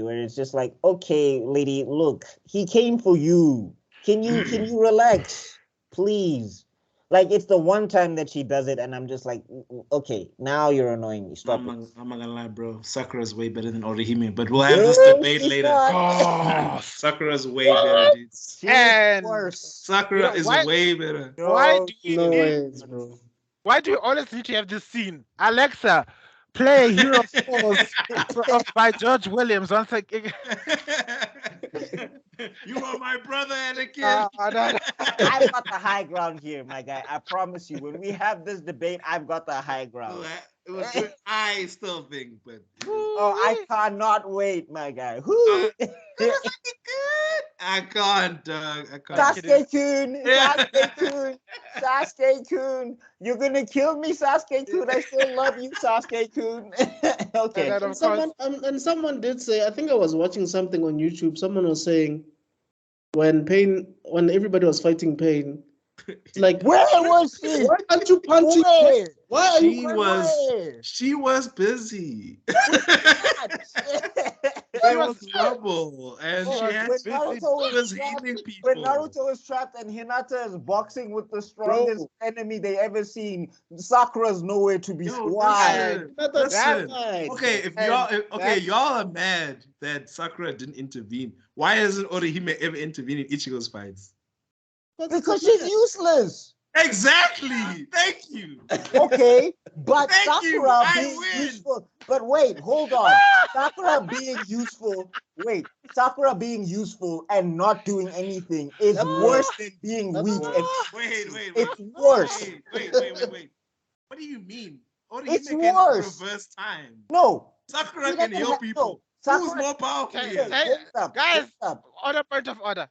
where it's just like, okay, lady, look, he came for you. Can you relax, please? Like, it's the one time that she does it, and I'm just like, okay, now you're annoying me. Stop it. I'm not gonna lie, bro. Sakura's way better than Orihime, but we'll have this debate later. Oh, Sakura's way better, dude. She's worse. Sakura is way better. Why do you No ways, bro. Why do you always need to have this scene? Alexa, play Hero Falls by George Williams. Once again. You are my brother, Anakin. I've got the high ground here, my guy. I promise you. When we have this debate, I've got the high ground. It was good. I still think, but I cannot wait, my guy. It was good. I can't, Doug. I can't. Sasuke-kun, Sasuke-kun. You're gonna kill me, Sasuke-kun. I still love you, Sasuke-kun. Okay. And someone did say, I think I was watching something on YouTube. Someone was saying, when everybody was fighting Pain, it's like, where was she? Why aren't you punching? Why are you? She was busy. There was trouble, and she was healing people. When Naruto is trapped and Hinata is boxing with the strongest enemy they ever seen, Sakura's nowhere to be seen. Why? Listen. Okay, y'all are mad that Sakura didn't intervene. Why hasn't Orihime ever intervened in Ichigo's fights? Because she's useless. Exactly. Thank you. Okay, but Sakura being useful. But wait, hold on. Sakura being useful and not doing anything is worse than being weak. Wait. It's worse. Wait. What do you mean? It's can worse. Reverse time. No. Sakura can heal people. Who's more powerful here? Guys, on a point of order.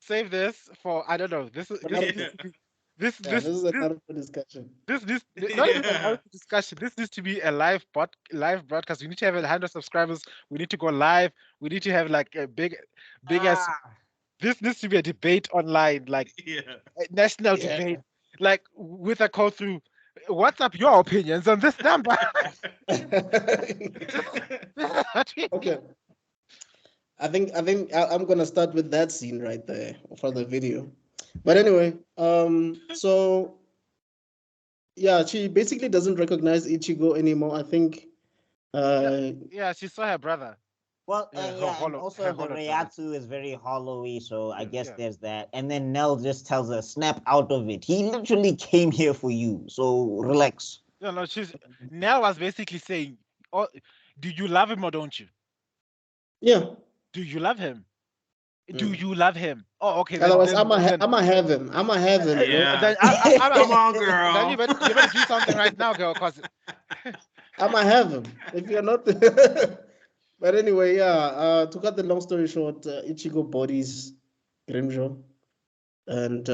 Save this for, I don't know. This is another discussion. This not even a discussion. This needs to be a live broadcast. We need to have 100 subscribers. We need to go live. We need to have like a big as. This needs to be a debate online, like a national debate, like with a call through. What's up your opinions on this number? Okay. I think I'm gonna start with that scene right there for the video. But anyway, so yeah, she basically doesn't recognize Ichigo anymore. I think. She saw her brother. Well, and also the Reiatsu is very hollowy, so I guess there's that. And then Nell just tells her, snap out of it. He literally came here for you, so relax. No, Nell was basically saying, oh, do you love him or don't you? Yeah. Do you love him? Do you love him? Oh, okay. Otherwise, I'm gonna have him. Yeah. Come on, girl. Then you better do something right now, girl, because I'm gonna have him. If you're not. But anyway, to cut the long story short, Ichigo bodies Grimjo, and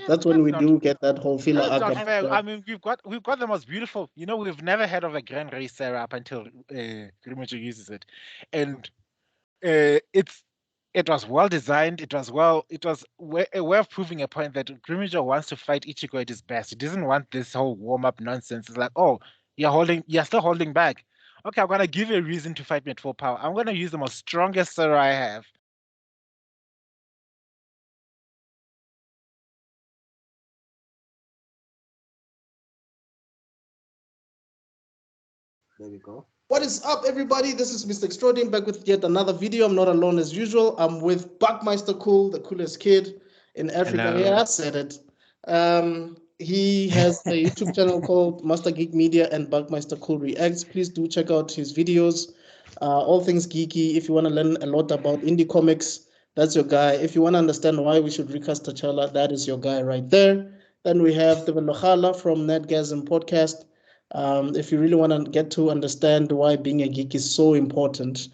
that's when we do get that whole filler arc. I mean, we've got the most beautiful. We've never heard of a Grand Racer up until Grimjo uses it, and it was well designed. It was a way of proving a point that Grimjo wants to fight Ichigo at his best. He doesn't want this whole warm up nonsense. It's like, oh, you're still holding back. Okay, I'm gonna give you a reason to fight me at full power. I'm gonna use the most strongest Sora I have. There we go. What is up, everybody? This is MrExtrodin back with yet another video. I'm not alone as usual. I'm with Buckmeister Cool, the coolest kid in Africa. Hello. Yeah, I said it. He has a YouTube channel called MeisterGeek Media and Buckmeister Cool Reacts. Please do check out his videos. All things geeky. If you want to learn a lot about indie comics, that's your guy. If you want to understand why we should recast T'Challa, that is your guy right there. Then we have Kabelo Molepo from MeisterGeek Podcast. If you really want to get to understand why being a geek is so important,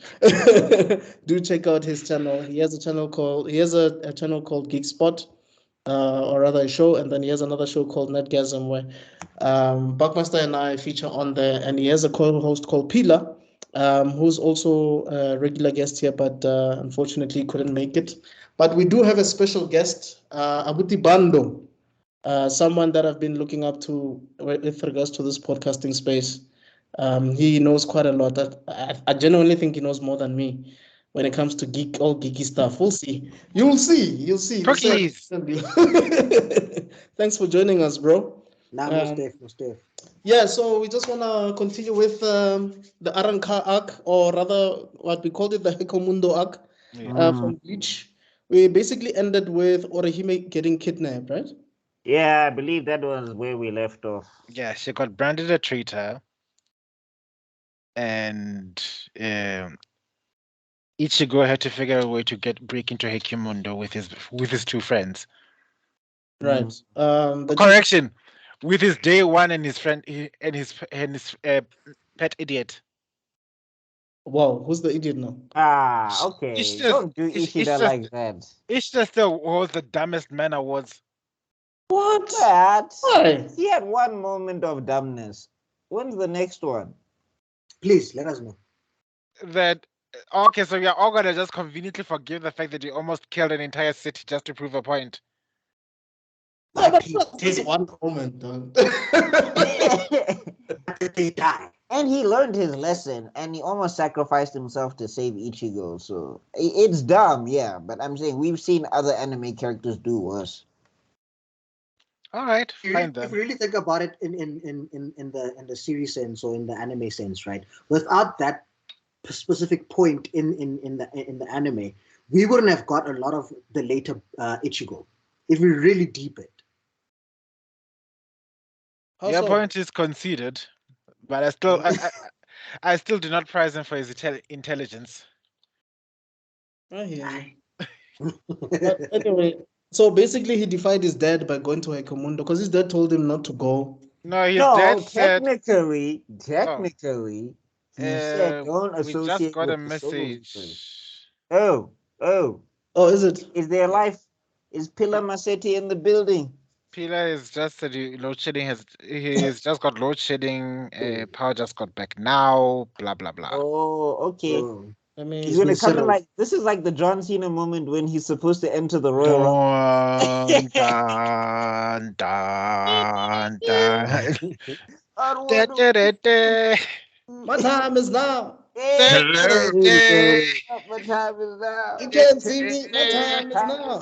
do check out his channel. He has a channel called Geek Spot, or rather a show, and then he has another show called Netgasm where Buckmaster and I feature on there, and he has a co-host called Pila, who's also a regular guest here, but unfortunately couldn't make it. But we do have a special guest, Abuti Bando. Someone that I've been looking up to with regards to this podcasting space. He knows quite a lot. I genuinely think he knows more than me when it comes to all geeky stuff. We'll see. You'll see. Cookies. Thanks for joining us, bro. Nah, no Steph. Yeah, so we just want to continue with the Aranka arc, or rather what we called it, the Hekomundo arc from Bleach. We basically ended with Orihime getting kidnapped, right? Yeah, I believe that was where we left off. Yeah, she got branded a traitor. And Ichigo had to figure a way to break into Hekimundo with his two friends. Right. Correction, with his day one and his friend and his pet idiot. Wow, who's the idiot now? Okay. Don't do Ishida like that. Ishida still holds the dumbest man awards. What? That? Why? He had one moment of dumbness. When's the next one? Please let us know. Okay, so we are all gonna just conveniently forgive the fact that he almost killed an entire city just to prove a point. No, but this one moment, though. They die. And he learned his lesson, and he almost sacrificed himself to save Ichigo. So it's dumb, yeah. But I'm saying we've seen other anime characters do worse. All right, fine then. If you really think about it in the series sense or in the anime sense, right? Without that specific point in the anime, we wouldn't have got a lot of the later Ichigo if we really deep it. Your point is conceded, but I still do not prize him for his intelligence. I hear you. But anyway, so basically he defied his dad by going to Hekomundo because his dad told him not to go. No, his dad said... Technically, he said don't associate. We just got with a message. Oh, is it? Is there life? Is Pillar Masetti in the building? Pillar is just that load shedding he's just got load shedding. Power just got back now. Blah blah blah. Oh, okay. I mean, he's gonna come in like this is like the John Cena moment when he's supposed to enter the Royal Rumble. Dun, dun, dun. My time is now. Hello. My time is now. You can't see me. My time is now.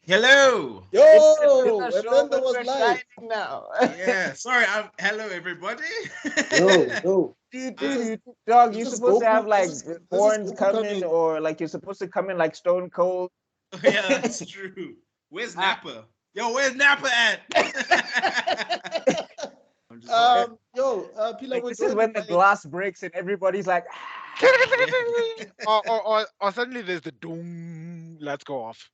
Hello. Yo, and then there was live. Now. Yeah, sorry. Hello, everybody. No. Dog, you're supposed to have like horns coming, or like you're supposed to come in like Stone Cold. Yeah, that's true. Where's Nappa? Yo, where's Nappa at? Like, this is when the glass breaks and everybody's like, or suddenly there's the doom. Let's go off.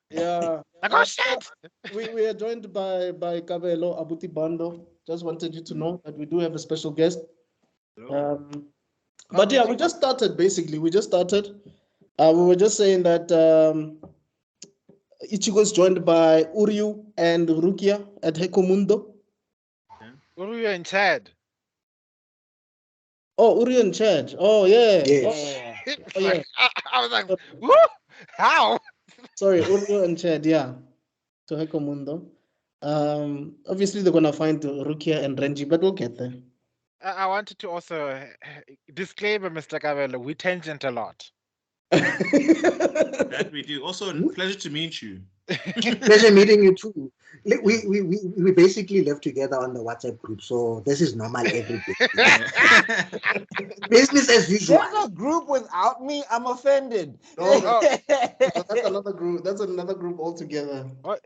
Yeah. Like, oh shit! We are joined by Kabelo Abuti Bando. Just wanted you to know that we do have a special guest. But yeah, we just started basically. We were just saying that Ichigo is joined by Uryu and Rukia at Hekomundo. Uryu and Chad. Oh, Uryu and Chad. Oh yeah. Yes. Oh, yeah. I was like, woo! How? Sorry, Uryu and Chad, yeah. To Hekomundo. Obviously they're gonna find Rukia and Renji, but we'll get there. I wanted to also disclaimer, Mr. Kabelo, we tangent a lot. That we do. Also, pleasure to meet you. Pleasure meeting you too. We basically live together on the WhatsApp group, so this is normal every day. Business as usual. There's a group without me. I'm offended. No, that's another group. That's another group altogether. What?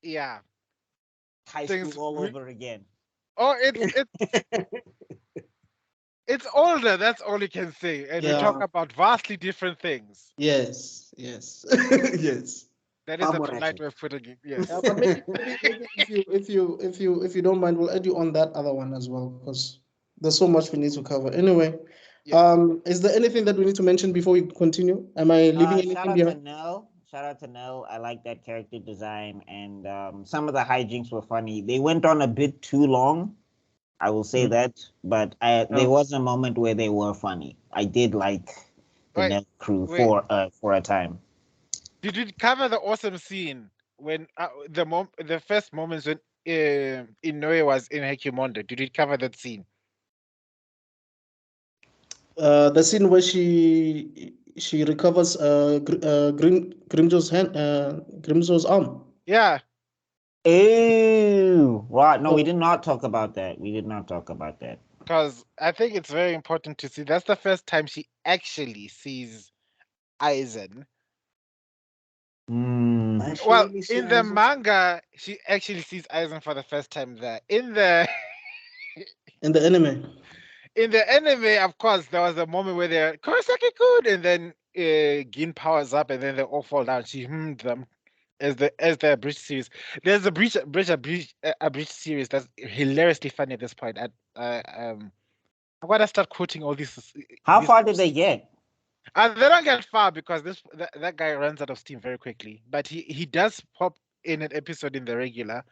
Yeah. High school all over again. Oh, it's older. That's all you can say. And we talk about vastly different things. Yes. yes. That is a polite way of putting it. Yes. But maybe if you don't mind, we'll add you on that other one as well, because there's so much we need to cover. Anyway, is there anything that we need to mention before we continue? Am I leaving anything behind? Shout out to Nell. I like that character design, and some of the hijinks were funny. They went on a bit too long, I will say that, but there was a moment where they were funny. I did like the Nell crew for a time. Did you cover the awesome scene when the first moments when Inoue was in Hekimonde? Did it cover that scene? The scene where she recovers Grimjo's hand, Grimjo's arm. Yeah. Ew. Right. No, we did not talk about that. We did not talk about that. Because I think it's very important to see. That's the first time she actually sees Aizen. Well, in the manga, she actually sees Aizen for the first time there. In the anime. In the anime, of course, there was a moment where they're Kurosaki-kun, and then Gin powers up, and then they all fall down. She them as the Bleach series. There's a Bleach series that's hilariously funny at this point. I'm gonna start quoting all these. How far did they get? They don't get far because that guy runs out of steam very quickly. But he does pop in an episode in the regular,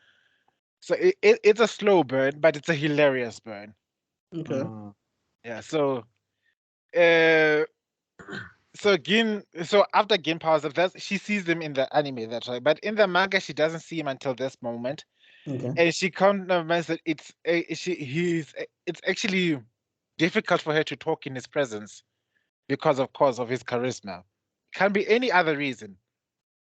so it's a slow burn, but it's a hilarious burn. Okay. Yeah. So, so after Gin powers up, she sees him in the anime. That's right. But in the manga, she doesn't see him until this moment, and she comments that it's actually difficult for her to talk in his presence because, of course, of his charisma. Can't be any other reason.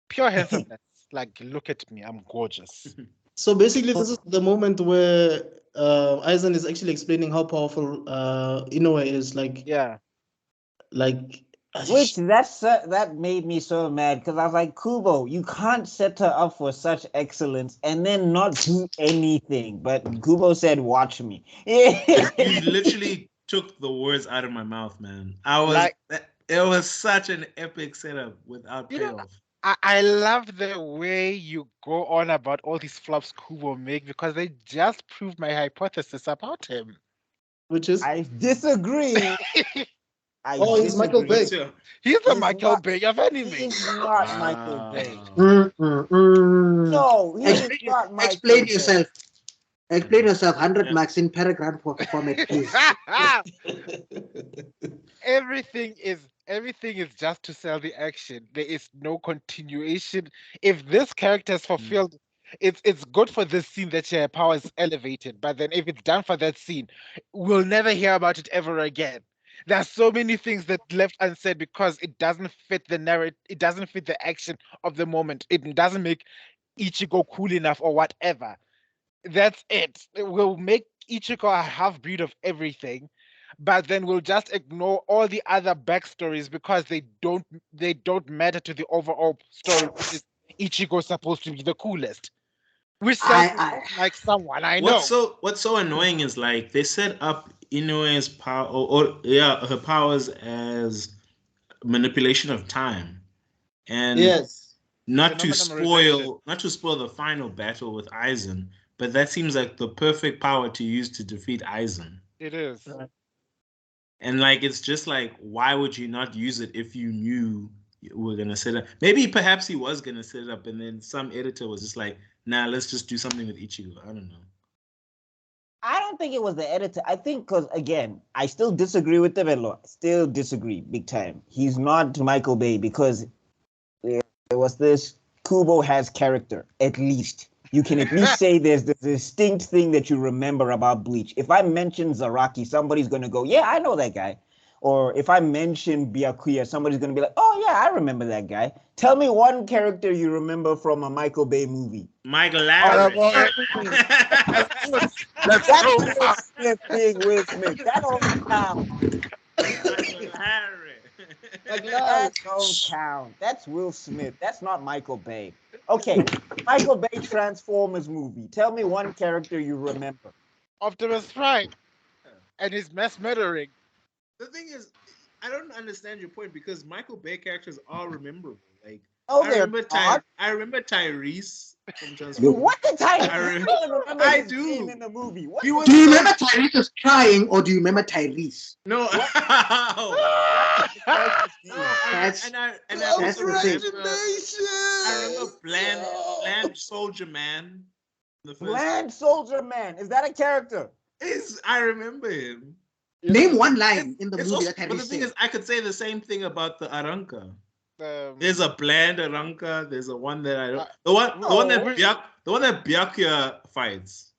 Pure handsomeness. Like, look at me, I'm gorgeous. So basically, this is the moment where Aizen is actually explaining how powerful Inoue is. Like, yeah, like. Which that made me so mad because I was like, Kubo, you can't set her up for such excellence and then not do anything. But Kubo said, "Watch me." You literally took the words out of my mouth, man. It was such an epic setup without payoff. I love the way you go on about all these flops Kubo make because they just prove my hypothesis about him. Which is? I disagree. He's Michael Bay. He's the Michael Bay of anime. He's not Michael Bay. No, he's not Michael Explain Bay. yourself. Explain yourself. 100 marks in paragraph format, please. Everything is just to sell the action. There is no continuation. If this character is fulfilled, it's good for this scene that her power is elevated. But then if it's done for that scene, we'll never hear about it ever again. There are so many things that left unsaid because it doesn't fit the narrative. It doesn't fit the action of the moment. It doesn't make Ichigo cool enough or whatever. That's it. We'll make Ichigo a half-breed of everything, but then we'll just ignore all the other backstories because they don't matter to the overall story, which is Ichigo's supposed to be the coolest. Which sounds like someone I know. What's so annoying is like they set up Inoue's power her powers as manipulation of time, and not to spoil the final battle with Aizen, but that seems like the perfect power to use to defeat Aizen. It is. And like it's just like, why would you not use it if you knew you were gonna set it up? Maybe perhaps he was gonna set it up, and then some editor was just like, nah, let's just do something with Ichigo. I don't know. I don't think it was the editor. I think because, again, I still disagree with Kabelo. Still disagree big time. He's not Michael Bay because there was this Kubo has character, at least. You can at least say there's the distinct thing that you remember about Bleach. If I mention Zaraki, somebody's going to go, yeah, I know that guy. Or if I mention Byakuya, somebody's going to be like, oh, yeah, I remember that guy. Tell me one character you remember from a Michael Bay movie. Michael Larry. That's Will Smith being Will Smith. That don't count. Michael Larry. That don't count. That's Will Smith. That's not Michael Bay. Okay, Michael Bay Transformers movie. Tell me one character you remember. Optimus Prime and his mass murdering. The thing is, I don't understand your point because Michael Bay characters are rememberable. Like, I remember Tyrese from Transformers. What the Tyrese? I do. In the movie. Do you remember Tyrese is crying, or do you remember Tyrese? No. That's the thing. I remember Bland Soldier Man. Bland Soldier Man. Is that a character? I remember him. Name one line in the movie that Tyrese But the thing is, I could say the same thing about the Aranka. There's a bland Aranka. There's a one that I don't. The one that Byakuya fights.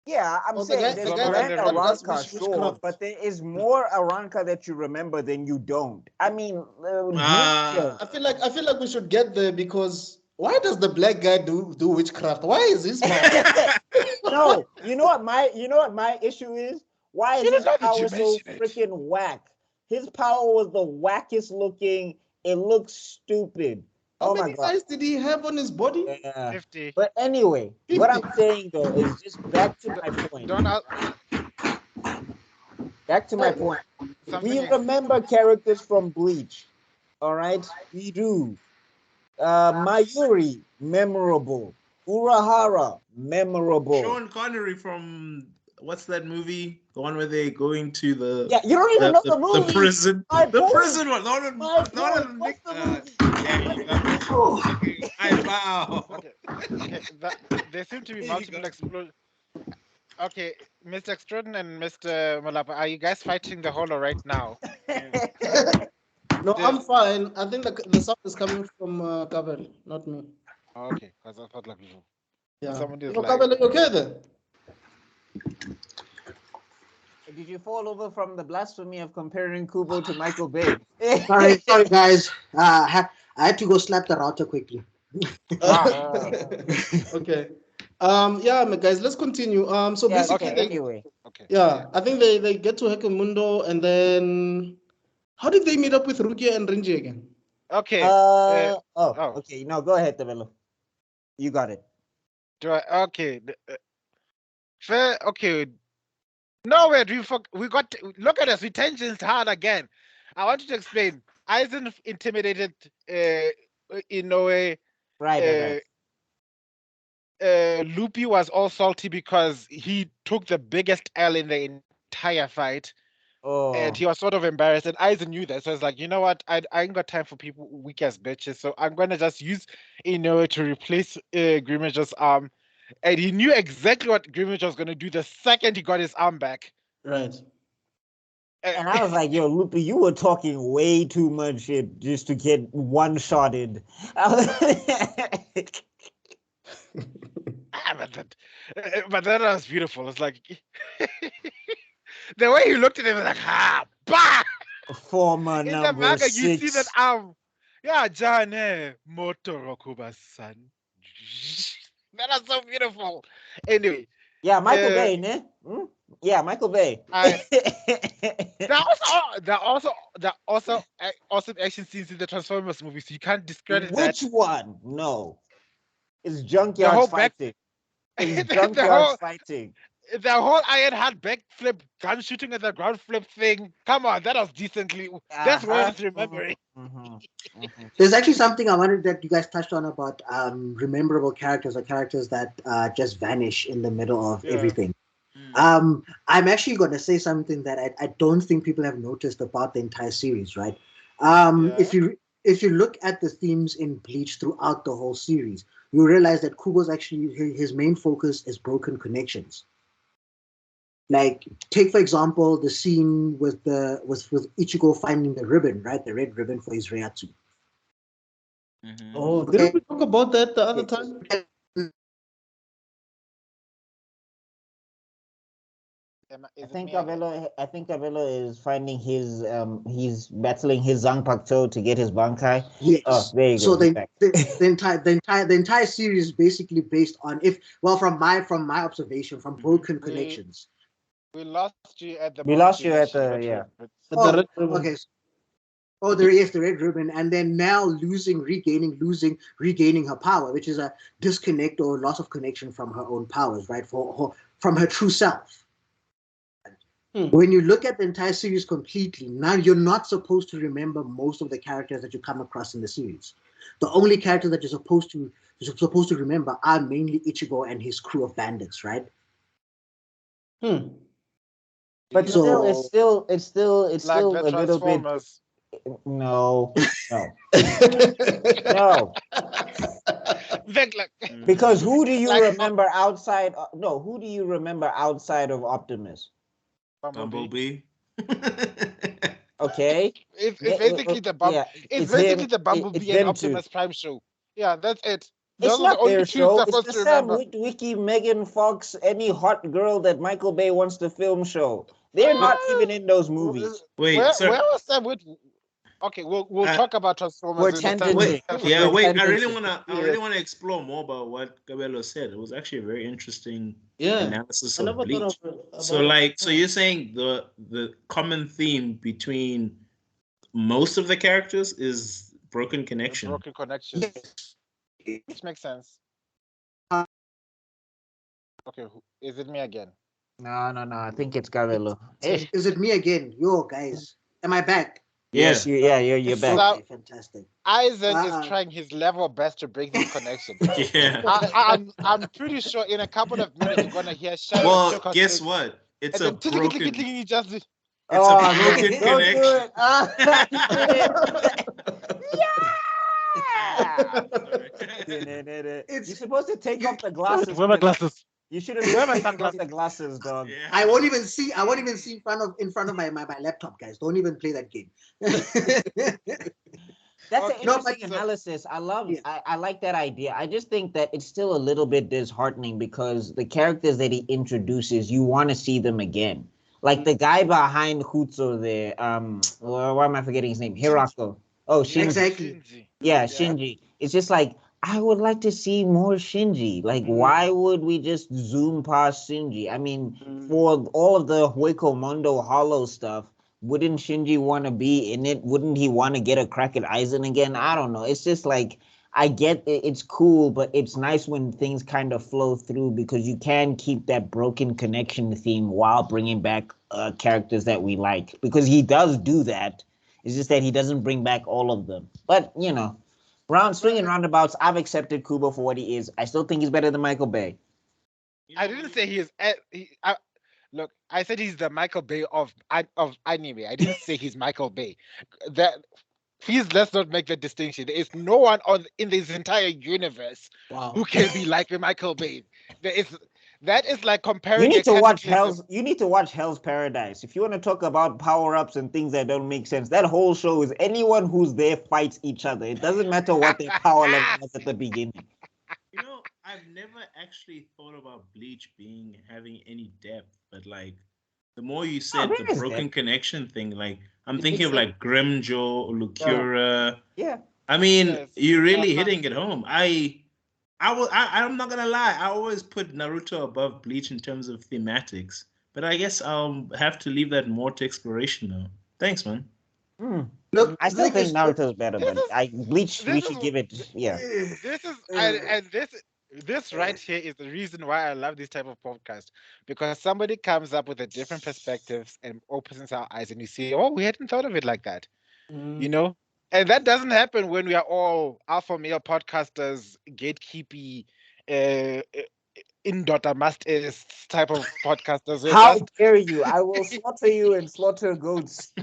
Yeah, I'm saying there's Grand Aranka, sure, but there is more Aranka that you remember than you don't. I mean, I feel like we should get there because why does the black guy do witchcraft? Why is his power? No, you know what my issue is? Why is his power so freaking whack? His power was the wackest looking. It looks stupid. How many eyes did he have on his body? Yeah. 50. But anyway, 50. What I'm saying though is just back to my point. Back to my point. We remember characters from Bleach. All right, we do. Mayuri, memorable. Urahara, memorable. Sean Connery from what's that movie? The one where they're going to the you don't even know the movie. The prison. The prison one. I bow. Okay. There seem to be multiple explosions. Okay, MrXtrodin and Mr. Molepo, are you guys fighting the holo right now? No, I'm fine. I think the sound is coming from Kabelo, not me. Okay, because I thought like you. Yeah. Somebody is Kabelo, you okay then? Did you fall over from the blasphemy of comparing Kubo to Michael Bay? Sorry, guys. I had to go slap the router quickly. Okay. Yeah, guys, let's continue. So basically, I think they get to Hekemundo, and then how did they meet up with Rukia and Renji again? Okay. Okay. No, go ahead, Kabelo. You got it. Okay. Fair. Okay. Nowhere do we got. Look at us. We tensions hard again. I want you to explain. Aizen intimidated Inoue. Right. Luffy was all salty because he took the biggest L in the entire fight. And he was sort of embarrassed, and Aizen knew that. So it's like, you know what? I ain't got time for people weak as bitches. So I'm gonna just use Inoue to replace Grimmage's arm. And he knew exactly what Grimmage was gonna do the second he got his arm back. Right. And I was like, yo, Luffy, you were talking way too much shit just to get one-shotted. But that was beautiful. It's like the way he looked at him was like, bah! Former in number the manga, 6. you see that arm. Yeah, Jane Motorokuba-san. That was so beautiful. Anyway. Yeah, Michael Bay, ne? Yeah, Michael Bay. There are also awesome action scenes in the Transformers movies. So you can't discredit that. Which one? No. It's junkyard fighting. It's junkyard fighting. The whole Ironheart backflip, gun shooting at the ground flip thing. Come on, that was decently. That's worth remembering. There's actually something I wanted that you guys touched on about rememberable characters or characters that just vanish in the middle of everything. I'm actually going to say something that I don't think people have noticed about the entire series, right? If you look at the themes in Bleach throughout the whole series, you realize that Kubo's actually his main focus is broken connections. Like, take for example the scene with Ichigo finding the ribbon, right? The red ribbon for his Reiatsu. Oh, didn't we talk about that the other time? I think Kabelo is finding his he's battling his Zanpakuto to get his Bankai. Yes. Oh, there you go. So the entire series is basically based on from my observation from broken connections. We lost you at the. We lost you at the okay. Oh, the red ribbon, and then now regaining her power, which is a disconnect or loss of connection from her own powers, right? From her true self. When you look at the entire series completely, now you're not supposed to remember most of the characters that you come across in the series. The only characters that you're supposed to remember are mainly Ichigo and his crew of bandits, right? But it's still like a little bit. No. Because who do you remember outside? Who do you remember outside of Optimus? Bumblebee. Okay. It's basically the Bumblebee and Optimus Prime show. Yeah, that's it. It's not only their two show. I'm It's supposed the to Sam remember. Wiki, Megan Fox, any hot girl that Michael Bay wants to film show. They're not even in those movies. Wait, sir. Where was Sam Witwer? Okay, we'll talk about Transformers. We're in the time. tangenting. Yeah, We're wait. I tangenting. really wanna explore more about what Kabelo said. It was actually a very interesting Yeah. analysis I of never Bleach. thought of So so you're saying the common theme between most of the characters is broken connection. Broken connections. Yes. Which makes sense. Okay, is it me again? No. I think it's Kabelo. Hey. Is it me again? Yo, guys, am I back? Yes, you're back. So, Okay, fantastic. Eisen is trying his level best to break this connection. Yeah. I'm pretty sure in a couple of minutes you're gonna hear Shadow. Well, guess what? It's a broken. Just It's a broken don't do connection. it. You're supposed to take off the glasses. wear my glasses. You shouldn't wear my sunglasses. The glasses, dog. Yeah. I won't even see in front of my laptop, guys. Don't even play that game. That's an interesting analysis. I love. Yeah. I like that idea. I just think that it's still a little bit disheartening because the characters that he introduces, you want to see them again. Like the guy behind Hutsu there. Why am I forgetting his name? Hirako. Oh, Shinji. Exactly. Yeah, Shinji. It's just like I would like to see more Shinji. Like, why would we just zoom past Shinji? I mean, for all of the Hueco Mondo Hollow stuff, wouldn't Shinji want to be in it? Wouldn't he want to get a crack at Aizen again? I don't know. It's just like, I get it, it's cool, but it's nice when things kind of flow through because you can keep that broken connection theme while bringing back characters that we like. Because he does do that. It's just that he doesn't bring back all of them. But, swinging roundabouts, I've accepted Kubo for what he is. I still think he's better than Michael Bay. I didn't say he is. Look, I said he's the Michael Bay of anime. I didn't say he's Michael Bay. Please, let's not make that distinction. There is no one in this entire universe who can be like Michael Bay. That is like comparing. You need to watch Hell's Paradise. If you want to talk about power-ups and things that don't make sense, that whole show is anyone who's there fights each other. It doesn't matter what their power level was at the beginning. I've never actually thought about Bleach having any depth, but like the more you said the broken connection thing, like I'm thinking of like Grimjaw, Lucura. Yeah. I mean, you're really hitting it home. I'm not gonna lie. I always put Naruto above Bleach in terms of thematics, but I guess I'll have to leave that more to exploration now. Thanks, man. Look, I still think Naruto is better, but Bleach. We should give it. Yeah. This right here is the reason why I love this type of podcast, because somebody comes up with a different perspectives and opens our eyes, and you see, oh, we hadn't thought of it like that, and that doesn't happen when we are all alpha male podcasters, gatekeepy, in-daughter masters type of podcasters. How dare you? I will slaughter you and slaughter goats.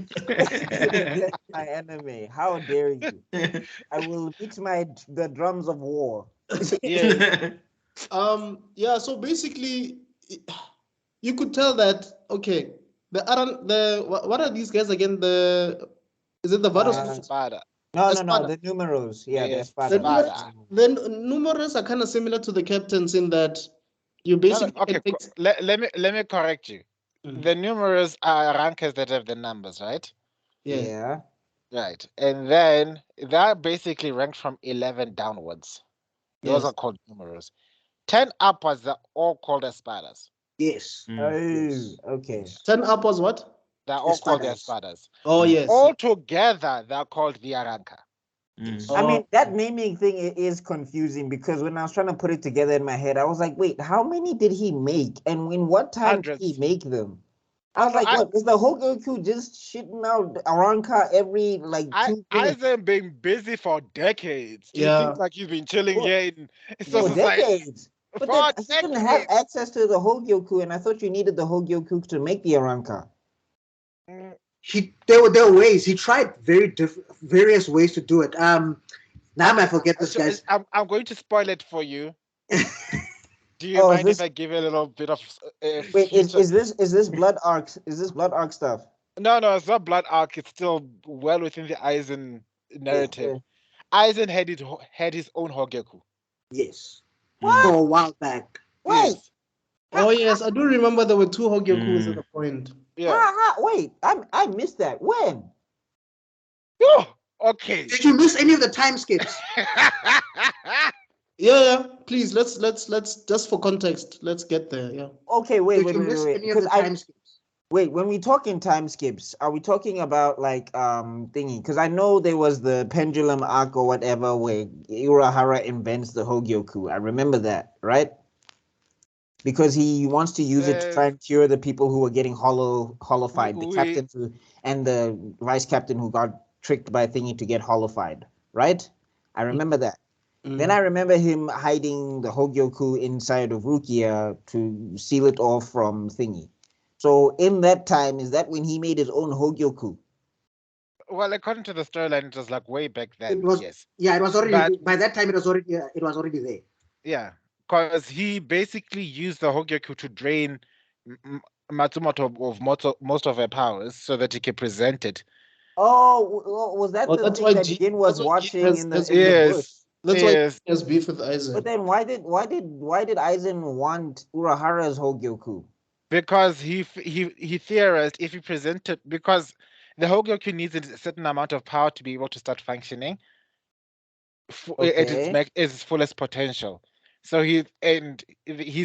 My enemy. How dare you? I will beat the drums of war. Yeah. So basically you could tell that what are these guys again? Is it the Vados? Spada. No, the numerals. Yeah, the numerals are kind of similar to the captains in that you basically let me correct you. The numerals are rankers that have the numbers, right? Yeah. Right. And then they're basically ranked from 11 downwards. Those are called numerals. 10 upwards, they're all called espadas. Yes. Okay. 10 upwards, what? They're all called the espadas. Oh, yes. All together, they're called the Aranka. I mean, that naming thing is confusing because when I was trying to put it together in my head, I was like, wait, how many did he make? And in what time did he make them? I was like, what? Is the Hogyoku just shitting out Aranka every 2 minutes? I've been busy for decades. Do you think like you've been chilling here in decades? But then he didn't have access to the Hogyoku, and I thought you needed the Hogyoku to make the Aranka. There were ways. He tried various ways to do it. Now I forget this, guys. I'm going to spoil it for you. Do you mind if I give you a little bit of? Wait, is this Blood Arc? Is this Blood Arc stuff? No, it's not Blood Arc. It's still well within the Aizen narrative. Aizen had his own Hogyoku. Yes. What? For a while back. Wait. Yes. Oh yes, I do remember there were two Hogyokus at the point. Yeah. Wait, I missed that. When? Oh, okay. Did you miss any of the time skips? Yeah. Please, let's just for context, let's get there. Yeah. Okay, wait. Did you miss any of the time skips? Wait, when we talking time skips, are we talking about like thingy? Because I know there was the pendulum arc or whatever where Urahara invents the Hogyoku. I remember that, right? Because he wants to use it to try and cure the people who were getting hollowified, the captain and the vice captain who got tricked by thingy to get hollowified, right? I remember that. Then I remember him hiding the Hogyoku inside of Rukia to seal it off from thingy. So in that time, is that when he made his own Hogyoku? Well, according to the storyline, it was like way back then. It was, yes. Yeah, it was already by that time. It was already there. Yeah, because he basically used the Hogyoku to drain Matsumoto of most of her powers so that he could present it. Oh, was that the thing that Jin was watching in the bush? That's why he has beef with Aizen. But then why did Aizen want Urahara's Hogyoku? Because he theorized if he presented, because the Hogyoku needs a certain amount of power to be able to start functioning at its fullest potential. So he's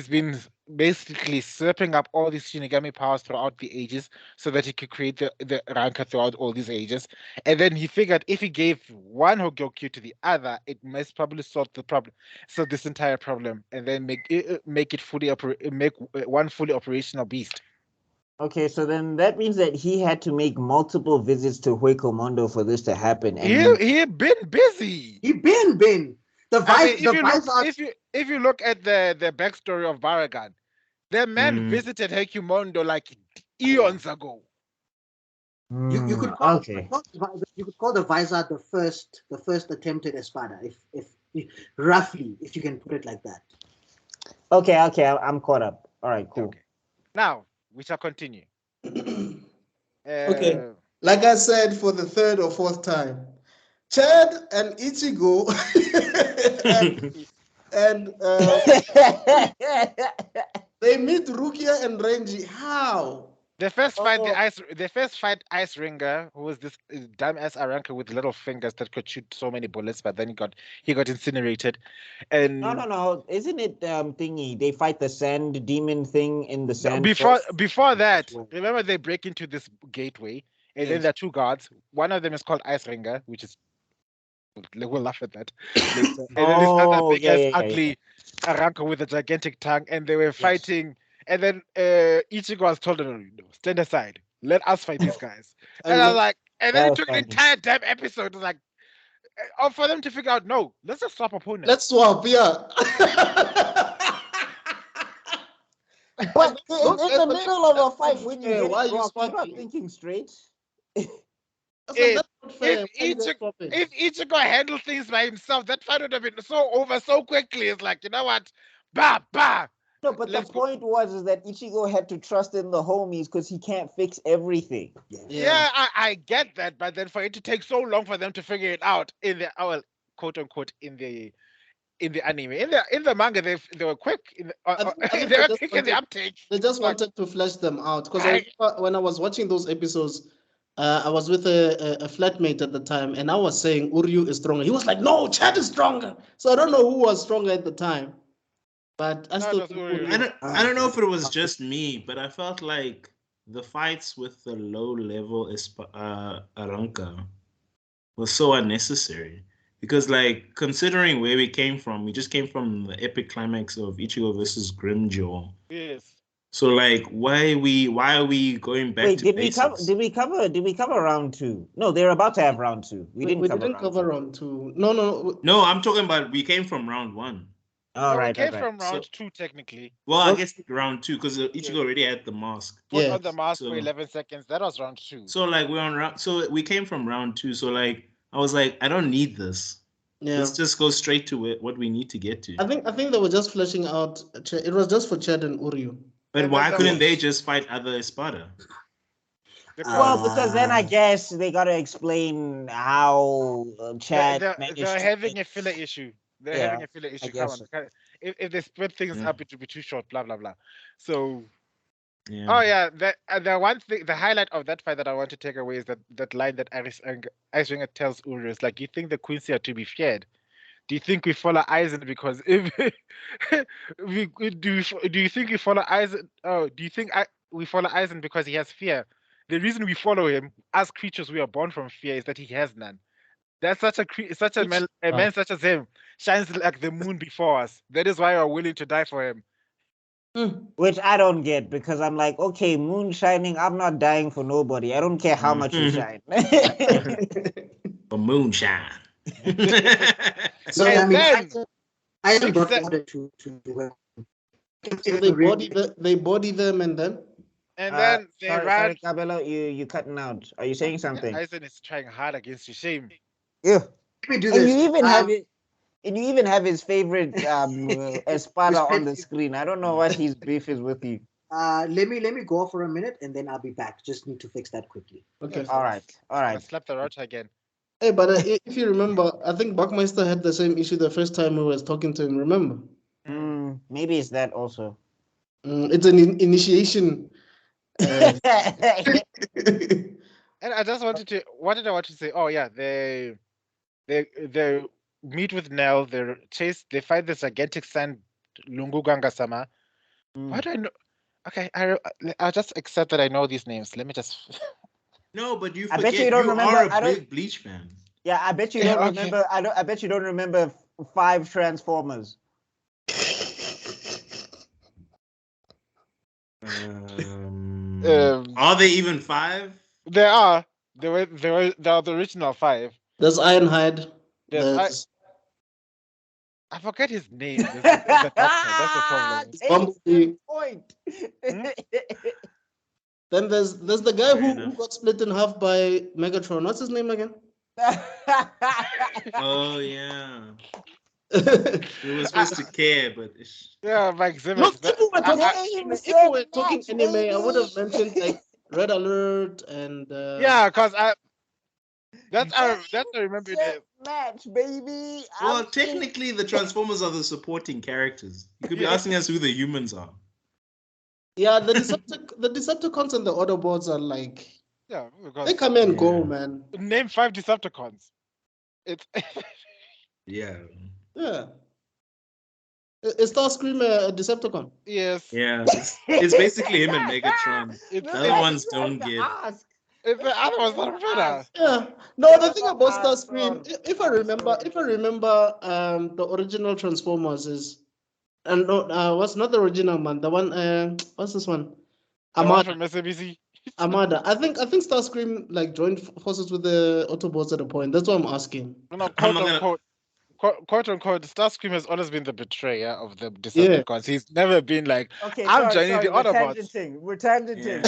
been basically slurping up all these Shinigami powers throughout the ages so that he could create the Ranka throughout all these ages. And then he figured if he gave one Hogyoku to the other, it must probably solve the problem. So this entire problem, and then make it make one fully operational beast. Okay, so then that means that he had to make multiple visits to Huecomondo for this to happen. And he been busy. He been. If you look at the backstory of Baragan, the man visited Huecomondo like eons ago. You could call the Visor the first attempted Espada, if roughly, if you can put it like that. Okay, I'm caught up. All right, cool. Okay. Now we shall continue. Okay, like I said for the third or fourth time, Chad and Ichigo and they meet Rukia and Renji. How? The first fight, Ice Ringer, who was this dumbass Aranka with little fingers that could shoot so many bullets, but then he got incinerated. And no, isn't it thingy? They fight the sand demon thing in the sand. Before that, remember they break into this gateway, and then there are two guards. One of them is called Ice Ringer, which is we'll laugh at that. And then this other big ass ugly Aranka with a gigantic tongue, and they were fighting. And then Ichigo was told, no, stand aside. Let us fight these guys. And I was like, and then it took an entire damn episode. It was like, for them to figure out, no, let's just swap opponents. Let's swap, yeah. But in the middle of a fight, when you get rocked, you're not thinking straight. If Ichigo handled things by himself, that fight would have been over so quickly. It's like, you know what? Bah. No, but the point was that Ichigo had to trust in the homies because he can't fix everything. Yeah, I get that, but then for it to take so long for them to figure it out in the quote unquote in the anime, in the manga, they were quick. They were quick in the uptake. They just wanted to flesh them out because when I was watching those episodes, I was with a flatmate at the time, and I was saying Uryu is stronger. He was like, "No, Chad is stronger." So I don't know who was stronger at the time. But I don't know if it was just me, but I felt like the fights with the low-level Aranka was so unnecessary. Because, like, considering where we came from, we just came from the epic climax of Ichigo versus Grimjaw. Yes. So, like, why are we going back to basics? Did we cover round 2? No, they're about to have round 2. We didn't cover round 2. No. No, I'm talking about we came from round 1. We came from round 2 technically. Well, I guess round 2 because Ichigo already had the mask. Put on the mask for 11 seconds. That was round 2. So like we're on round. So we came from round 2. So like I was like, I don't need this. Yeah. Let's just go straight to what we need to get to. I think they were just fleshing out. It was just for Chad and Uryu. But why couldn't they just fight other Espada? Well, because then I guess they gotta explain how Chad. They're having a filler issue. They're having a filler issue. Come on. so. If they spread things up, it will be too short. Blah blah blah. So. Yeah. Oh yeah, the one thing, the highlight of that fight that I want to take away is that line that Eiswinger tells Uri is like, "You think the Quincy are to be feared? Do you think we follow Eisen because if do you think we follow Eisen? Oh, do you think we follow Eisen because he has fear? The reason we follow him, as creatures we are born from fear, is that he has none. That's such a man such as him shines like the moon before us. That is why we're willing to die for him." Which I don't get, because I'm like, okay, moon shining, I'm not dying for nobody. I don't care how much you shine. For moonshine. So I mean, I brought order to So they body them and then they sorry, Kabelo, you cutting out. Are you saying something? Eisen is trying hard against you. Shame. Yeah. Let me do this. You even have it. And you even have his favorite Espada on the screen. I don't know what his beef is with you. Let me go for a minute and then I'll be back. Just need to fix that quickly. Okay. All right. Slap the rota again. Hey, but if you remember, I think Buckmeister had the same issue the first time we was talking to him. Remember? Maybe it's that also. It's an initiation. And I just wanted to say, oh yeah, they meet with Nell, they find this gigantic sand Lungu Ganga-sama. Why do I know? Okay, I'll just accept that I know these names. Let me just. No, but you I forget bet you don't remember. are a big Bleach fan. Yeah, I bet you don't remember. I bet you don't remember 5 Transformers. Are they even 5? They are. They are the original 5. There's Ironhide. I forget his name. The doctor. That's the problem. Bumblebee. Point. Then there's the guy who got split in half by Megatron. What's his name again? Oh yeah. We were supposed to care, but Mike Zimmer. Look, if we were talking anime, I would have mentioned like Red Alert and because that's I remember it. Match, baby. Well, technically, the Transformers are the supporting characters. You could be asking us who the humans are. Yeah, the Decepticons and the Autobots are like they come and go, man. Name 5 Decepticons. It's Yeah. Is Starscream a Decepticon? Yes. Yeah. It's basically him and Megatron. The other ones don't get. The other ones not better. Yeah. No, the thing about Starscream, if I remember, the original Transformers is, and what's not the original one? The one, what's this one? Armada from SABC. Armada. I think Starscream like joined forces with the Autobots at a point. That's what I'm asking. No, quote unquote, Starscream has always been the betrayer of the Decepticons. Yeah. He's never been like, I'm joining the Autobots. We're tangenting.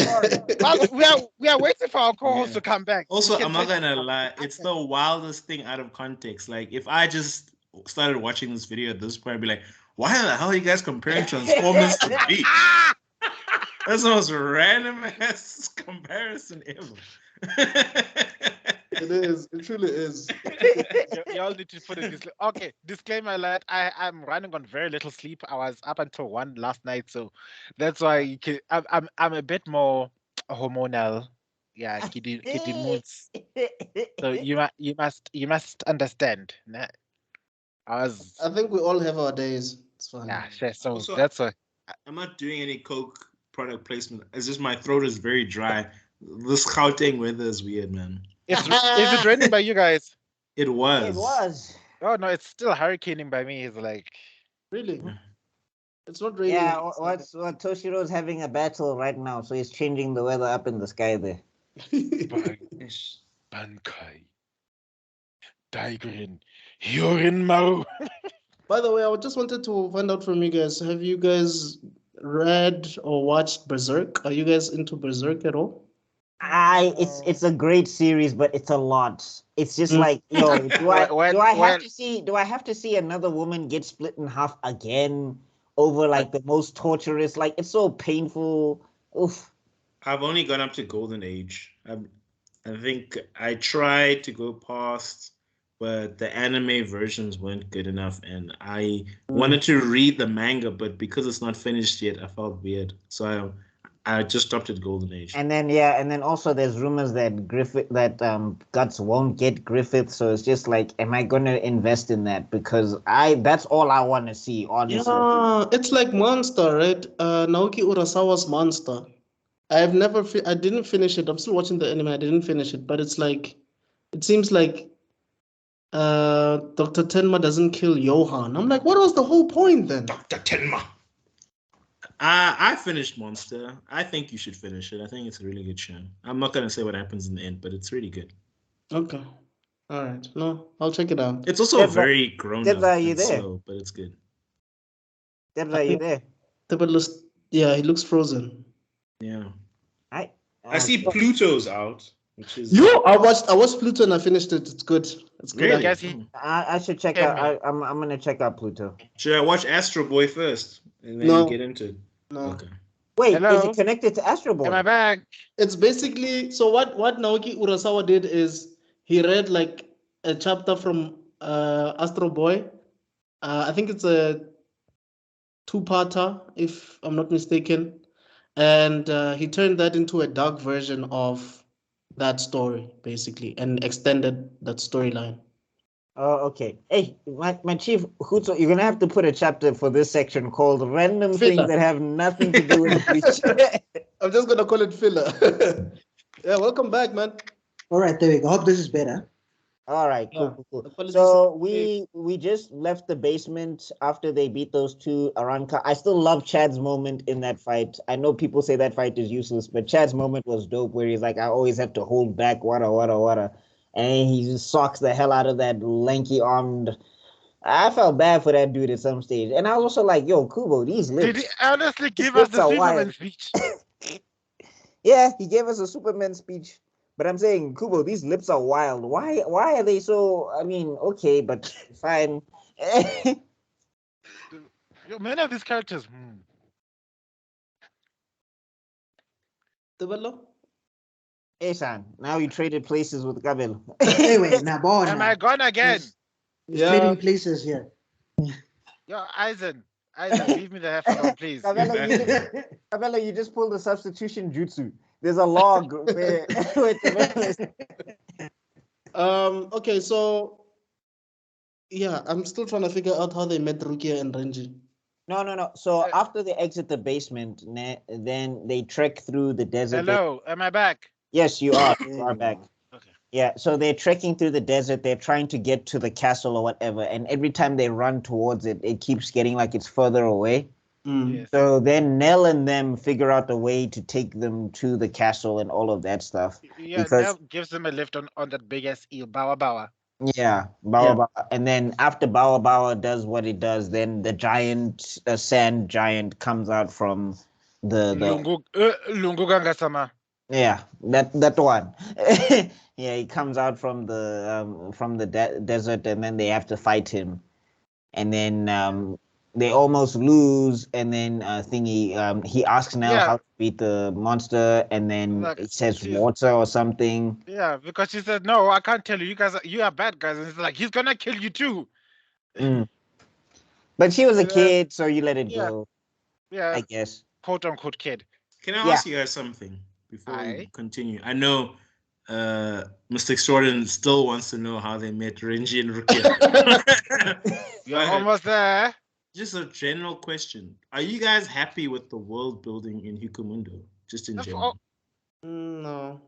We are waiting for our co-host to come back. Also, I'm not gonna lie, it's the wildest thing out of context. Like, if I just started watching this video at this point, I'd be like, why the hell are you guys comparing Transformers to Bleach? That's the most random ass comparison ever. It is. It truly is. Y'all need to put it okay, disclaimer alert. I'm running on very little sleep. I was up until 1 last night, so that's why I'm a bit more hormonal. Yeah, kiddie moods. So you must understand. I think we all have our days. It's fine. Yeah, sure. So also, that's why I'm not doing any Coke product placement. It's just my throat is very dry. This Gauteng weather is weird, man. Is it raining by you guys? It was. Oh no, it's still hurricaning by me. It's like really. It's not raining. Yeah, Toshiro's having a battle right now, so he's changing the weather up in the sky there. Bankai. Daigrin. Yorin Maru. By the way, I just wanted to find out from you guys. Have you guys read or watched Berserk? Are you guys into Berserk at all? It's a great series, but it's a lot. It's just like, yo, do I have to see another woman get split in half again over like the most torturous? Like, it's so painful. Oof. I've only gone up to Golden Age. I think I tried to go past but the anime versions weren't good enough, and I wanted to read the manga, but because it's not finished yet, I felt weird, so I just stopped at Golden Age. And then also there's rumors that Guts won't get Griffith, so it's just like, am I gonna invest in that? Because that's all I want to see, honestly. Yeah, it's like Monster, right? Naoki Urasawa's Monster. I didn't finish it. I'm still watching the anime. I didn't finish it, but it's like, it seems like Dr. Tenma doesn't kill Johan. I'm like, what was the whole point then? Dr. Tenma. I finished Monster. I think you should finish it. I think it's a really good show. I'm not gonna say what happens in the end, but it's really good. Okay. All right. No, I'll check it out. It's also very grown up are you and there? slow, but it's good. Debs, are you there? Yeah, he looks frozen. Yeah. I see Pluto's out, which is I watched Pluto and I finished it. It's good. It's good. really? I should check out. I'm gonna check out Pluto. Should I watch Astro Boy first and then get into it? No. Okay. Wait, Hello? is it connected to Astro Boy? Am I back? It's basically, so what Naoki Urasawa did is he read like a chapter from Astro Boy. I think it's a two-parter, if I'm not mistaken. And he turned that into a dark version of that story, basically, and extended that storyline. Oh, okay. Hey, my chief, Huto, you're gonna have to put a chapter for this section called "Random Things That Have Nothing to Do with Bleach." I'm just gonna call it filler. Yeah, welcome back, man. All right, there we go. Hope this is better. All right, cool. So we just left the basement after they beat those two Aranka. I still love Chad's moment in that fight. I know people say that fight is useless, but Chad's moment was dope, where he's like, I always have to hold back, wada. And he just socks the hell out of that lanky armed. I felt bad for that dude at some stage. And I was also like, yo, Kubo, these lips. Did he honestly give us the Superman speech? Yeah, he gave us a Superman speech. But I'm saying, Kubo, these lips are wild. Why are they so, I mean, okay, but fine. Many of these characters. Kabelo? Hey, son, now you traded places with Kabelo. Anyway, now, boy. Am I gone again? Trading places here. Yo, Eisen, leave me the heifer alone, please. Kabelo, you just pulled the substitution jutsu. There's a log where okay, so yeah, I'm still trying to figure out how they met Rukia and Renji. No. So after they exit the basement, then they trek through the desert. Hello, am I back? Yes, you are. You are back. Okay. Yeah, so they're trekking through the desert. They're trying to get to the castle or whatever, and every time they run towards it, it keeps getting like it's further away. Yes. So then Nell and them figure out a way to take them to the castle and all of that stuff. Yeah, Nell gives them a lift on that big ass eel, Bawa. Yeah, Bawa. And then after Bawa does what it does, then the giant, sand giant comes out from the Lungu Ganga-sama. Yeah, that one. Yeah, he comes out from the desert, and then they have to fight him, and then they almost lose, and then he asks Nell how to beat the monster, and then it says water or something. Yeah, because she said, no, I can't tell you. You are bad guys, and it's like he's gonna kill you too. But she was a kid, so you let it go. Yeah, I guess. Quote unquote kid. Can I ask you guys something before we continue? I know MeisterGeek still wants to know how they met Renji and Rukia. You're almost there. Just a general question. Are you guys happy with the world building in Hikumundo? Just in general? No.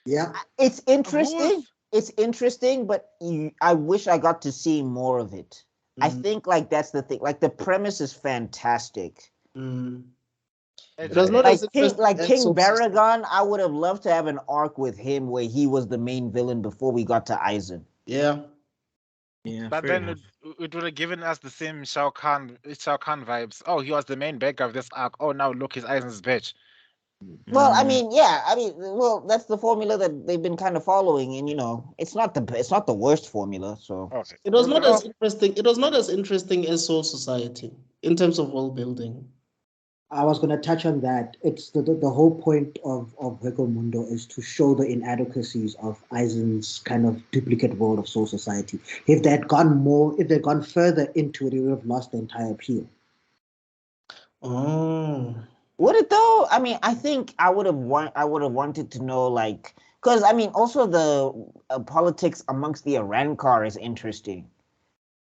Yeah. It's interesting. It's interesting, but I wish I got to see more of it. I think like that's the thing. Like the premise is fantastic. It was not King Baragon. I would have loved to have an arc with him where he was the main villain before we got to Aizen. Yeah. Yeah. But then it would have given us the same Shao Kahn vibes. Oh, he was the main bad guy of this arc. Oh, now look, he's Aizen's bitch. Well, well, that's the formula that they've been kind of following, and it's not the worst formula. So it was not as interesting. It was not as interesting as Soul Society in terms of world building. I was going to touch on that. It's the whole point of Hueco Mundo is to show the inadequacies of Aizen's kind of duplicate world of Soul Society. If they'd gone further into it, it would have lost the entire appeal. Oh. Would it though? I mean, I think I would have wanted to know, like, because I mean, also the politics amongst the Arankar is interesting,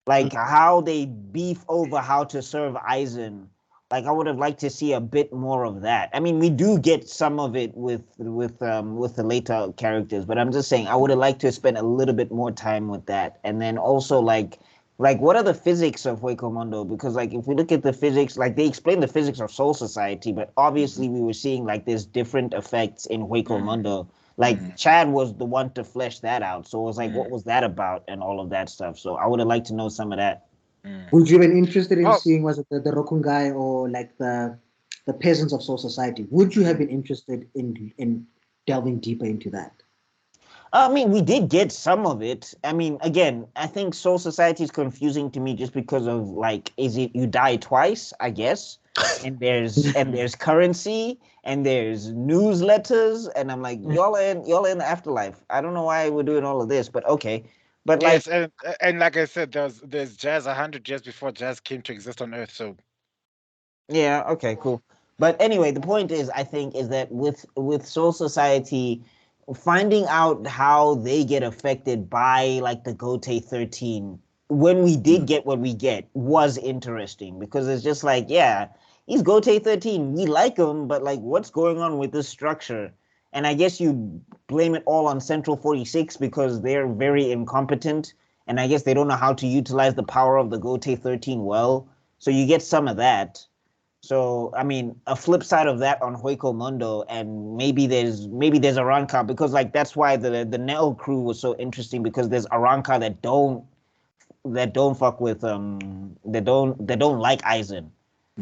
like how they beef over how to serve Aizen. Like, I would have liked to see a bit more of that. I mean, we do get some of it with the later characters, but I'm just saying I would have liked to spend a little bit more time with that. And then also like what are the physics of Hueco Mundo? Because like if we look at the physics, like they explain the physics of Soul Society, but obviously we were seeing like there's different effects in Hueco Mundo. Like Chad was the one to flesh that out. So it was like, what was that about and all of that stuff. So I would have liked to know some of that. Would you have been interested in seeing, was it the Rokungai or like the peasants of Soul Society? Would you have been interested in delving deeper into that? I mean, we did get some of it. I mean, again, I think Soul Society is confusing to me just because of like, is it you die twice, I guess, and there's currency and there's newsletters, and I'm like, y'all are in the afterlife. I don't know why we're doing all of this, but okay. But yes, and like I said, there's jazz 100 years before jazz came to exist on Earth. So yeah, okay, cool. But anyway, the point is, I think, is that with Soul Society, finding out how they get affected by like the Gote 13, when we did get what we get, was interesting because it's just like, yeah, he's Gote 13, we like him, but like, what's going on with this structure? And I guess you blame it all on Central 46 because they're very incompetent. And I guess they don't know how to utilize the power of the Gote 13 well. So you get some of that. So, I mean, a flip side of that on Hueco Mundo, and maybe there's Aranka, because like that's why the Nell crew was so interesting, because there's Aranka that don't fuck with that don't like Aizen.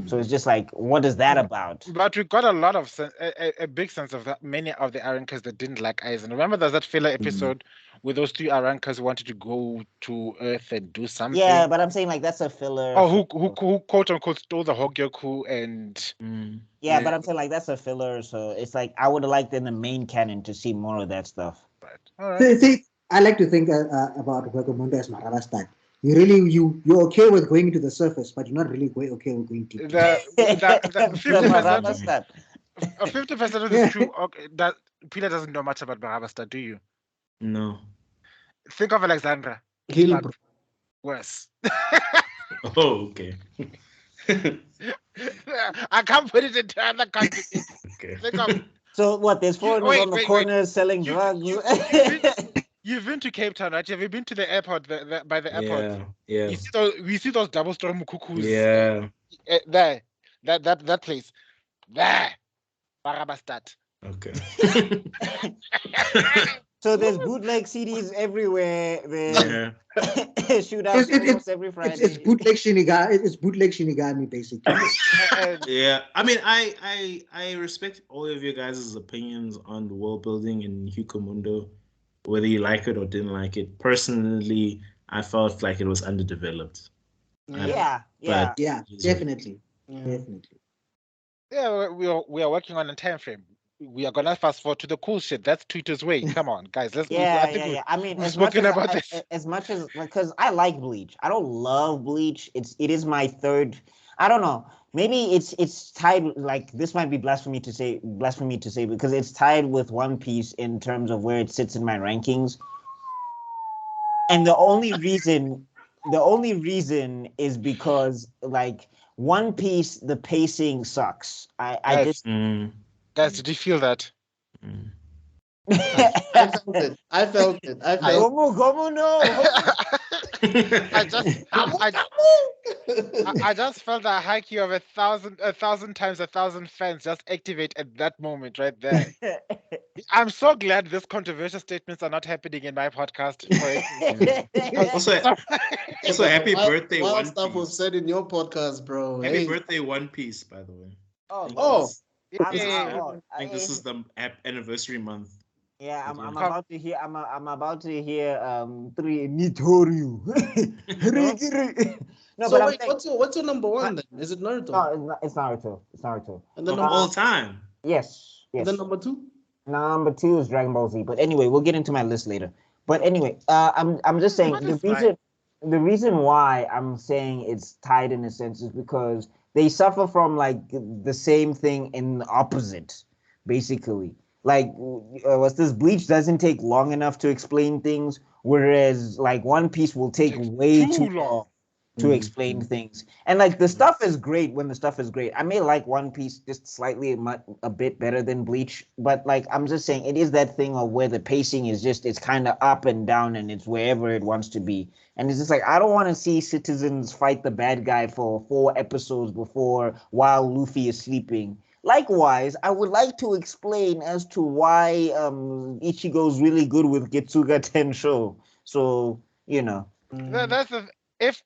So it's just like, what is that about? But we got a lot of a big sense of that. Many of the Arankas that didn't like Aizen. Remember, there's that filler episode where those three Arankas wanted to go to Earth and do something. Yeah, but I'm saying like that's a filler. Oh, who quote unquote stole the Hogyoku and. Yeah, but I'm saying like that's a filler. So it's like I would have liked in the main canon to see more of that stuff. Right. All right. See, I like to think about Hueco Mundo as Maharashtra. You're okay with going into the surface, but you're not really okay with going deep. The 50% of this true. Okay, that Peter doesn't know much about Maharashtra, do you? No. Think of Alexandra. Worse. Oh, okay. I can't put it into other countries. Okay. Think of. So what? There's foreigners on the corner selling drugs. You've been to Cape Town, right? Have you been to the airport? By the airport. Yeah. We see those double storm mukukus. Yeah. There. That place. There. Barabastat. Okay. So there's bootleg CDs everywhere. There's shootouts every Friday. It's bootleg Shinigami. It's bootleg Shinigami, basically. Yeah, I mean, I respect all of your guys' opinions on the world building in Hueco Mundo, whether you like it or didn't like it. Personally, I felt like it was underdeveloped. Yeah, definitely. Yeah, we are working on a time frame. We are gonna fast forward to the cool shit. That's Twitter's way. Come on, guys. Let's. Yeah. I mean, as much as because I like Bleach. I don't love Bleach. It is my third. I don't know. Maybe it's tied. Like, this might be blasphemy to say because it's tied with One Piece in terms of where it sits in my rankings. And the only reason is because like One Piece, the pacing sucks. Guys, did you feel that? I felt it. Gomu, no. I just felt the haiku of 1,000 times 1,000 fans just activate at that moment right there. I'm so glad these controversial statements are not happening in my podcast. Also, happy birthday, One One stuff Piece. was said in your podcast, bro. Happy birthday, One Piece, by the way. Oh. I think this is the anniversary month. Yeah, I'm about to hear. I'm about to hear. 3 Nitoryu. No, so but wait, what's your number one then? Is it Naruto? No, it's Naruto. It's Naruto. And then all time. Yes. And then number 2. Number 2 is Dragon Ball Z. But anyway, we'll get into my list later. But anyway, I'm just saying the reason why I'm saying it's tied in a sense is because they suffer from like the same thing in the opposite, basically. Like, what's this? Bleach doesn't take long enough to explain things, whereas like One Piece will take way too long to explain things. And like the stuff is great when the stuff is great. I may like One Piece just slightly a bit better than Bleach, but like I'm just saying it is that thing of where the pacing is just it's kind of up and down and it's wherever it wants to be. And it's just like I don't want to see citizens fight the bad guy for 4 episodes before while Luffy is sleeping. Likewise, I would like to explain as to why Ichigo's really good with Getsuga Tensho. So, you know. That's the if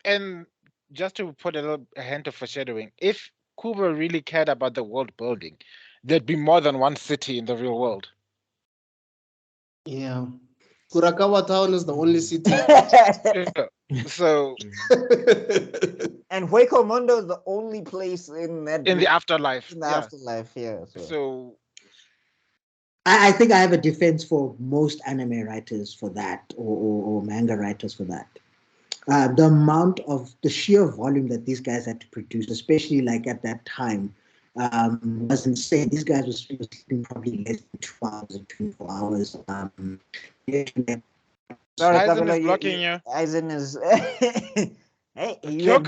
and just to put a hint of foreshadowing, if Kubo really cared about the world building, there'd be more than one city in the real world. Yeah. Kurakawa Town is the only city. So and Hueco Mundo is the only place in the afterlife. In the afterlife, yeah. So I think I have a defense for most anime writers for that, or manga writers for that. The amount of the sheer volume that these guys had to produce, especially like at that time, was insane. These guys were sleeping probably less than 2 hours or 24 hours. Sorry, Aizen is blocking you. Aizen is. Hey, you've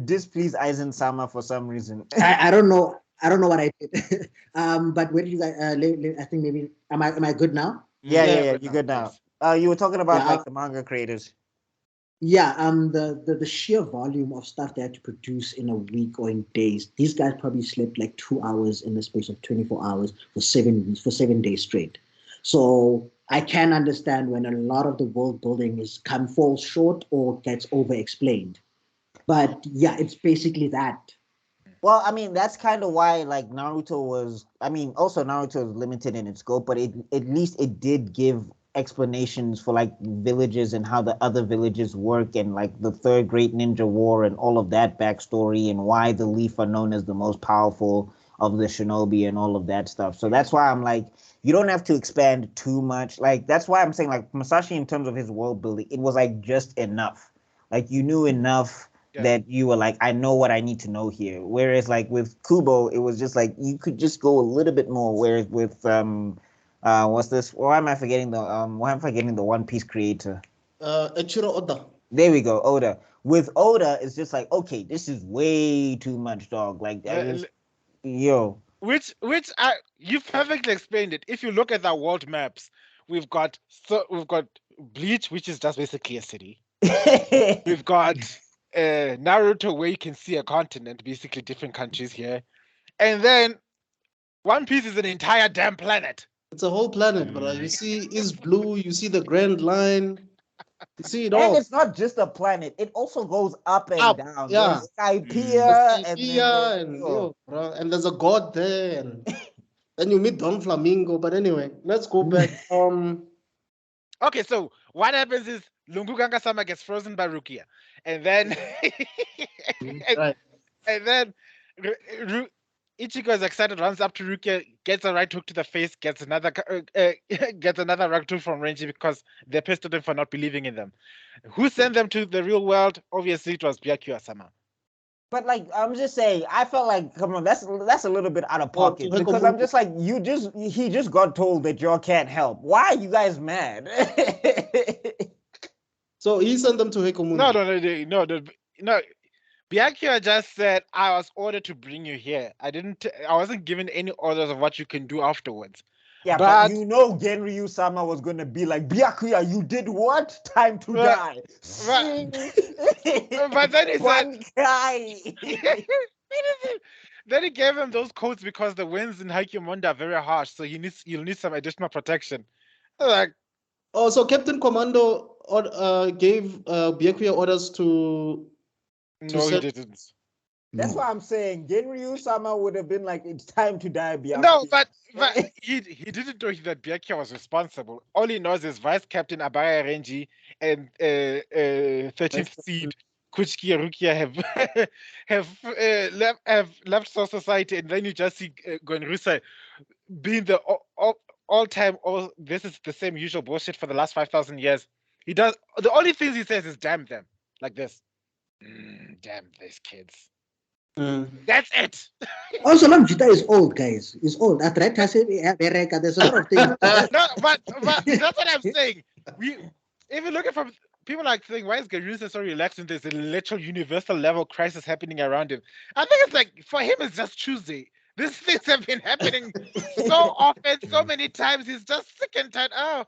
displeased Aizen Sama for some reason. I don't know. I don't know what I did. But where did you guys? I think maybe. Am I good now? Yeah. You're good now. You were talking about like the manga creators. Yeah. The sheer volume of stuff they had to produce in a week or in days. These guys probably slept like 2 hours in the space of 24 hours for 7 days straight. So I can understand when a lot of the world building falls short or gets over explained. But yeah, it's basically that. Well, I mean, that's kind of why like Naruto was. I mean, also Naruto is limited in its scope, but at least it did give explanations for like villages and how the other villages work and like the Third Great Ninja War and all of that backstory and why the Leaf are known as the most powerful of the shinobi and all of that stuff. So that's why I'm like, you don't have to expand too much. Like that's why I'm saying like Masashi in terms of his world building, it was like just enough. Like you knew enough that you were like, I know what I need to know here. Whereas like with Kubo, it was just like you could just go a little bit more. Whereas with what's this? Why am I forgetting the One Piece creator? Eiichiro Oda. There we go, Oda. With Oda, it's just like, okay, this is way too much, dog. Like Which you've perfectly explained it. If you look at the world maps, we've got Bleach, which is just basically a city. We've got Naruto, where you can see a continent, basically different countries here, and then One Piece is an entire damn planet. It's a whole planet, but you see East Blue, you see the Grand Line, you see it all. And it's not just a planet; it also goes up and down. Yeah, Skypiea, and there's a god there, and then you meet Don Flamingo. But anyway, let's go back. Okay, so what happens is Lungu Ganga-sama gets frozen by Rukia, and then and then Ichigo is excited, runs up to Rukia, gets a right hook to the face, gets another right hook from Renji because they pissed at him for not believing in them. Who sent them to the real world? Obviously, it was Byakuya-sama. But like I'm just saying, I felt like, come on, that's a little bit out of pocket because I'm just like, he just got told that y'all can't help. Why are you guys mad? So he sent them to Heikomundo. No. Byakuya just said, I was ordered to bring you here. I wasn't given any orders of what you can do afterwards. Yeah, but you know Genryu-sama was going to be like, Byakuya, you did what? Time to die. But then he said... guy. Then he gave him those coats because the winds in Haikyumonda are very harsh, so you'll need some additional protection. Like, so Captain Commando gave Byakuya orders to no, he didn't. That's why I'm saying Genryu-sama would have been like, it's time to die, Byakuya. No, but he didn't know that Byakuya was responsible. All he knows is Vice Captain Abaya Renji and 13th Seed Kuchiki Rukia have left Soul Society, and then you just see Gonrusa being the all-time. This is the same usual bullshit for the last 5,000 years. He does the only things he says is "damn them," like this. Damn these kids. That's it. Also, Lamjita is old, guys. He's old. There's a lot of things. No, but that's what I'm saying. Even looking from people like saying, why is Garusa so relaxed and there's a literal universal level crisis happening around him? I think it's like, for him, it's just Tuesday. These things have been happening so often, so many times. He's just sick and tired. Oh,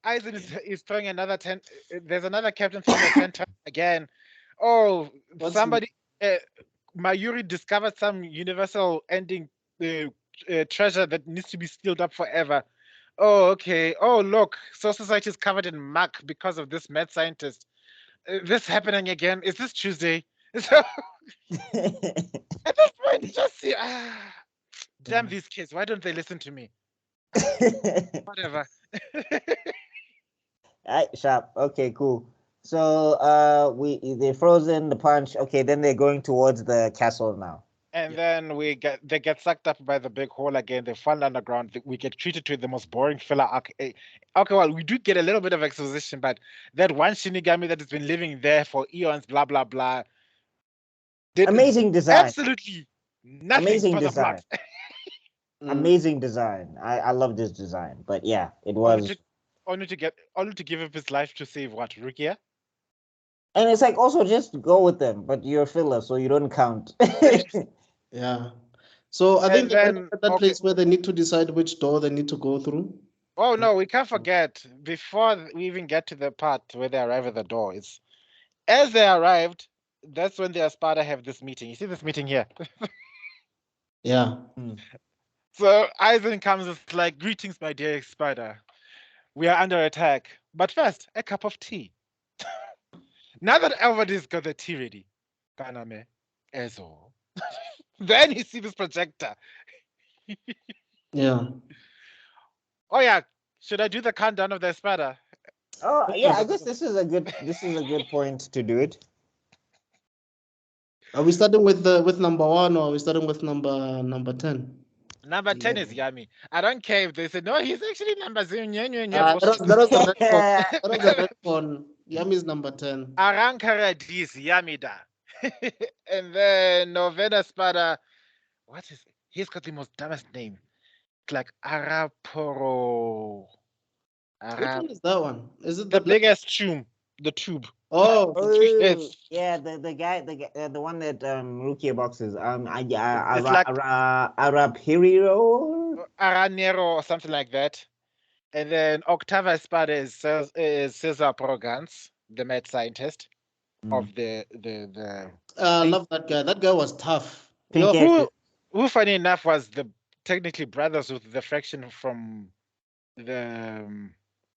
Aizen is throwing another 10. There's another captain throwing a 10 times again. Oh, somebody, Mayuri discovered some universal ending treasure that needs to be sealed up forever. Oh, okay. Oh, look, Soul Society is covered in muck because of this mad scientist. This happening again. Is this Tuesday? So, at this point, you just see, damn these kids. Why don't they listen to me? Whatever. Alright, sharp. Okay, cool. So they're frozen, the punch. Okay, then they're going towards the castle now. And then they get sucked up by the big hole again. They fall underground. We get treated to the most boring filler arc. Okay, well, we do get a little bit of exposition, but that one Shinigami that has been living there for eons, blah blah blah. Amazing design. Absolutely nothing. Amazing design. Amazing design. I love this design. But yeah, it was only to give up his life to save what, Rukia? And it's like, also just go with them, but you're a filler, so you don't count. Yeah. So I think at that place where they need to decide which door they need to go through. Oh no, we can't forget, before we even get to the part where they arrive at the door, it's as they arrived, that's when the Espada have this meeting. You see this meeting here? Yeah. So Aizen comes, it's like, greetings, my dear Espada. We are under attack. But first, a cup of tea. Now that everybody's got the tea ready, Kaname, Ezo. Then you see this projector. Yeah. Oh yeah, should I do the countdown of the Espada? Oh yeah, I guess this is a good point to do it. Are we starting with number 1 or are we starting with number 10? Number 10 is Yami. I don't care if they say no, he's actually number 0. That was the red one. Yami's number 10. Arankaradis Yamida. And then Novena Espada. What is it? He's got the most dumbest name. It's like Araporo. Which one is that one? Is it the biggest tube? The tube. Oh, yeah, the guy, the one that Rukia boxes. It's like Arapiriro, Aranero or something like that. And then Octava Espada is Cesar Progance, the mad scientist of the. I love that guy. That guy was tough. Who, funny enough, was the technically brothers with the fraction from the.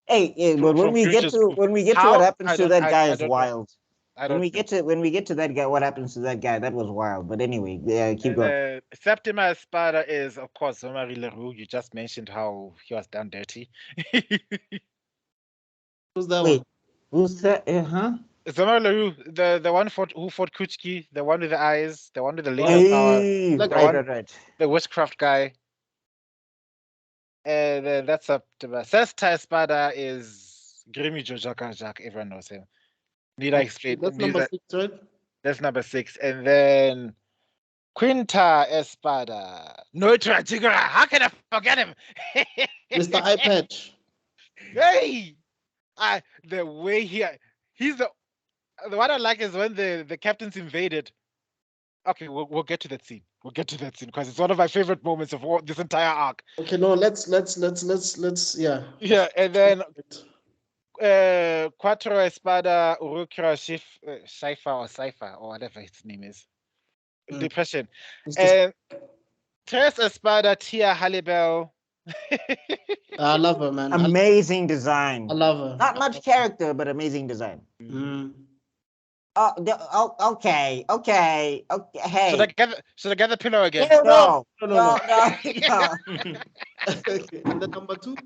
But when we get to what happens to that guy is wild. When we get to that guy, what happens to that guy? That was wild. But anyway, keep going. Septima Espada is, of course, Zomari Leroux. You just mentioned how he was done dirty. Who's that one? Who's that? Zomari Leroux, the one who fought Kuchiki, the one with the eyes, the one with the laser power, right. The witchcraft guy. And that's Septima. Sesta Espada is Grimi Jojaka Jack. Everyone knows him. Need I explain? That's number 6, right? That's number 6. And then Quinta Espada. Noitra Tigura. How can I forget him? Mr. Eye Patch. Hey! The way he's the what I like is when the captains invaded. Okay, we'll get to that scene. We'll get to that scene because it's one of my favorite moments of this entire arc. Okay, no, let's yeah. Yeah, and then Quattro Espada Urukira Saifa or whatever his name is. Depression. And Tres Espada Tia Halibel. I love her, man. Amazing design. I love her. Not much character, but amazing design. Okay. Hey. Should I get the pillow again? No. Okay. And the number 2?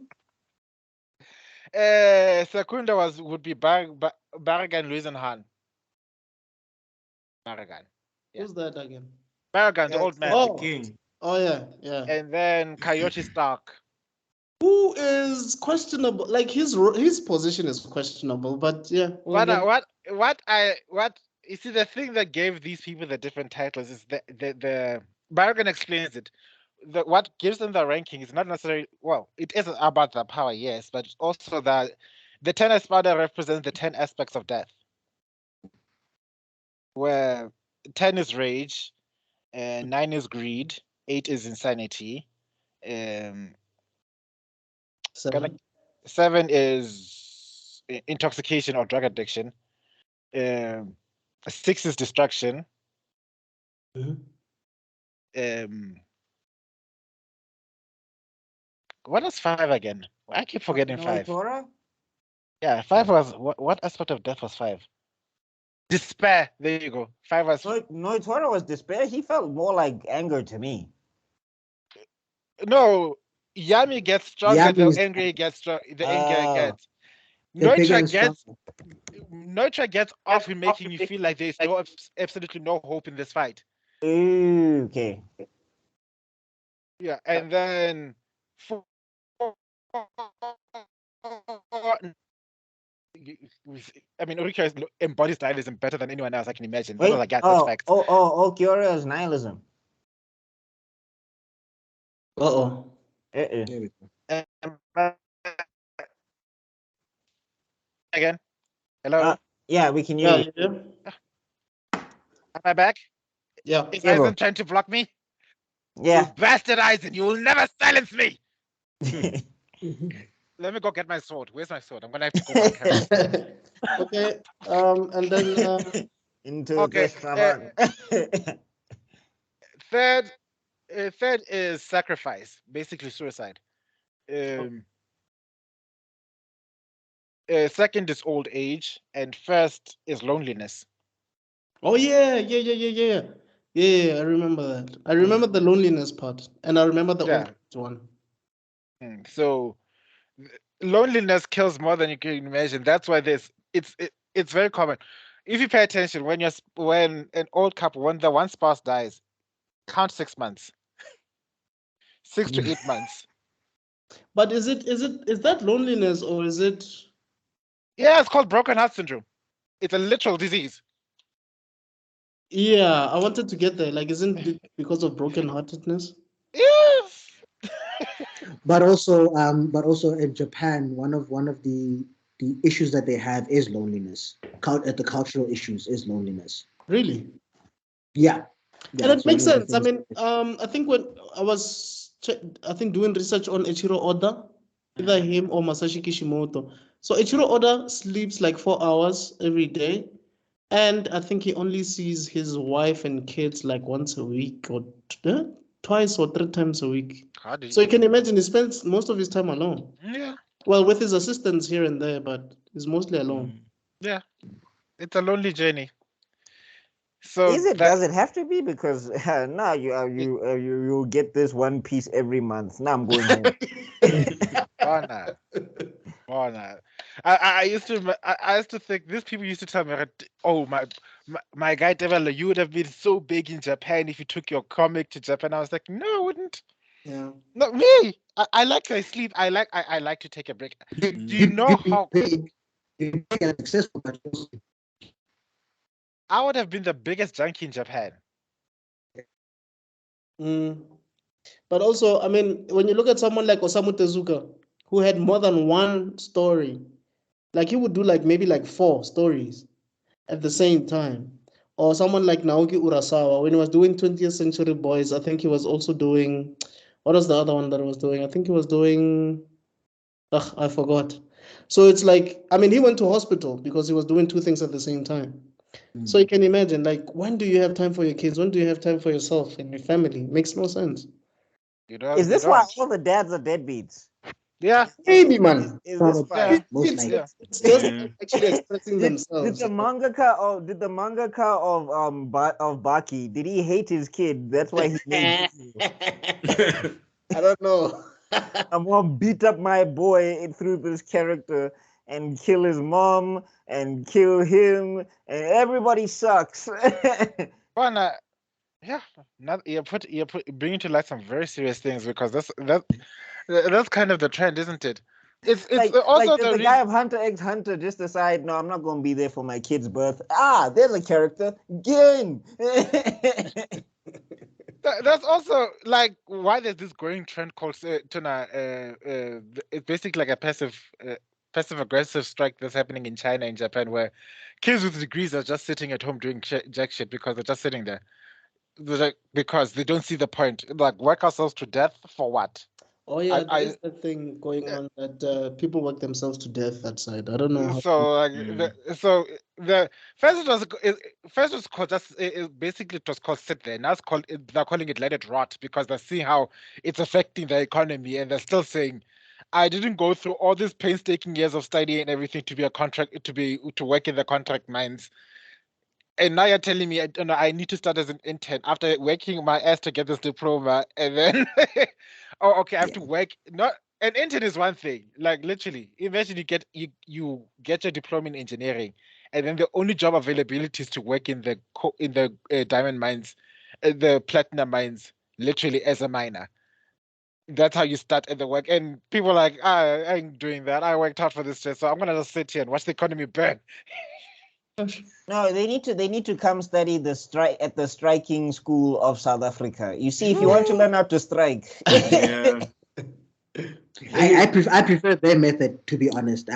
Secunda would be Barragan, Luis and Han. Barragan. Yeah. Who's that again? Barragan, the old man. The king. Oh yeah. And then Coyote Stark. Who is questionable? Like his position is questionable, but yeah. What you see, the thing that gave these people the different titles is the Barragan explains it. What gives them the ranking is not necessarily, well, it is about the power, yes, but also that the 10 espada represents the 10 aspects of death, where 10 is rage, 9 is greed, 8 is insanity, 7 is intoxication or drug addiction, 6 is distraction. What is 5 again? I keep forgetting 5. Yeah, 5 was what aspect of death was 5? Despair. There you go. 5 was. No, Tora was despair. He felt more like anger to me. No, Yami gets stronger. The angry gets strong. The anger gets. Noitra gets off in making you feel like there's absolutely no hope in this fight. Okay. Yeah, and then I mean, Urika embodies nihilism better than anyone else I can imagine. That was like that's fact. Kyoria is nihilism. Again? Hello? Yeah, we can hear you. Am I back? Yeah. Is Eisen trying to block me? Yeah. You bastard Eisen, you will never silence me! Let me go get my sword. Where's my sword? I'm gonna have to go back. Okay. And then into third is sacrifice, basically suicide. Second is old age, and first is loneliness. Oh yeah. Yeah, I remember that. I remember the loneliness part, and I remember the old age one. So loneliness kills more than you can imagine. That's why it's very common. If you pay attention, when an old couple, when the one spouse dies, count 6 months. 6 to 8 months. But is that loneliness or is it? Yeah, it's called broken heart syndrome. It's a literal disease. Yeah, I wanted to get there. Like, isn't it because of broken-heartedness? Yes. But also in Japan, one of the issues that they have is loneliness. The cultural issues is loneliness. Really? Yeah. And it makes sense. I mean, I think when I was doing research on Eiichiro Oda, either him or Masashi Kishimoto. So Eiichiro Oda sleeps like 4 hours every day. And I think he only sees his wife and kids like once a week or twice or 3 times a week. So you can imagine he spends most of his time alone. Yeah. Well, with his assistants here and there, but he's mostly alone. Yeah. It's a lonely journey. So does it have to be? Because now you get this one piece every month. Now I'm going home. I used to think these people used to tell me, oh my guy Devil, you would have been so big in Japan if you took your comic to Japan. I was like, no, I wouldn't. Yeah. Not me. I like to sleep. I like to take a break. Do you know how successful? I would have been the biggest junkie in Japan. But also, I mean, when you look at someone like Osamu Tezuka, who had more than one story, like he would do like maybe like 4 stories at the same time. Or someone like Naoki Urasawa, when he was doing 20th Century Boys, I think he was also doing, what was the other one that he was doing? I think he was doing, I forgot. So it's like, I mean, he went to hospital because he was doing 2 things at the same time. So you can imagine, like, when do you have time for your kids? When do you have time for yourself and your family? Makes no sense. Is this why all the dads are deadbeats? Yeah. Maybe, man. Is this fine? Most likely. It's just actually expressing themselves. Did the mangaka of Baki, did he hate his kid? That's why he made I don't know. I'm gonna beat up my boy through this character and kill his mom and kill him and everybody sucks. Well, yeah, you're bringing to light some very serious things because that's kind of the trend, isn't it? It's also the guy of Hunter x Hunter just decide, no, I'm not gonna be there for my kid's birth. There's a character, Gin. That's also like why there's this growing trend called tuna. It's basically like a passive aggressive strike that's happening in China and Japan, where kids with degrees are just sitting at home doing jack shit because they're just sitting there. Because they don't see the point. Like, work ourselves to death for what? Oh yeah, there's that thing going on that people work themselves to death that side. I don't know how. So the first was called basically it was called sit there. Now they're calling it let it rot because they see how it's affecting the economy and they're still saying, I didn't go through all these painstaking years of study and everything to be to work in the contract mines. And now you're telling me I need to start as an intern after working my ass to get this diploma, and then I have to work. Not an intern is one thing. Like literally, imagine you get your diploma in engineering, and then the only job availability is to work in the diamond mines, the platinum mines, literally as a miner. That's how you start at the work, and people are like, I ain't doing that. I worked hard for this shit, so I'm gonna just sit here and watch the economy burn. No, they need to come study the strike at the striking school of South Africa. You see, if you want to learn how to strike, I prefer their method, to be honest.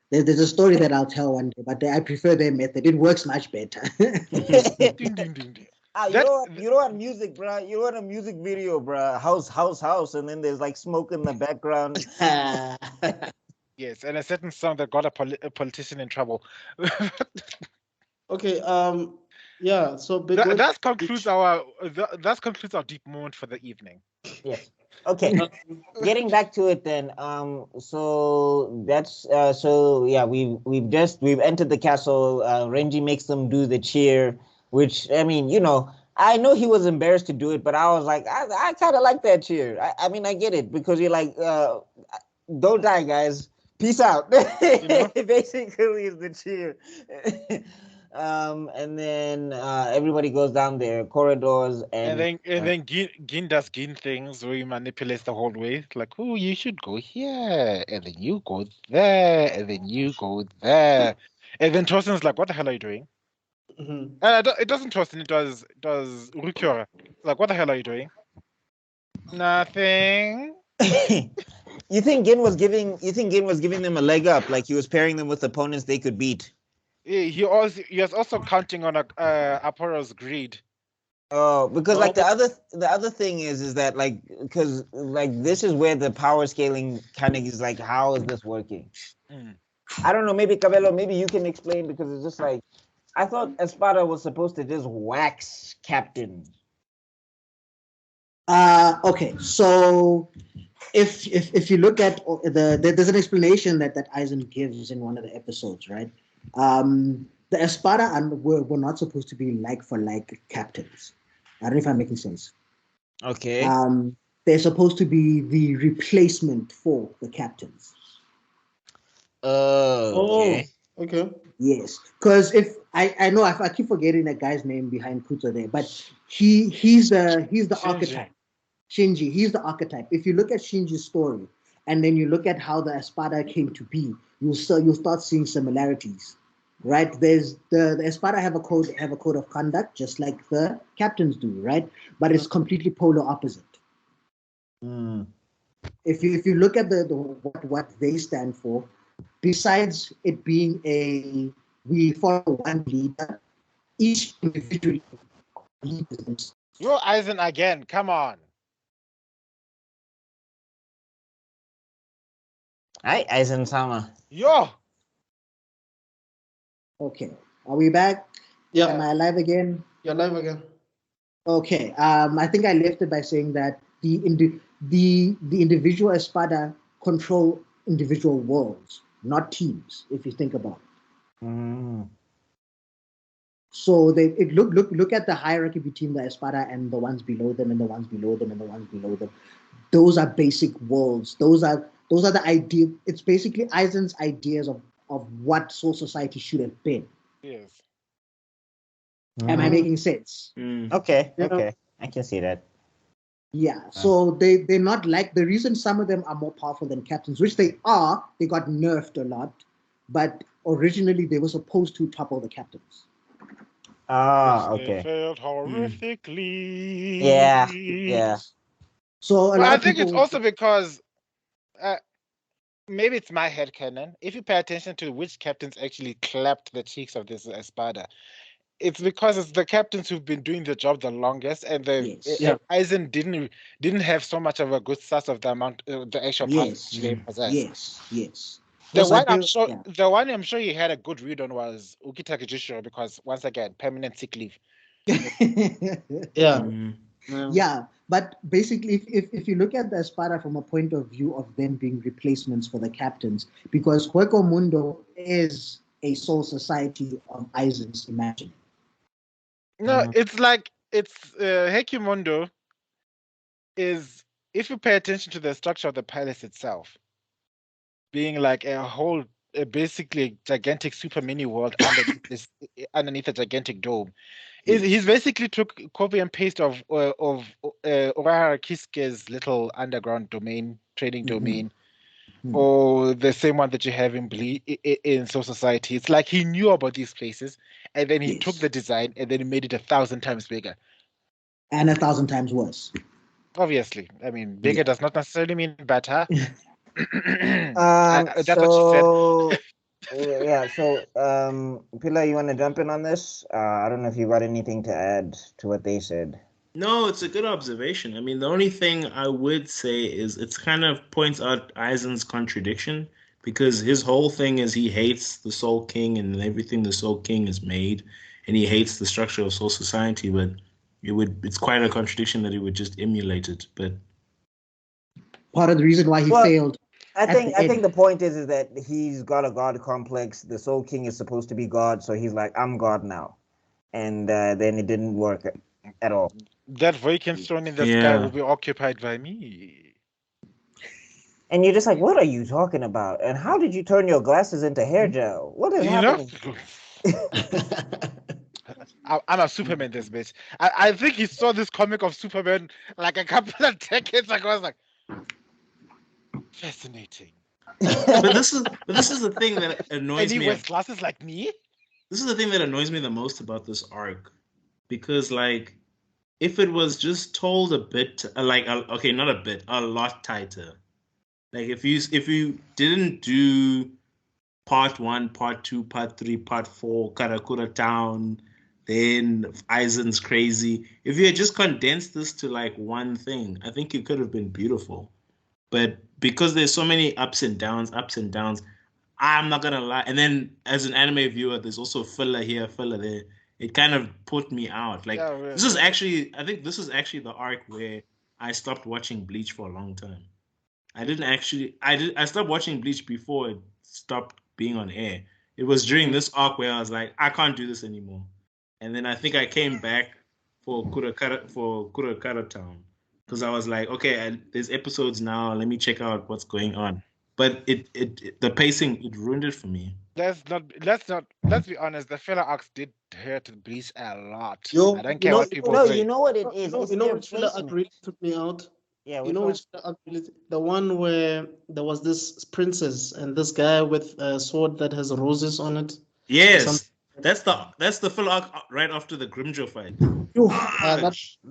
There's a story that I'll tell one day, but I prefer their method. It works much better. You don't have music, bro. You don't have a music video, bro. House, and then there's like smoke in the background. Yes, and a certain song that got a politician in trouble. Okay. Yeah. So that concludes our deep moment for the evening. Yes. Okay. Getting back to it then. So that's we've entered the castle. Renji makes them do the cheer, which I mean, I know he was embarrassed to do it, but I was like, I kind of like that cheer. I mean, I get it because you're like, don't die, guys. Peace out. Basically, is the cheer. And then everybody goes down their corridors, and then Gin does Gin things where he manipulates the whole way. Like, oh, you should go here, and then you go there, and then you go there, and then Torsten's like, "What the hell are you doing?" Mm-hmm. And it doesn't Torsten. It does Rukyora. Like, what the hell are you doing? Nothing. You think Gin was giving them a leg up, like he was pairing them with opponents they could beat? He was also counting on Aporo's greed. Oh, because like the other thing is that like because like this is where the power scaling kind of is like, how is this working? I don't know. Maybe Kabelo, maybe you can explain, because it's just like I thought Espada was supposed to just wax captains. Okay, so if you look at there's an explanation that Eisen gives in one of the episodes, right? The Espada were not supposed to be like for like captains. I don't know if I'm making sense. Okay. They're supposed to be the replacement for the captains. Okay. Okay. Yes, because if I know I keep forgetting that guy's name behind Kuto there, but he's the Shinji. archetype. Shinji, he's the archetype. If you look at Shinji's story and then you look at how the Espada came to be, you'll start seeing similarities, right? There's the Espada have a code of conduct just like the captains do, right? But it's completely polar opposite. If you look at what they stand for, besides it being we follow one leader, each individual leaders. You're Eisen again. Come on. Hi, Eisen-sama. Yo. Okay, are we back? Yeah. Am I alive again? You're alive again. Okay. I think I left it by saying that the individual Espada control individual worlds, not teams, if you think about it. So look at the hierarchy between the Espada and the ones below them and the ones below them and the ones below them. Those are basic worlds. Those are the idea. It's basically Aizen's ideas of what Soul Society should have been. Yes. Am I making sense? Okay. I can see that. Yeah. So they're not like, the reason some of them are more powerful than captains, which they are, they got nerfed a lot, but originally they were supposed to topple the captains. Okay. They failed horrifically. Yeah. So I think it's also because maybe it's my headcanon. If you pay attention to which captains actually clapped the cheeks of this Espada, it's because it's the captains who've been doing the job the longest, and Aizen didn't have so much of a good sense of the amount, the actual powers they possess. Yes. The one I'm sure he had a good read on was Ukitake Jishiro, because once again, permanent sick leave. Yeah, but basically, if you look at the Espada from a point of view of them being replacements for the captains, because Hueco Mundo is a soul society of Aizen's imagining. No, it's like Hekimundo is, if you pay attention to the structure of the palace itself, being like a whole, basically gigantic super mini world underneath a gigantic dome. He's basically took copy and paste of Urahara Kisuke's little underground domain, trading domain, or the same one that you have in Soul Society. It's like he knew about these places, and then he took the design and then he made it 1,000 times bigger. And 1,000 times worse. Obviously. I mean, bigger does not necessarily mean better. That's what she said. So Pila, you want to jump in on this? I don't know if you got anything to add to what they said. No, it's a good observation. I mean, the only thing I would say is it's kind of points out Aizen's contradiction, because his whole thing is he hates the Soul King and everything the Soul King has made, and he hates the structure of Soul Society, but it's quite a contradiction that he would just emulate it. But part of the reason why he failed. I think the point is that he's got a God complex. The Soul King is supposed to be God, so he's like, I'm God now. And then it didn't work at all. That vacant throne in the sky will be occupied by me. And you're just like, what are you talking about? And how did you turn your glasses into hair gel? What is happening? I'm a Superman, this bitch. I think he saw this comic of Superman like a couple of decades ago. I was like, fascinating. But this is the thing that annoys me. And he wears glasses like me? This is the thing that annoys me the most about this arc. Because, like, if it was just told a bit, not a bit, a lot tighter. Like, if you didn't do part 1, part 2, part 3, part 4, Karakura Town, then Aizen's crazy. If you had just condensed this to, like, one thing, I think it could have been beautiful. But because there's so many ups and downs, I'm not gonna lie. And then as an anime viewer, there's also filler here, filler there. It kind of put me out. Like, this is actually the arc where I stopped watching Bleach for a long time. I stopped watching Bleach before it stopped being on air. It was during this arc where I was like, I can't do this anymore. And then I think I came back for Kurakara Town, because I was like, okay, there's episodes now. Let me check out what's going on. But the pacing, it ruined it for me. Let's be honest. The filler arcs did hurt Bleach a lot. I don't care what people say. You know what it is. You know which filler arc really took me out? Yeah, you know which filler arc really, the one where there was this princess and this guy with a sword that has roses on it. Yes. That's the filler arc right after the Grimjaw fight.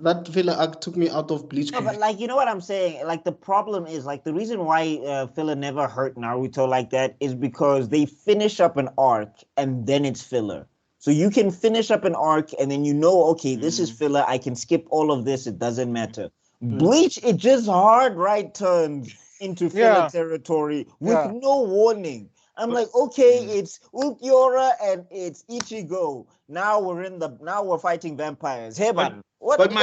That filler arc took me out of Bleach. No, but like, you know what I'm saying? Like, the problem is, like, the reason why filler never hurt Naruto like that is because they finish up an arc and then it's filler. So you can finish up an arc and then okay, this is filler. I can skip all of this. It doesn't matter. Bleach, it just hard right turns into filler territory with no warning. I'm like, okay, it's Ulquiorra and it's Ichigo. Now we're fighting vampires. Hey, man. But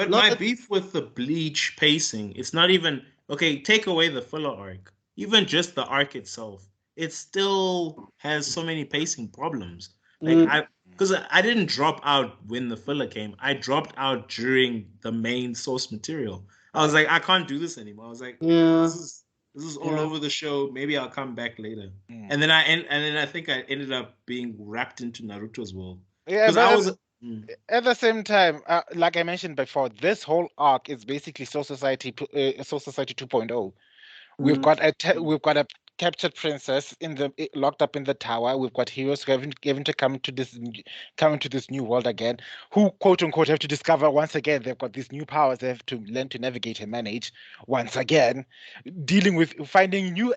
my beef with the Bleach pacing, it's not even okay. Take away the filler arc. even just the arc itself, it still has so many pacing problems. Like because I didn't drop out when the filler came. I dropped out during the main source material. I was like, I can't do this anymore. I was like, this is all over the show. Maybe I'll come back later. And then I think I ended up being wrapped into Naruto's world. Yeah, but at the same time, like I mentioned before, this whole arc is basically Soul Society 2.0. We've got a captured princess locked up in the tower. We've got heroes having to come to this new world again, who quote unquote have to discover once again they've got these new powers they have to learn to navigate and manage once again, dealing with finding new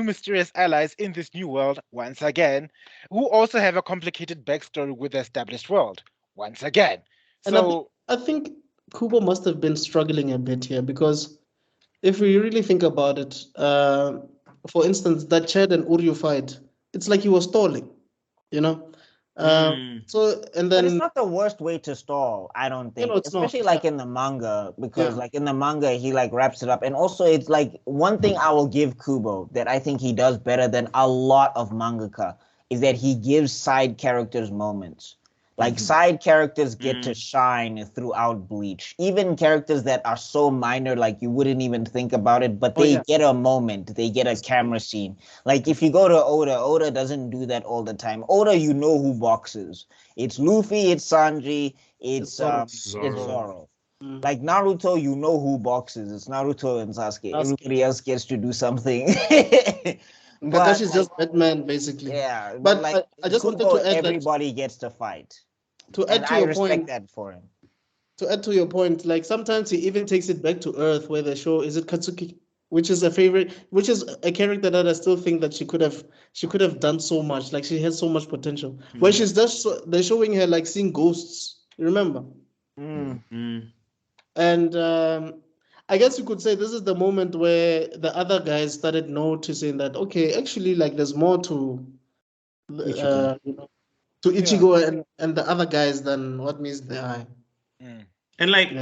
mysterious allies in this new world once again, who also have a complicated backstory with the established world once again. So I think Kubo must have been struggling a bit here because if we really think about it, for instance, that Chad and Uryu fight, it's like he was stalling, you know? So, and then... But it's not the worst way to stall, I don't think. Especially like in the manga, because like in the manga, he like wraps it up. And also it's like one thing I will give Kubo that I think he does better than a lot of mangaka is that he gives side characters moments. Like side characters get to shine throughout Bleach. Even characters that are so minor, like you wouldn't even think about it, but they get a moment. They get a camera scene. Like if you go to Oda doesn't do that all the time. Oda, you know who boxes. It's Luffy, it's Sanji, it's Zoro. Like Naruto, you know who boxes. It's Naruto and Sasuke. Everybody else gets to do something. Kakashi's just Batman, basically. Yeah, but like I just wanted to add everybody gets to fight. To add to your point, I respect that for him. To add to your point, like sometimes he even takes it back to Earth, where they show Katsuki, which is a character that I still think that she could have done so much. Like she has so much potential. Where she's just they're showing her like seeing ghosts. You remember? And I guess you could say this is the moment where the other guys started noticing that okay, actually, like there's more to to Ichigo and the other guys than what meets the eye. And like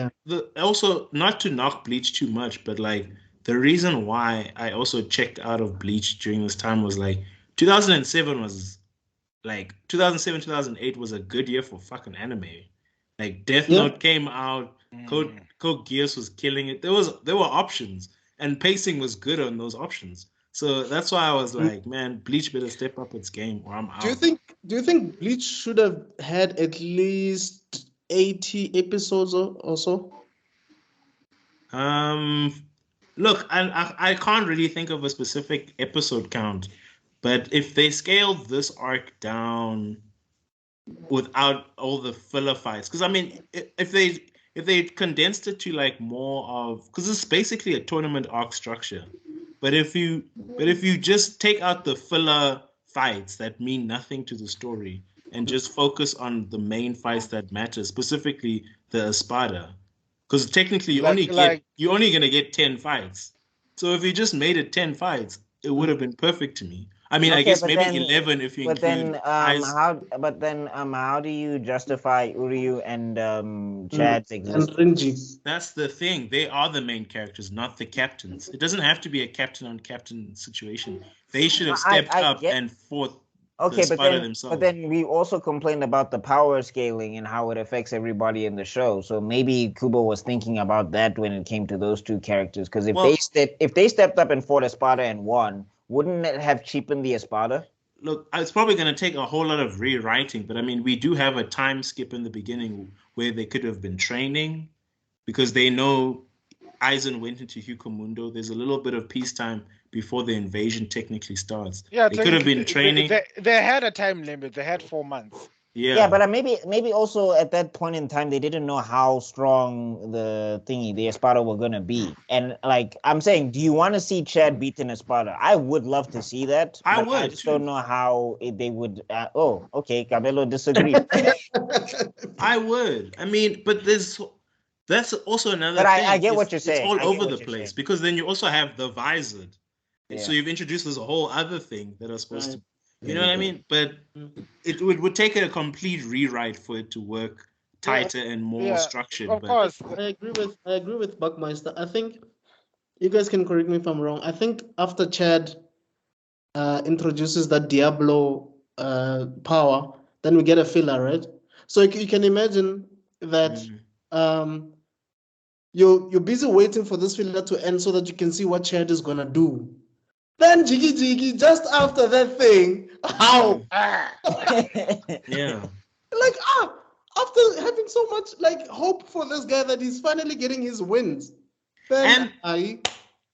also not to knock Bleach too much, but like the reason why I also checked out of Bleach during this time was like 2007 was like 2008 was a good year for fucking anime. Like Death Note came out, Code Geass was killing it. There were options, and pacing was good on those options. So that's why I was like, man, Bleach better step up its game, or I'm out. Do you think Bleach should have had at least 80 episodes or so? Look, I can't really think of a specific episode count, but if they scaled this arc down without all the filler fights, because I mean, if they condensed it to like more of, because it's basically a tournament arc structure, but if you just take out the filler fights that mean nothing to the story and just focus on the main fights that matter, specifically the Espada, because technically you're only gonna get 10 fights. So if you just made it 10 fights, it would have been perfect to me. I mean, I guess maybe 11 if you include. How do you justify Uryu and Chad's existence? That's the thing. They are the main characters, not the captains. It doesn't have to be a captain on captain situation. They should have stepped up and fought. Okay, but then we also complained about the power scaling and how it affects everybody in the show. So maybe Kubo was thinking about that when it came to those two characters. Because if they stepped up and fought Espada and won, wouldn't it have cheapened the Espada? Look, it's probably going to take a whole lot of rewriting, but I mean, we do have a time skip in the beginning where they could have been training because they know Aizen went into Hukamundo. There's a little bit of peacetime before the invasion technically starts. Yeah, they could have been training. They had a time limit. They had 4 months. Yeah, but maybe also at that point in time they didn't know how strong the Espada were gonna be. And like I'm saying, do you want to see Chad beat an Espada? I would love to see that. I just don't know how they would. Okay, Kabelo disagrees. I would. I mean, but that's also another thing. I get what you're saying. It's all over the place because then you also have the visored. Yeah. So you've introduced this whole other thing that are supposed to. You know what I mean? But it would take a complete rewrite for it to work tighter and more structured. Of course. I agree with Buckmeister. I think You guys can correct me if I'm wrong. I think after Chad introduces that Diablo power, then we get a filler, right? So you can imagine that you're busy waiting for this filler to end so that you can see what Chad is gonna do. Then Jiggy, just after that thing, how? Yeah. Like, after having so much like hope for this guy that he's finally getting his wins. Then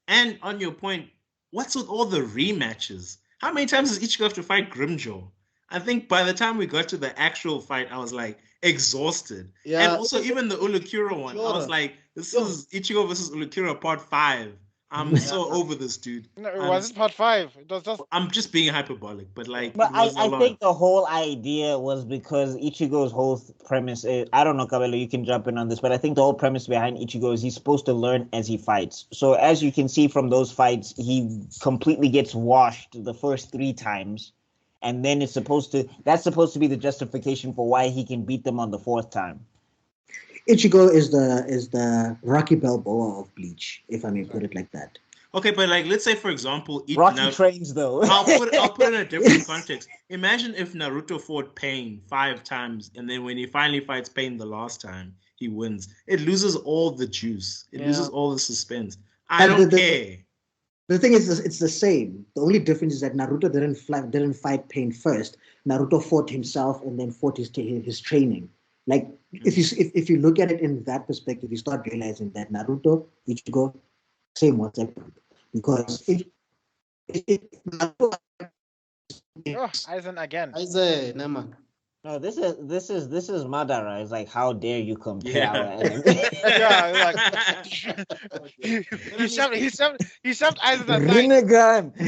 and on your point, what's with all the rematches? How many times does Ichigo have to fight Grimjaw? I think by the time we got to the actual fight, I was like exhausted. Yeah. And also even the Ulukura one, I was like, this is Ichigo versus Ulukura part 5. I'm so over this, dude. No, it wasn't part 5. It was just. I'm just being hyperbolic, but like. But I think the whole idea was because Ichigo's whole premise is, I don't know, Kabelo, you can jump in on this, but I think the whole premise behind Ichigo is he's supposed to learn as he fights. So as you can see from those fights, he completely gets washed the first 3 times, and then that's supposed to be the justification for why he can beat them on the 4th time. Ichigo is the Rocky Balboa of Bleach, if I may put it like that. Okay, but like, let's say for example, Rocky trains though. I'll put it in a different context. Imagine if Naruto fought Pain 5 times, and then when he finally fights Pain the last time, he wins. It loses all the juice. It loses all the suspense. I don't care. The thing is, it's the same. The only difference is that Naruto didn't fight Pain first. Naruto fought himself and then fought his training. Like, if you look at it in that perspective, you start realizing that Naruto, Ichigo, same WhatsApp group. Because Aizen again. Aizen, Naman. No, this is Madara. It's like, how dare you compare our enemy? He shoved Aizen aside. Rinnegan. He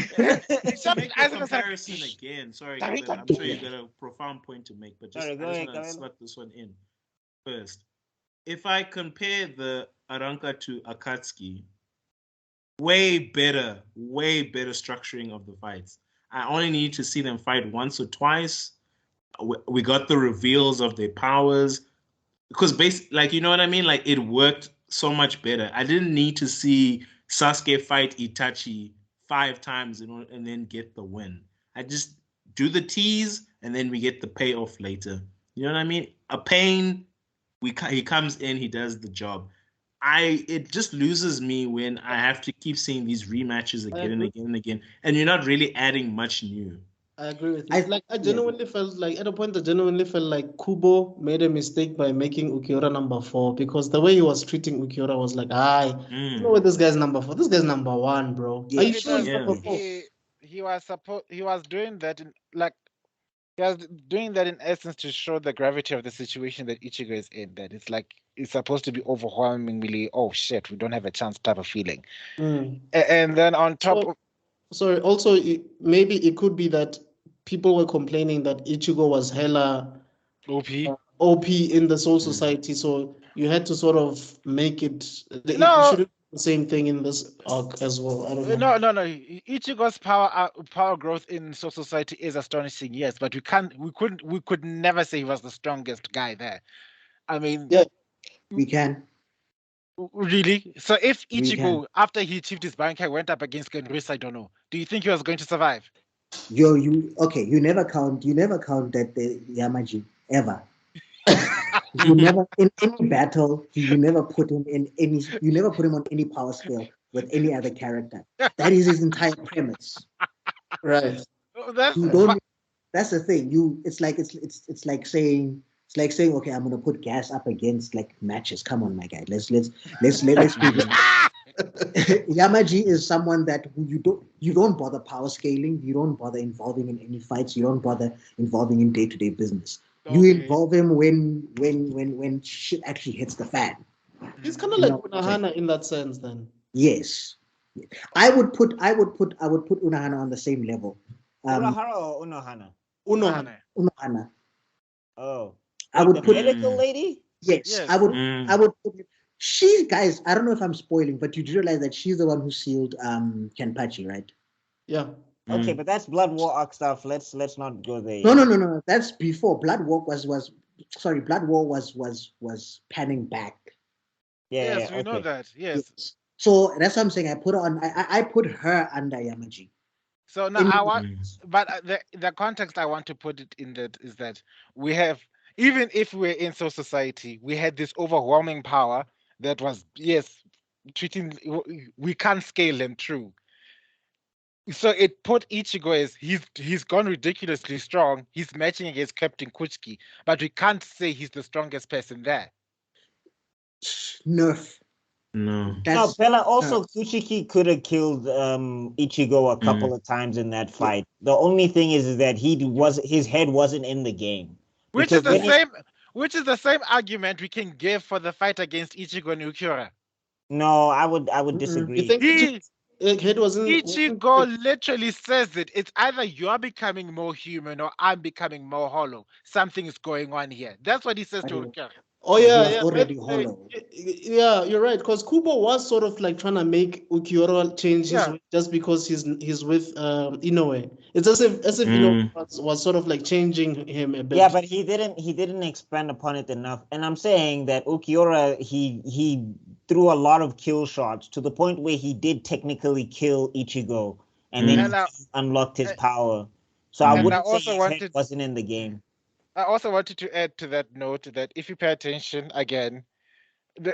shoved Aizen comparison aside. Again. Sorry, I'm sure you got a profound point to make, but just I just want to slot this one in first. If I compare the Aranka to Akatsuki, way better structuring of the fights. I only need to see them fight once or twice. We got the reveals of their powers because like, you know what I mean? Like, it worked so much better. I didn't need to see Sasuke fight Itachi 5 times and then get the win. I just do the tease and then we get the payoff later. You know what I mean? A Pain, he comes in, he does the job. It just loses me when I have to keep seeing these rematches again and again and again, and you're not really adding much new. I agree with you. I genuinely felt like, at a point, like Kubo made a mistake by making Ukiura number 4, because the way he was treating Ukiura was like, you know what, this guy's number 4. This guy's number 1, bro. Are you sure he's number 4? He was doing that in essence to show the gravity of the situation that Ichigo is in. That it's like, it's supposed to be overwhelmingly, oh shit, we don't have a chance type of feeling. And then on top also maybe it could be that people were complaining that Ichigo was hella OP in the Soul Society, so you had to sort of make it. You shouldn't do the same thing in this arc as well. I don't know. No. Ichigo's power growth in Soul Society is astonishing, yes, but we could never say he was the strongest guy there. I mean, yeah, we can. Really? So if Ichigo, after he achieved his Bankai, went up against Genris, I don't know, do you think he was going to survive? You never count that the Yamaji ever. You never, in any battle, you never put him on any power scale with any other character. That is his entire premise. Right. That's the thing. It's like saying, okay, I'm gonna put gas up against like matches. Come on, my guy. Let's be Yamaji is someone that you don't bother power scaling, you don't bother involving in any fights, you don't bother involving in day-to-day business. Okay. You involve him when shit actually hits the fan. He's kind of like Unohana in that sense, then. Yes, I would put Unohana on the same level. Urahara or Unohana? Unohana. Oh, I would put medical lady. Yes, I would put it. She, guys, I don't know if I'm spoiling, but you do realize that she's the one who sealed Kenpachi, right? Yeah. Okay, but that's Blood War arc stuff. Let's not go there. No. That's before Blood War was panning back. Yeah, yes, we know that. Yes. So that's what I'm saying. I put her on. I put her under Yamaji. So now I want, but the context I want to put it in that is that we have, even if we're in Soul Society, we had this overwhelming power that was, yes, treating, we can't scale them through. So it put Ichigo as he's gone ridiculously strong. He's matching against Captain Kuchiki, but we can't say he's the strongest person there. Nerf. No. No, Pella, also Kuchiki could have killed Ichigo a couple of times in that fight. The only thing is that his head wasn't in the game. Which is the same argument we can give for the fight against Ichigo and Ukura. No, I would disagree. You think Ichigo literally says it. It's either you're becoming more human or I'm becoming more hollow. Something is going on here. That's what he says to Ukura. Oh yeah, yeah. Already hollow. Yeah, you're right. Because Kubo was sort of like trying to make Ukiura change his way just because he's with Inoue. It's as if Inoue was sort of like changing him a bit. Yeah, but he didn't expand upon it enough. And I'm saying that Ukiura he threw a lot of kill shots to the point where he did technically kill Ichigo, and then he unlocked his power. So I wouldn't say his head wasn't in the game. I also wanted to add to that note that if you pay attention again,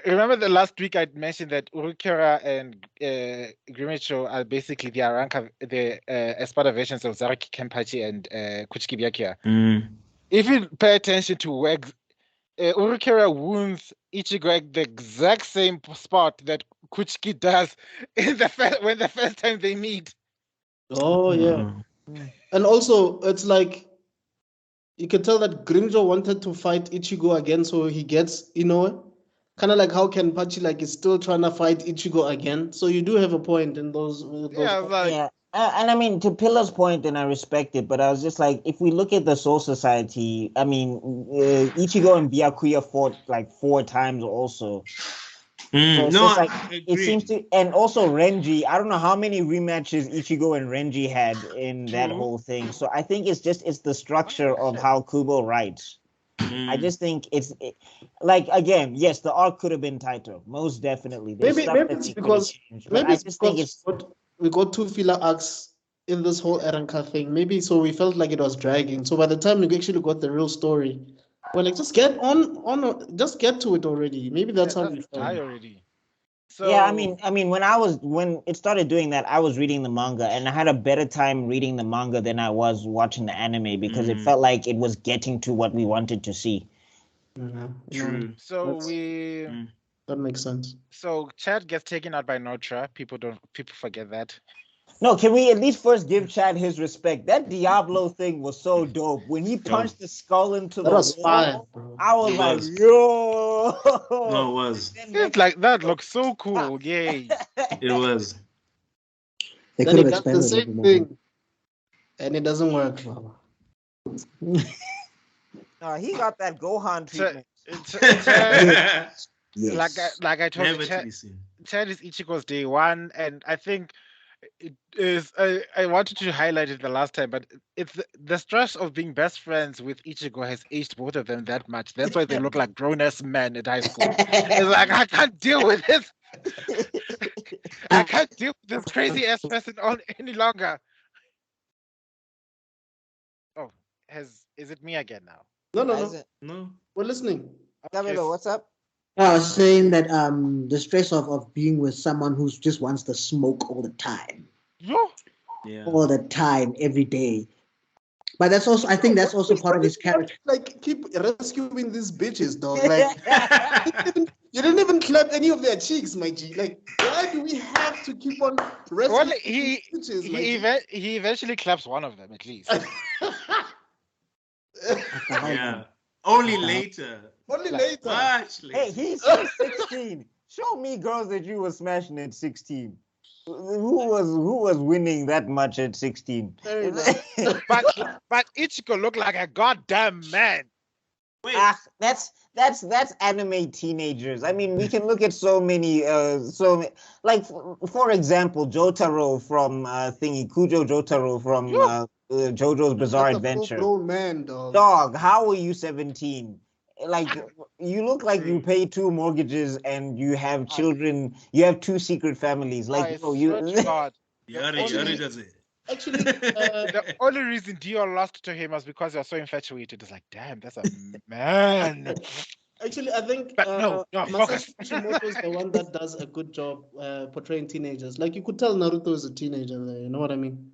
remember the last week I mentioned that Urukura and Grimicho are basically the Espada versions of Zaraki Kenpachi and Kuchiki Byakuya. If you pay attention to where Urukura wounds Ichigo at the exact same spot that Kuchiki does when the first time they meet. Oh yeah, and also it's like, you can tell that Grimjo wanted to fight Ichigo again, so he gets Inoue. Kind of like how Kenpachi is still trying to fight Ichigo again. So you do have a point in those. Yeah, and I mean, to Pillar's point, and I respect it, but I was just like, if we look at the Soul Society, I mean, Ichigo and Byakuya fought like 4 times also. So it seems to, and also Renji. I don't know how many rematches Ichigo and Renji had in that whole thing. So I think it's the structure of how Kubo writes. I just think again, yes, the arc could have been tighter, most definitely. Maybe it's because we got 2 filler arcs in this whole Eranka thing. Maybe so we felt like it was dragging. So by the time we actually got the real story, we're like, just get just get to it already. Maybe that's how we felt. Already. So, yeah, I mean, when it started doing that, I was reading the manga, and I had a better time reading the manga than I was watching the anime because it felt like it was getting to what we wanted to see. True. So that makes sense. So Chad gets taken out by Notra. People forget that. No, can we at least first give Chad his respect? That Diablo thing was so dope. When he punched the skull into the wall, I was like, yo. No, it was. It's like, that looks so cool. Yay. It was. They then he does the same thing, and it doesn't work. No, he got that Gohan treatment. Yes. Like I told you, Chad is Ichigo's day one, and I think it is. I wanted to highlight it the last time, but it's the stress of being best friends with Ichigo has aged both of them that much. That's why they look like grown-ass men at high school. It's like, I can't deal with this. I can't deal with this crazy ass person any longer. Oh, is it me again now? No. We're listening. Kabelo, what's up? I was saying that the stress of being with someone who just wants to smoke all the time. Yeah. All the time, every day. But that's also, I think that's also part of his character. Like, keep rescuing these bitches, dog. Like, you didn't even clap any of their cheeks, my G. Like, why do we have to keep on rescuing these bitches? He eventually claps one of them, at least. Yeah. Only later. Only later. Much later. Hey, he's 16. Show me girls that you were smashing at 16. Who was winning that much at 16? but Ichigo looked like a goddamn man. Wait. That's anime teenagers. I mean, we can look at so many like for example, Jotaro from Kujo Jotaro from JoJo's Bizarre Adventure. Full-grown man, dog. Dog, how are you 17? like you look like you pay 2 mortgages and you have children. You have 2 secret families. Like God. Yari does it. Actually, the only reason Dior lost to him was because he was so infatuated. It's like, damn, that's a man. Actually, I think Masashi Kishimoto is the one that does a good job portraying teenagers. Like you could tell Naruto is a teenager there. You know what I mean?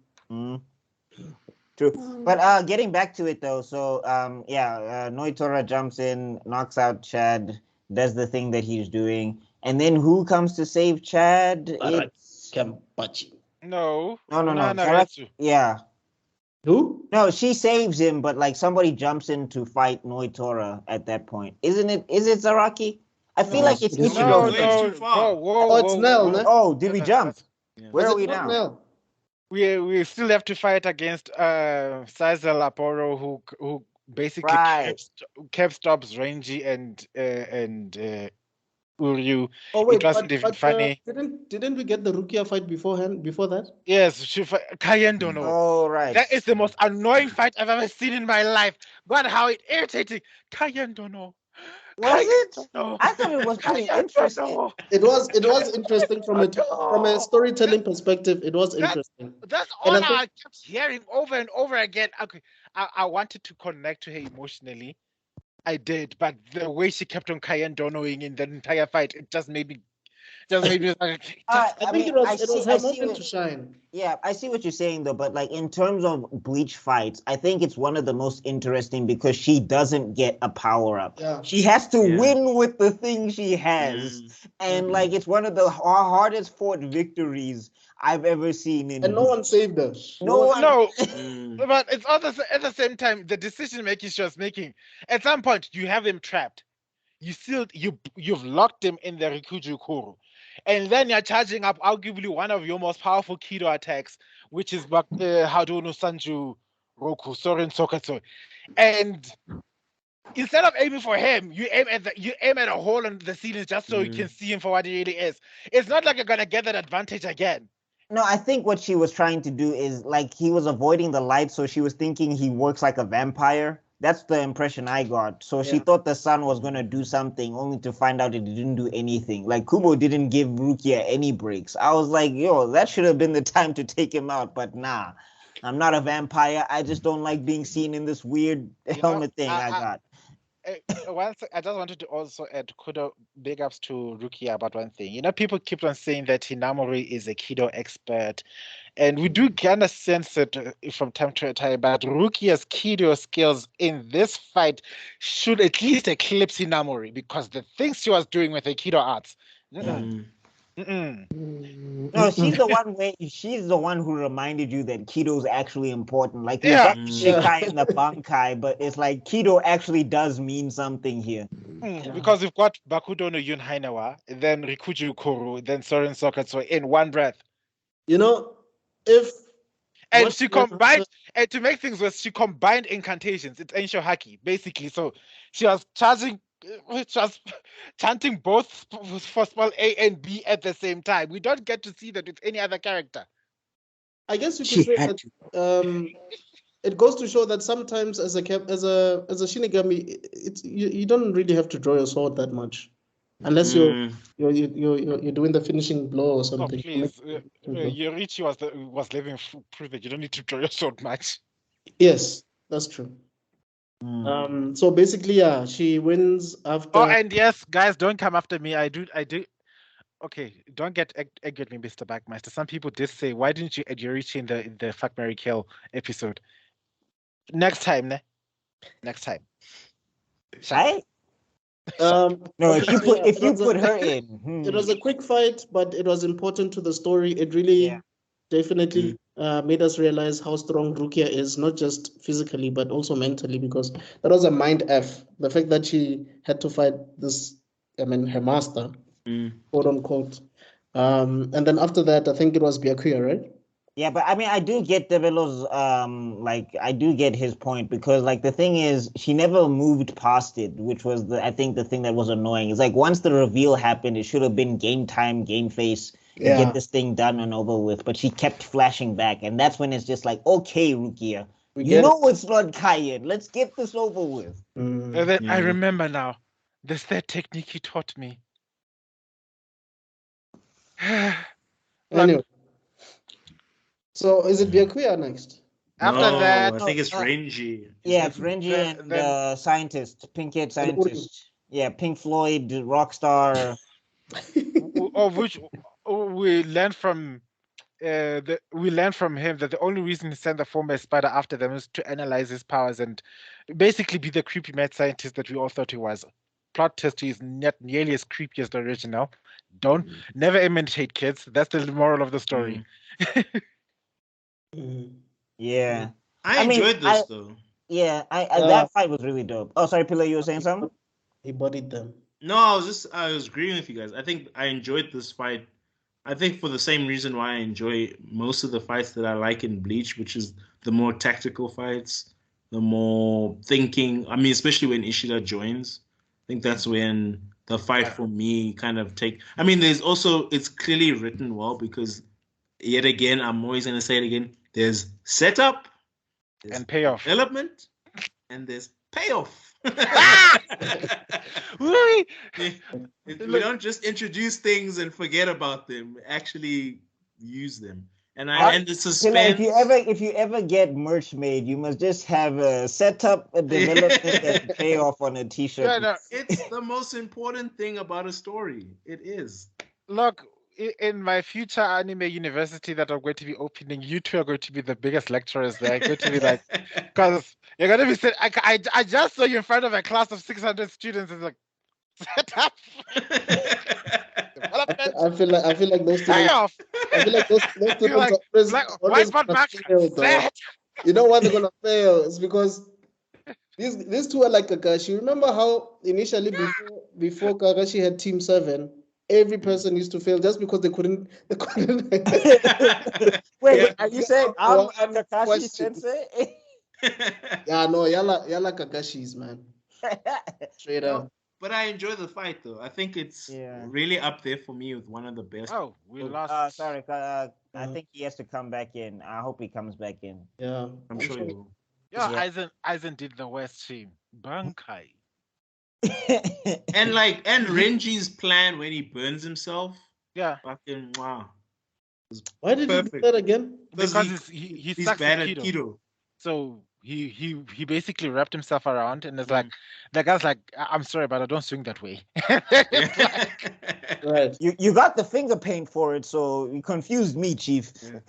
True. But getting back to it though, so Noitora jumps in, knocks out Chad, does the thing that he's doing, and then who comes to save Chad? It's Kenpachi. No. Yeah. Who? No, she saves him, but like somebody jumps in to fight Noitora at that point. Isn't it? Is it Zaraki? I feel like it's Ichigo. It's Nell. Oh, did we jump? Where are we now? Nell? We still have to fight against Sizel Aporo, who basically kept stops Renji and Uryu. Oh wait, it wasn't even funny. Didn't we get the Rukia fight before that? Yes, Kayendono. Oh right. That is the most annoying fight I've ever seen in my life. God, how it irritating. Kayendono. Was it? I thought it was pretty interesting. It was interesting from a storytelling perspective. It was interesting. That's all I kept hearing over and over again. Okay, I wanted to connect to her emotionally. I did, but the way she kept on Kayendonoing in the entire fight, it just made me. I think it was her moment to shine. Yeah, I see what you're saying though, but like in terms of Bleach fights, I think it's one of the most interesting because she doesn't get a power up. Yeah. She has to win with the thing she has, and like it's one of the hardest fought victories I've ever seen. And no one saved her. No. But it's all at the same time the decision making she was making. At some point, you have him trapped. You've locked him in the Rikuju Kuru. And then you're charging up arguably one of your most powerful Kido attacks, which is Hadono Sanju Roku Soren Sokatsu. And instead of aiming for him, you aim at a hole in the ceiling just so you can see him for what he really is. It's not like you're gonna get that advantage again. No, I think what she was trying to do is like he was avoiding the light, so she was thinking he works like a vampire. That's the impression I got. So she thought the sun was going to do something, only to find out it didn't do anything. Like, Kubo didn't give Rukia any breaks. I was like, yo, that should have been the time to take him out. But nah, I'm not a vampire. I just don't like being seen in this weird helmet thing I got. I just wanted to also add big ups to Rukia about one thing. People keep on saying that Hinamori is a Kido expert. And we do kind of sense it from time to time, but Rukia's Kido skills in this fight should at least eclipse Hinamori because the things she was doing with the Kido arts. No, she's the one who reminded you that Kido's actually important. Like you got Shikai and the Bankai, but it's like Kido actually does mean something here. Because we've got Bakudo no Yun Hainawa, then Rikuju Kuru, then Soren Sokatsu in one breath. She combined, and to make things worse, she combined incantations. It's Ensho Haki, basically. So she was chanting both for small A and B at the same time. We don't get to see that with any other character. I guess you could say that it goes to show that sometimes as a Shinigami, you don't really have to draw your sword that much. Unless you're doing the finishing blow or something. Oh, please. Yorichi was living proof that you don't need to draw your sword much. Yes, that's true. So basically, she wins after. Oh, and yes, guys, don't come after me. I do. Okay, don't get angry at me, Mr. Backmeister. Some people did say, why didn't you add Yorichi in the Fuck, Marry, Kill episode? Next time, ne? Next time. Right? No, if you put her in. It was a quick fight, but it was important to the story. It really definitely made us realize how strong Rukia is, not just physically, but also mentally, because that was a mind F. The fact that she had to fight this, her master, quote unquote. And then after that, I think it was Byakuya, right? Yeah, but I do get Develo's, I do get his point because, the thing is, she never moved past it, which was, I think, the thing that was annoying. It's like, once the reveal happened, it should have been game time, game face, get this thing done and over with. But she kept flashing back, and that's when it's just like, okay, Rukia, You know it's not Kaien. Let's get this over with. And then I remember now. This third technique he taught me. Anyway. So is it Byakuya next? After that, I think it's Renji. Yeah, it's Renji and the scientist, pink-haired scientist. Yeah, Pink Floyd, Rockstar. of which we learned from we learned from him that the only reason he sent the former spider after them is to analyze his powers and basically be the creepy mad scientist that we all thought he was. Plot twist, he's not nearly as creepy as the original. Never imitate kids. That's the moral of the story. Yeah. I enjoyed this though. Yeah, that fight was really dope. Oh, sorry, Pillar, you were saying something? He bodied them. No, I was agreeing with you guys. I think I enjoyed this fight. I think for the same reason why I enjoy most of the fights that I like in Bleach, which is the more tactical fights, the more thinking. I mean, especially when Ishida joins. I think that's when the fight for me kind of I mean, it's clearly written well because yet again, I'm always going to say it again. There's setup, there's and payoff, development, and there's payoff. We don't just introduce things and forget about them. Actually use them. And the suspense. If you ever get merch made, you must just have a setup, a development, and payoff on a T-shirt. Yeah, no. It's the most important thing about a story. It is. Look, in my future anime university that I'm going to be opening, you two are going to be the biggest lecturers there. Going to be like, because you're going to be saying, I just saw you in front of a class of 600 students. It's like, set up. I feel like those students. I feel like those students are always gonna fail. You know why they're gonna fail? It's because these two are like Kakashi. Remember how initially before Kakashi had Team 7, every person used to fail just because they couldn't. Wait, are you saying I'm Kakashi Sensei? Yeah, no, y'all like Kakashis, man. Straight up. But I enjoy the fight though. I think it's really up there for me with one of the best. Oh, we lost. Sorry, I think he has to come back in. I hope he comes back in. Yeah, I'm sure he will. Yeah, Aizen did the West team. Bankai. and Renji's plan when he burns himself. Yeah. Fucking wow. Why did he do that again? Because he's bad at keto. So he basically wrapped himself around and it's like the guy's like, I'm sorry, but I don't swing that way. Right. You got the finger paint for it, so you confused me, Chief. Yeah.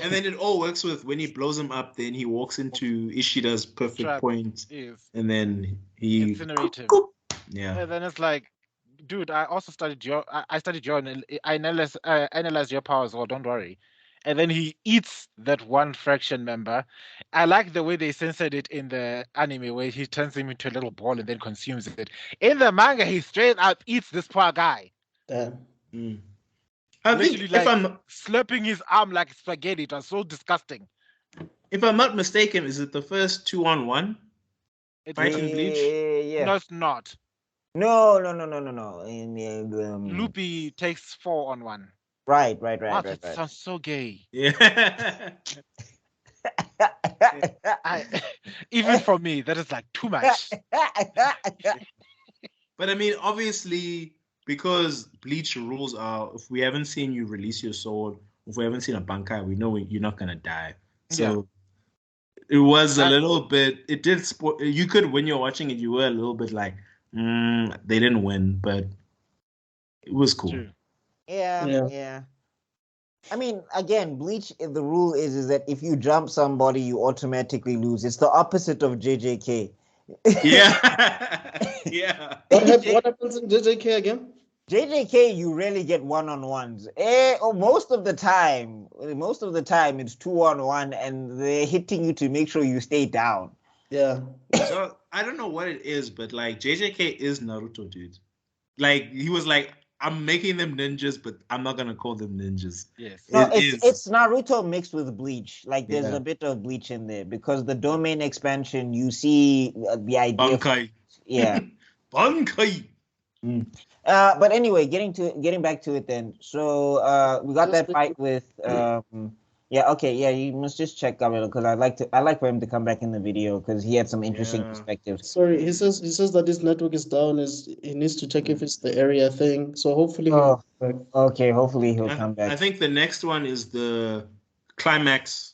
And then it all works with when he blows him up, then he walks into Ishida's perfect point. And then he incinerates him. Yeah. And then it's like, dude, I also studied your and I analyzed your powers, well, don't worry. And then he eats that one fraction member. I like the way they censored it in the anime where he turns him into a little ball and then consumes it. In the manga, he straight up eats this poor guy. Damn. I think if I'm slurping his arm like spaghetti, it was so disgusting. If I'm not mistaken, is it the first 2-on-1 fight in Bleach? Yeah. No, it's not. No. Loopy takes 4-on-1. Right. That sounds so gay. Yeah. Even for me, that is like too much. But I mean, obviously, because Bleach rules are, if we haven't seen you release your sword, if we haven't seen a bankai, we know you're not gonna die. So it was a little bit. It did. You could, when you're watching it, you were a little bit like, they didn't win, but it was cool. True. Yeah. I mean, again, Bleach, the rule is that if you jump somebody, you automatically lose. It's the opposite of JJK. Yeah. Yeah. What happens in JJK again? JJK, you rarely get one-on-ones. Most of the time, it's 2-on-1, and they're hitting you to make sure you stay down. Yeah. So I don't know what it is, but like JJK is Naruto, dude. Like he was like, I'm making them ninjas, but I'm not gonna call them ninjas. Yes. No, it's Naruto mixed with Bleach. Like there's a bit of Bleach in there because the domain expansion, you see the idea. Bankai. Yeah. Bankai. But anyway, getting back to it then. So we got that fight with Yeah, okay, yeah, you must just check Kabelo because I like for him to come back in the video because he had some interesting perspectives. Sorry, he says that his network is down. He needs to check if it's the area thing. So hopefully he'll come back. Okay, hopefully he'll come back. I think the next one is the climax.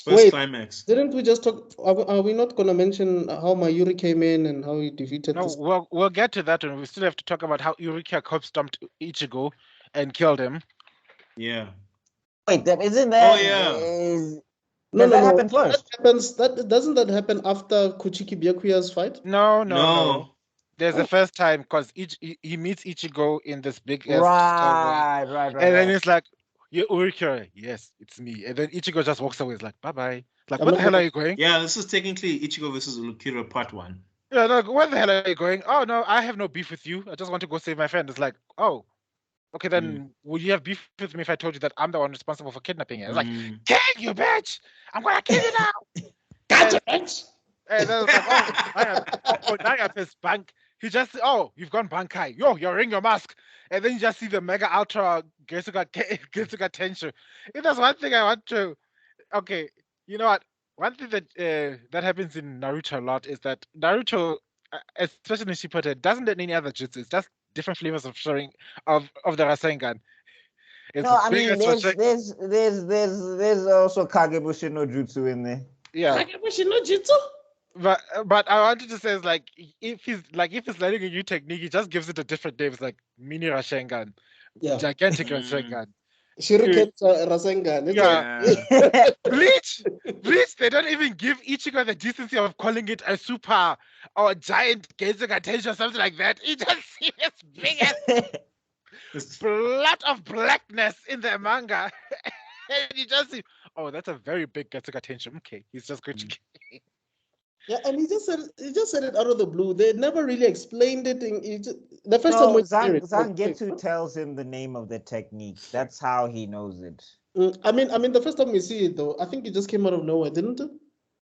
Climax. Didn't we just talk? Are we not gonna mention how Mayuri came in and how he defeated? No, we'll get to that, and we still have to talk about how Eureka curb stomped Ichigo and killed him. Yeah. Wait, isn't that? Oh yeah. That happened first. Doesn't that happen after Kuchiki Byakuya's fight? No. There's the first time because he meets Ichigo in this big right. And then it's like, "You're Urikira." Yes, it's me. And then Ichigo just walks away. It's like, bye-bye. Like, where the hell are you going? Yeah, this is technically Ichigo versus Urikira part 1. Yeah, no, where the hell are you going? Oh, no, I have no beef with you. I just want to go save my friend. It's like, oh, okay, then would you have beef with me if I told you that I'm the one responsible for kidnapping her? It's like, kill you, bitch! I'm going to kill you now! Gotcha, bitch! And then it's like, now you're pissed, bank. He just, you've gone Bankai. Yo, you're wearing your mask. And then you just see the Mega Ultra Getsuga Tenshu. If there's one thing I want to... Okay, you know what? One thing that happens in Naruto a lot is that Naruto, especially in Shippuden, doesn't do any other jutsu. It's just different flavors of showing of the Rasengan. There's also Kagebushi no Jutsu in there. Yeah. Kagebushi no Jutsu? But I wanted to say is like if he's learning a new technique, he just gives it a different name. It's like mini Rasengan, gigantic Rasengan, Shuriken Rasengan. Yeah. Bleach. They don't even give Ichigo the decency of calling it a super or giant Getsuga Tenshu or something like that. He just sees this big ass blot of blackness in the manga, and you just see, that's a very big Getsuga Tenshu. Okay, he's just going to. Yeah, and he just said it out of the blue. They never really explained it. The first time Zangetsu tells him the name of the technique. That's how he knows it. I mean, the first time we see it though, I think it just came out of nowhere, didn't it?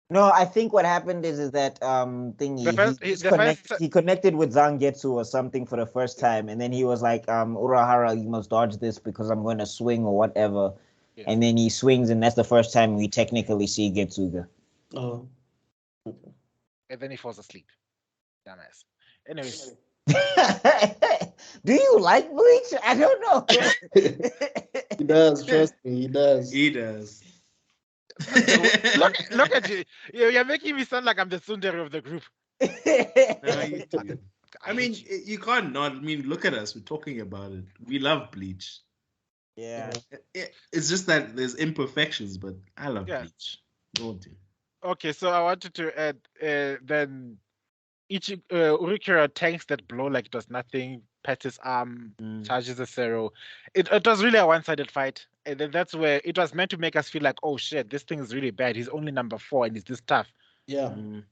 No, I think what happened is that he connected with Zangetsu or something for the first time, and then he was like, Urahara, you must dodge this because I'm going to swing or whatever. Yeah. And then he swings, and that's the first time we technically see Getsuga. Oh. Okay. And then he falls asleep. Dumbass. Anyways. Do you like Bleach? I don't know. He does, trust me, he does. He does. Look at you. You're making me sound like I'm the tsundere of the group. No, you do. I mean, you can't not. I mean, look at us. We're talking about it. We love Bleach. Yeah. It's just that there's imperfections, but I love Bleach. Don't do. Okay, so I wanted to add then Urikira tanks that blow like it was nothing, pats his arm, charges a zero. It was really a one-sided fight. And then that's where it was meant to make us feel like, oh shit, this thing is really bad. He's only number 4 and he's this tough. Yeah. And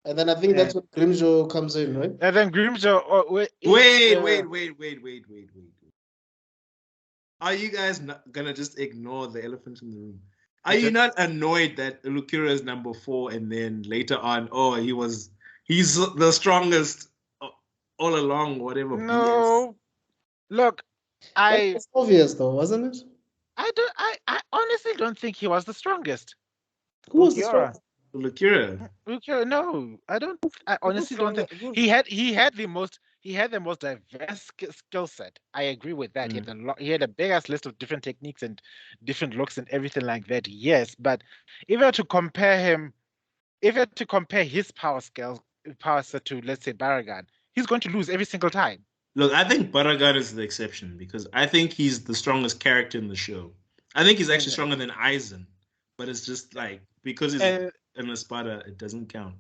then I think that's when Grimjo comes in, right? And then Grimjo... Wait. Are you guys not gonna just ignore the elephant in the room? Are you not annoyed that Urikira is number 4 and then later on, he's the strongest all along, whatever? No. BS. Look, it's obvious though, wasn't it? I honestly don't think he was the strongest. Who was the strongest? Urikira. No, I don't. I honestly don't think he had the most diverse skill set. I agree with that. He had a big ass list of different techniques and different looks and everything like that. Yes, but if you were to compare his power set to, let's say, Baragan, he's going to lose every single time. Look, I think Baragan is the exception because I think he's the strongest character in the show. I think he's actually stronger than Aizen, but it's just like because he's an Espada, it doesn't count.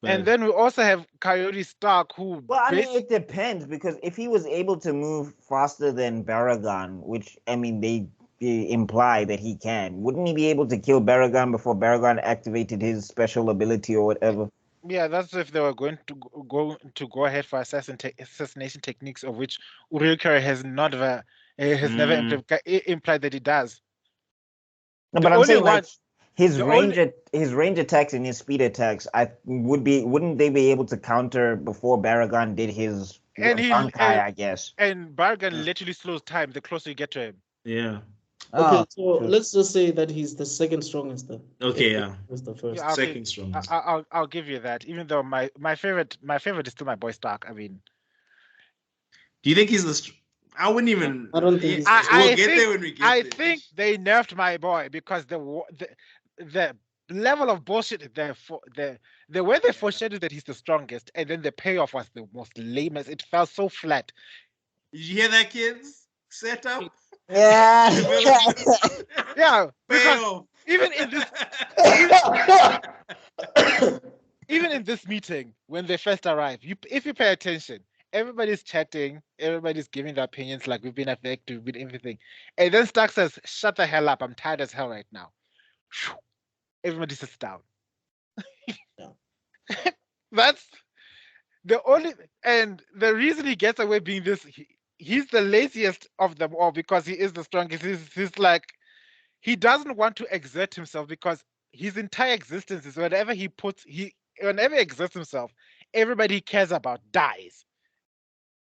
But... And then we also have Coyote Stark, who... Well, I mean, it depends, because if he was able to move faster than Baragon, which, I mean, they imply that he can, wouldn't he be able to kill Baragon before Baragon activated his special ability or whatever? Yeah, that's if they were going to go ahead for assassination techniques, of which Urikira has never implied that he does. No, but I'm saying like his range attacks and his speed attacks, wouldn't they be able to counter before Baragon did his Bankai, I guess? And Baragon literally slows time the closer you get to him. Yeah. Okay, so let's just say that he's the second strongest then. Okay, yeah. He's the first. Yeah, Second strongest. I'll give you that. Even though my favorite is still my boy Stark. I mean, do you think he's the? I wouldn't even. I don't think. We'll get there when we get there. I think they nerfed my boy because the level of bullshit the way they foreshadowed that he's the strongest, and then the payoff was the most lamest. It felt so flat. Did you hear that, kids? Set up. Yeah. Yeah. Because even in this meeting, when they first arrive, if you pay attention, everybody's chatting, everybody's giving their opinions like we've been affected, we've been everything. And then Stark says, "Shut the hell up, I'm tired as hell right now." Everybody sits down. That's the only, and the reason he gets away being this, he's the laziest of them all because he is the strongest. He's like, he doesn't want to exert himself because his entire existence is whenever he exerts himself, everybody he cares about dies.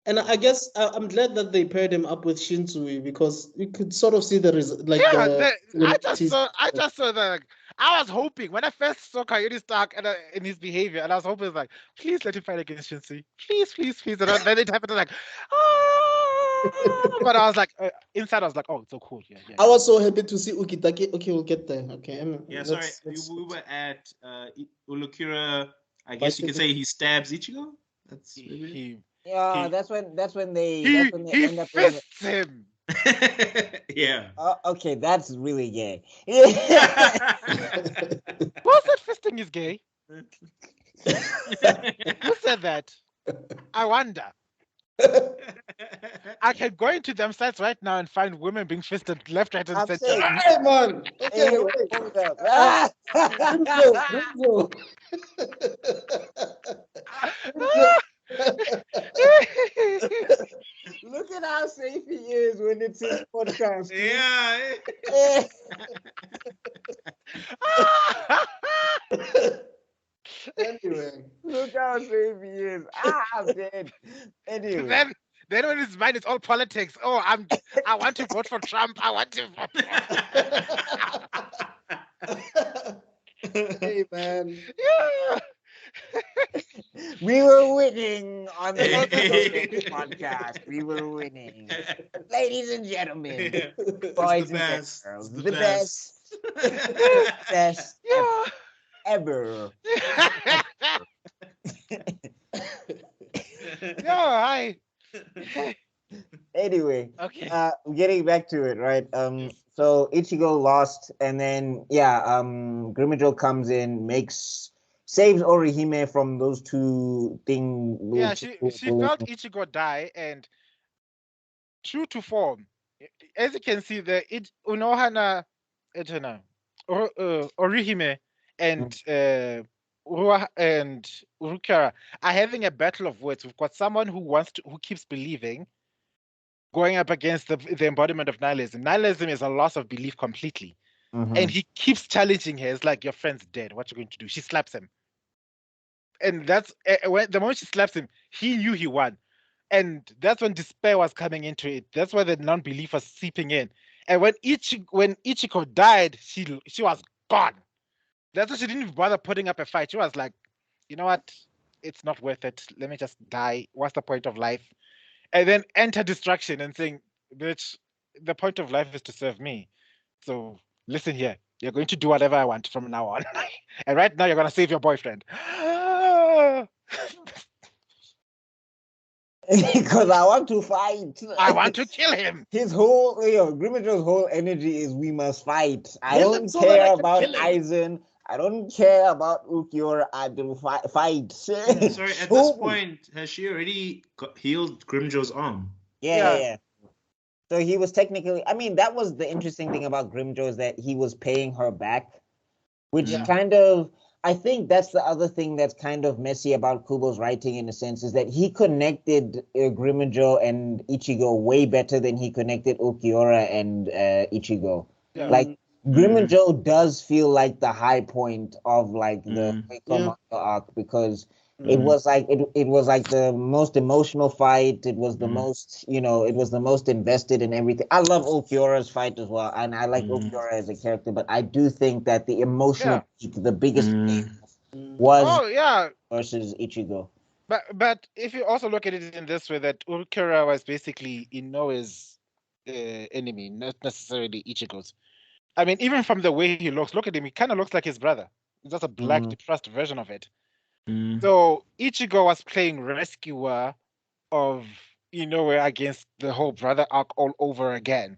And I guess I'm glad that they paired him up with Shinsui because you could sort of see the result. Like, I just saw that. I was hoping when I first saw Coyote Stark in his behavior, and I was hoping like, please let him fight against Shinsui, please. And then it happened like, but I was like, inside I was like, oh, it's so cool. Yeah. I was so happy to see Ukitake. Okay, we'll get there. Okay. Sorry, we were at Ulukira. I guess you could say he stabs Ichigo. That's that's when they end up fists him. Yeah. Okay, that's really gay. Who said fisting is gay? Who said that? I wonder. I can go into them sites right now and find women being fisted left, right, and center. Hey, man. Okay, hold up. Look at how safe he is when it's his podcast. Yeah. Anyway, look how safe he is. I'm dead. Anyway. Then when his mind is all politics. Oh, I want to vote for Trump. I want to vote. Hey, man. Yeah. We were winning on the podcast. We were winning. Ladies and gentlemen, boys and girls, the best. Best ever. Hi. Anyway, okay. Getting back to it, right? So Ichigo lost, and then Grimmjow comes in, saves Orihime from those two things. Yeah, she felt Ichigo die, and true to form, as you can see, the Unohana, Orihime, and Urua and Urukara are having a battle of words. We've got someone who keeps believing, going up against the embodiment of nihilism. Nihilism is a loss of belief completely, and he keeps challenging her. It's like, your friend's dead. What you going to do? She slaps him. And that's when the moment she slaps him, he knew he won, and that's when despair was coming into it. That's why the non-belief was seeping in. And when Ichiko died, she was gone. That's why she didn't even bother putting up a fight. She was like, you know what? It's not worth it. Let me just die. What's the point of life? And then enter destruction and saying, bitch, the point of life is to serve me. So listen here. You're going to do whatever I want from now on. And right now, you're going to save your boyfriend. Because I want to fight. I want to kill him. His whole, Grimmjow's whole energy is we must fight. I don't care about Aizen. I don't care about Ukiura. I do fight. Sorry, at this point, has she already healed Grimmjow's arm? Yeah. So he was technically, that was the interesting thing about Grimmjow, is that he was paying her back, which kind of, I think that's the other thing that's kind of messy about Kubo's writing, in a sense, is that he connected Grimmjow and Ichigo way better than he connected Ukiura and Ichigo. Yeah. Like, Grimmjow does feel like the high point of like the arc, because It was like it was like the most emotional fight. It was the most, it was the most invested in everything. I love Ulquiorra's fight as well, and I like Ulquiorra as a character, but I do think that the emotional peak, the biggest peak was versus Ichigo. But if you also look at it in this way, that Ulquiorra was basically Inoue's enemy, not necessarily Ichigo's. I mean, even from the way he looks, look at him. He kind of looks like his brother. He's just a black, depressed version of it. So Ichigo was playing rescuer of Inoue against the whole brother arc all over again.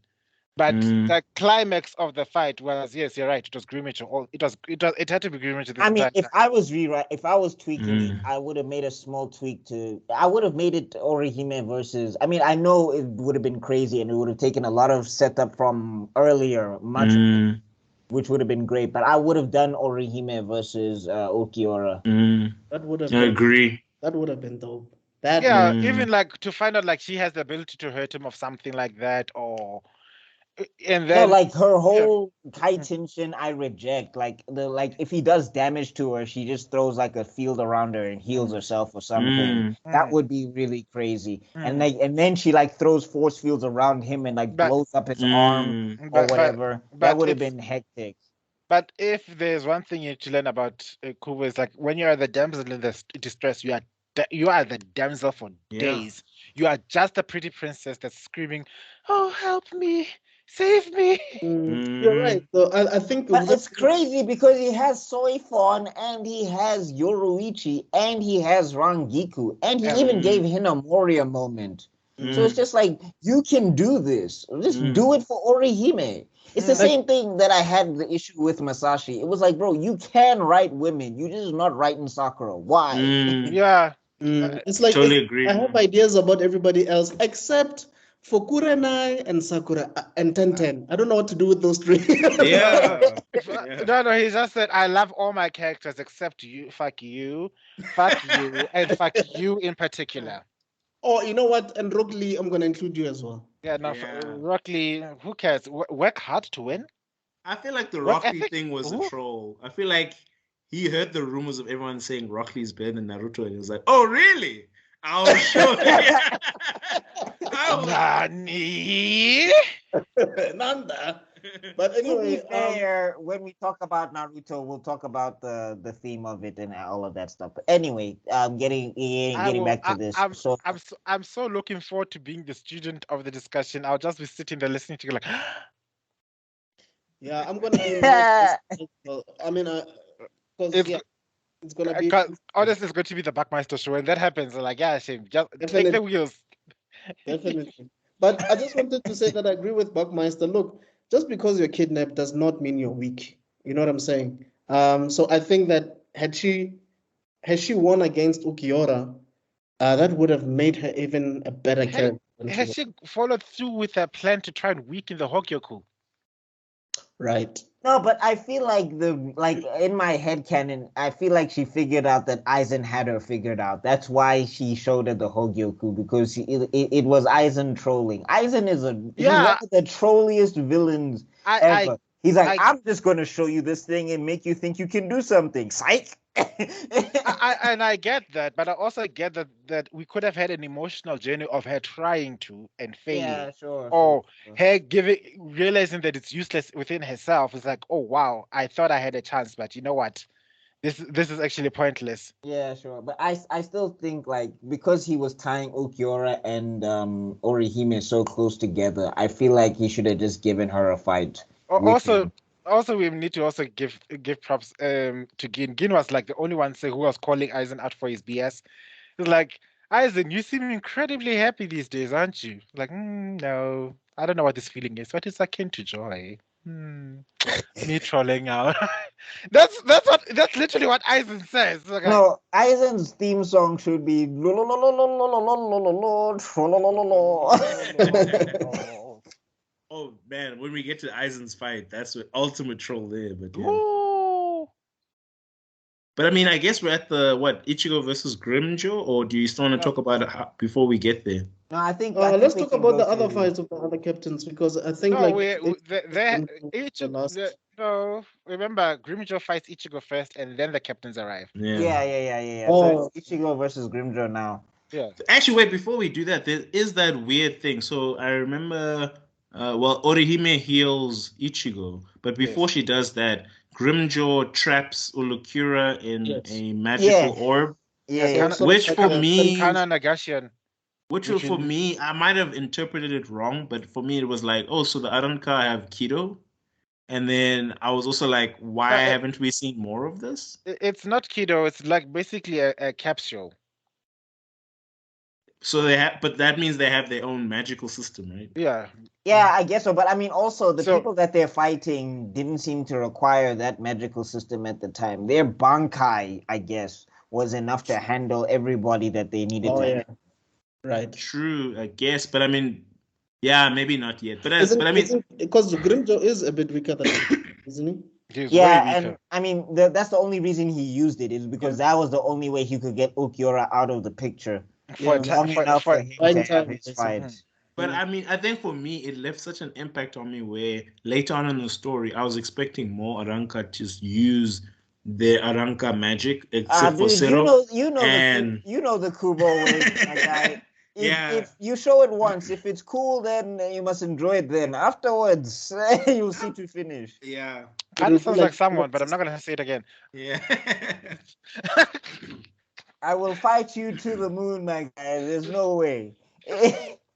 But the climax of the fight was, yes, you're right. It was Grimmage. It had to be Grimmage. I mean, if I was tweaking it, I would have made a small tweak I would have made it Orihime versus. I mean, I know it would have been crazy and it would have taken a lot of setup from earlier, which would have been great. But I would have done Orihime versus Ulquiorra. That would have. I agree. That would have been dope. Even like to find out like she has the ability to hurt him of something like that, or. And then like her whole high tension, I reject. Like if he does damage to her, she just throws like a field around her and heals herself or something. That would be really crazy. And then she like throws force fields around him and like blows up his arm or whatever. That would have been hectic. But if there's one thing you need to learn about Kubo, is like when you are the damsel in the distress, you are the damsel for days. You are just a pretty princess that's screaming, "Oh, help me! Save me!" You're right. So I think, but it's crazy because he has Soifon and he has Yoruichi and he has Rangiku and he even gave Hinamori a moment. So it's just like, you can do this. Just do it for Orihime. It's the same thing that I had the issue with Masashi. It was like, bro, you can write women. You're just not writing Sakura. Why? It's like totally agree. I have ideas about everybody else except for Kurenai and Sakura and Tenten. I don't know what to do with those three. No, he just said, I love all my characters except you. Fuck you, and fuck you in particular. Oh, you know what? And Rock Lee, I'm going to include you as well. Rock Lee, who cares? Work hard to win. I feel like the Rock Lee thing was a troll. I feel like he heard the rumors of everyone saying Rock Lee's better than Naruto, and he was like, oh, really? I'll show you. Nani? Nanda. But anyway, to be fair, when we talk about Naruto, we'll talk about the theme of it and all of that stuff. But anyway, getting back to this. I'm so looking forward to being the student of the discussion. I'll just be sitting there listening to you like. Yeah, I'm gonna be. I mean, it's gonna be. Honestly, it's going to be the Buckmeister show, and that happens. Like, shame. Just take the wheels. Definitely. But I just wanted to say that I agree with Buckmeister. Look, just because you're kidnapped does not mean you're weak. You know what I'm saying? So I think that had she won against Ulquiorra, that would have made her even a better character. Has she followed through with her plan to try and weaken the Hogyoku? Right. No, but I feel like in my head canon, I feel like she figured out that Aizen had her figured out. That's why she showed her the Hogyoku, because it was Aizen trolling. Aizen is he's one of the trolliest villains ever. He's like, I'm just going to show you this thing and make you think you can do something. Psych. I get that, but I also get that we could have had an emotional journey of her trying to and failing. Yeah, sure. Or her realizing that it's useless within herself. It's like, oh wow, I thought I had a chance, but you know what? This is actually pointless. Yeah, sure. But I still think, like, because he was tying Ulquiorra and Orihime so close together, I feel like he should have just given her a fight. Also, we need to also give props to Gin. Gin was like the only one who was calling Aizen out for his BS. It's like, Aizen, you seem incredibly happy these days, aren't you? Like, no, I don't know what this feeling is, but it's akin to joy. Me trolling out. That's literally what Aizen says. Okay. No, Aizen's theme song should be Oh man, when we get to Aizen's fight, that's the ultimate troll there. But but I mean, I guess we're at the Ichigo versus Grimmjow, or do you still want to talk about it before we get there? No, I think. Let's talk about the other fights of the other captains, because I think No, remember, Grimjaw fights Ichigo first, and then the captains arrive. Yeah. Oh. So it's Ichigo versus Grimjaw now. Yeah. Actually, wait, before we do that, there is that weird thing. So I remember, Orihime heals Ichigo, but before she does that, Grimjaw traps Ulukura in a magical orb. Which for me, Kana Nagashian. Which for me, I might have interpreted it wrong, but for me, it was like, oh, so the Aranka have Kido? And then I was also like, why haven't we seen more of this? It's not Kido, it's like basically a capsule. So they have, but that means they have their own magical system, right? Yeah. Yeah, I guess so. But I mean, also the people that they're fighting didn't seem to require that magical system at the time. Their Bankai, I guess, was enough to handle everybody that they needed to handle. Right. True, I guess. But I mean, yeah, maybe not yet. But I mean, because Grimjaw is a bit weaker than him, isn't he? And I mean, that's the only reason he used it is because that was the only way he could get Ulquiorra out of the picture. Long enough for him to have his fight. But I mean, I think for me, it left such an impact on me where later on in the story, I was expecting more Aranka to use their Aranka magic, except for Zero. You know the Kubo way, my guy. If you show it once, if it's cool, then you must enjoy it. Then afterwards, you'll see to finish. Yeah, that sounds like someone, but I'm not gonna say it again. Yeah. I will fight you to the moon, my guy. There's no way.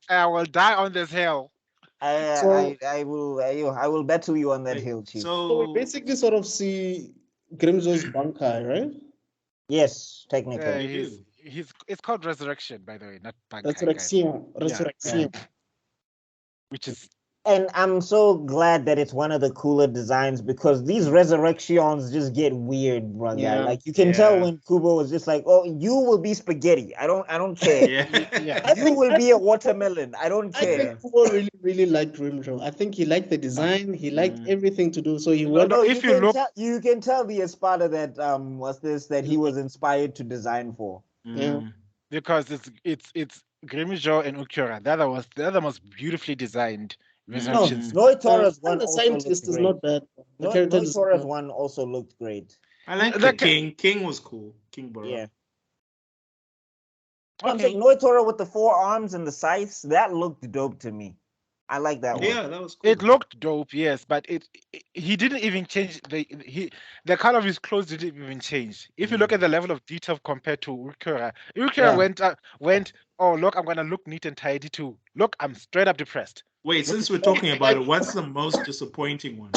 I will die on this hill. I will battle you on that hill, Chief. So we basically sort of see Grimjaw's Bankai, right? Yes, technically. It's called Resurrection, by the way, not Bankai. Resurrection. Which is. And I'm so glad that it's one of the cooler designs because these resurrections just get weird, brother. Yeah. Like you can tell when Kubo was just like, "Oh, you will be spaghetti. I don't care. You will be a watermelon. I don't care." I think Kubo really liked Grimjaw. I think he liked the design. He liked everything to do. So he you can tell the Espada that he was inspired to design for. Yeah, because it's Grimjaw and Ulquiorra. The other was beautifully designed. Noitora's one the scientist is not bad. Noitora's one also looked great. I like the King. King was cool. King Borough. Yeah. I'm saying Noitora with the 4 arms and the scythes, that looked dope to me. I like that one. Yeah, that was cool. It looked dope, yes, but he didn't even change the color of his clothes didn't even change. If you look at the level of detail compared to Ulquiorra, went, oh look, I'm gonna look neat and tidy too. Look, I'm straight up depressed. Wait, since we're talking about it, what's the most disappointing one?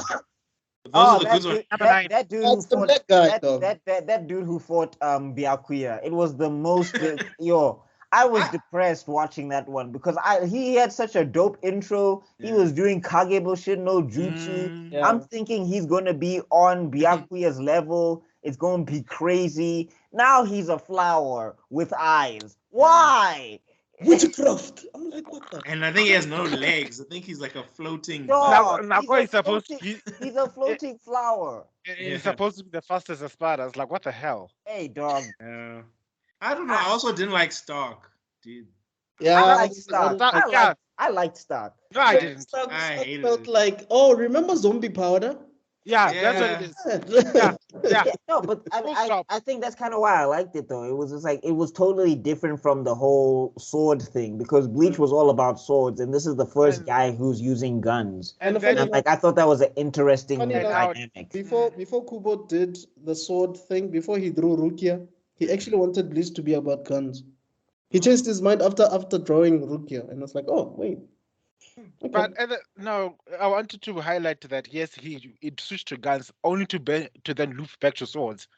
That dude who fought Byakuya. It was the most I was depressed watching that one because he had such a dope intro. He was doing Kagebo shit, no jutsu. I'm thinking he's gonna be on Byakuya's level. It's gonna be crazy. Now he's a flower with eyes. Why? Witchcraft. I'm like, what the? And I think he has no legs. I think he's like a floating. He's a floating flower. He's supposed to be the fastest Espada. It's like, what the hell? Hey, dog. I don't know. I also didn't like Stark, dude. Yeah, I liked Stark. I liked Stark. No, I didn't. I hated felt it. like, oh, remember Zombie Powder? Yeah, that's what it is. Yeah. No, but I think that's kind of why I liked it though. It was just like it was totally different from the whole sword thing because Bleach was all about swords, and this is the first guy who's using guns. And I thought that was an interesting dynamic. Before Kubo did the sword thing, before he drew Rukia, he actually wanted Bleach to be about guns. He changed his mind after drawing Rukia, and it's like, oh wait. Okay. But no, I wanted to highlight that yes, it switched to guns only to then loop back to swords.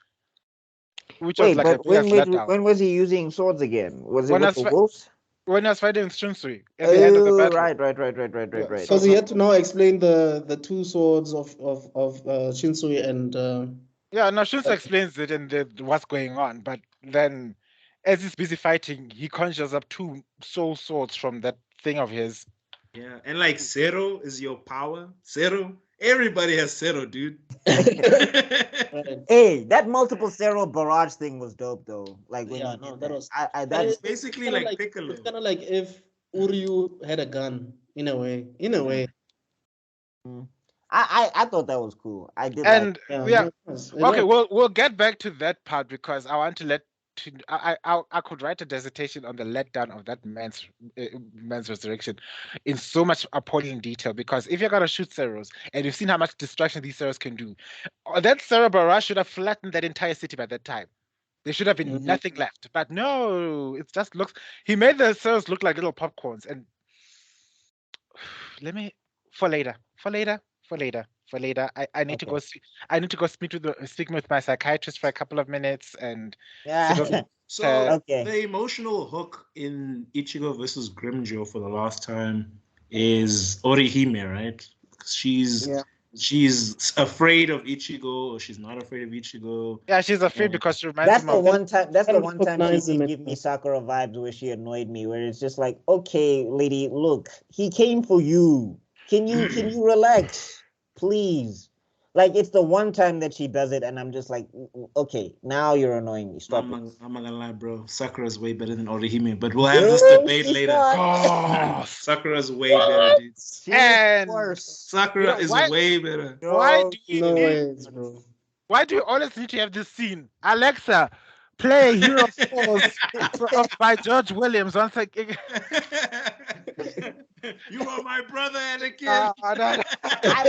Which was like when was he using swords again? Was it with the wolves? When I was fighting Shinsui at the end of the battle. Right. Because he had to now explain the 2 swords of Shinsui and. Now Shinsui explains it and what's going on, but then as he's busy fighting, he conjures up 2 soul swords from that thing of his. Yeah, and like Zero is your power. Zero, everybody has Zero, dude. Hey, that multiple Zero barrage thing was dope though. Like when that was. That's basically like Piccolo. It's kind of like if Uryu had a gun in a way. I thought that was cool. I did. And like, okay, we'll get back to that part because I want to let. I could write a dissertation on the letdown of that man's resurrection in so much appalling detail, because if you're gonna shoot Ceros and you've seen how much destruction these Ceros can do, that cerebral rush should have flattened that entire city by that time. There should have been nothing left, but no, it just looks. He made the Ceros look like little popcorns, and let me for later. I need to go. I need to go speak with my psychiatrist for a couple of minutes and. So the emotional hook in Ichigo versus Grimmjow for the last time is Orihime, right? She's afraid of Ichigo, or she's not afraid of Ichigo. Yeah, she's afraid because she reminds That's the one time. That's the one time she did give me Sakura vibes where she annoyed me. Where it's just like, okay, lady, look, he came for you. Can you relax, please? Like, it's the one time that she does it, and I'm just like, okay, now you're annoying me. Stop it. I'm not gonna lie, bro. Sakura's way better than Orihime, but we'll have this debate later. Oh, Sakura's way better, dude. And Sakura is way better. Why do you always need to have this scene? Alexa, play Hero Falls by George Williams once again. You are my brother, Anakin. I've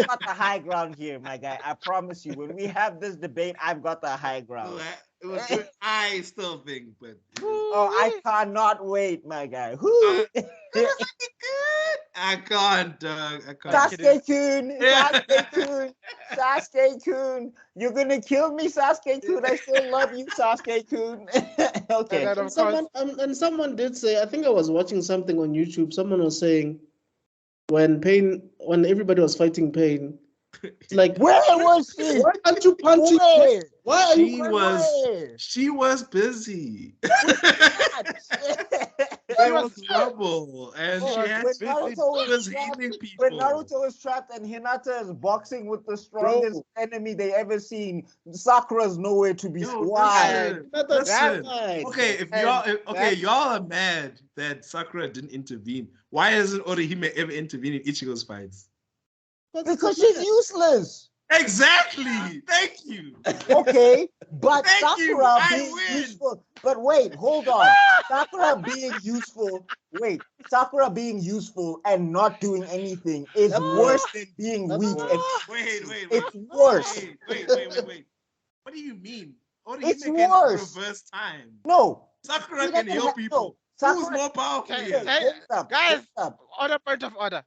got the high ground here, my guy. I promise you. When we have this debate, I've got the high ground. It was good. I still think, but I cannot wait, my guy. I can't, Doug. I can't. Sasuke-kun, you're gonna kill me, Sasuke-kun. I still love you, Sasuke-kun. Okay. And someone did say, I think I was watching something on YouTube. Someone was saying when everybody was fighting Pain, like, where was she? Why aren't you punching? Why are she was busy. There was trouble, and she was healing people. When Naruto is trapped and Hinata is boxing with the strongest enemy they ever seen, Sakura's nowhere to be seen. Why? Listen. Okay, y'all are mad that Sakura didn't intervene. Why hasn't Orihime ever intervened in Ichigo's fights? Because she's useless. Exactly. Thank you. Okay, but Sakura being useful. But wait, hold on. Sakura being useful and not doing anything is worse than being weak. Wait. It's worse. Wait. What do you mean? It's worse. Reverse time. No. Sakura can heal people. Who's more powerful? Guys, on a point of order.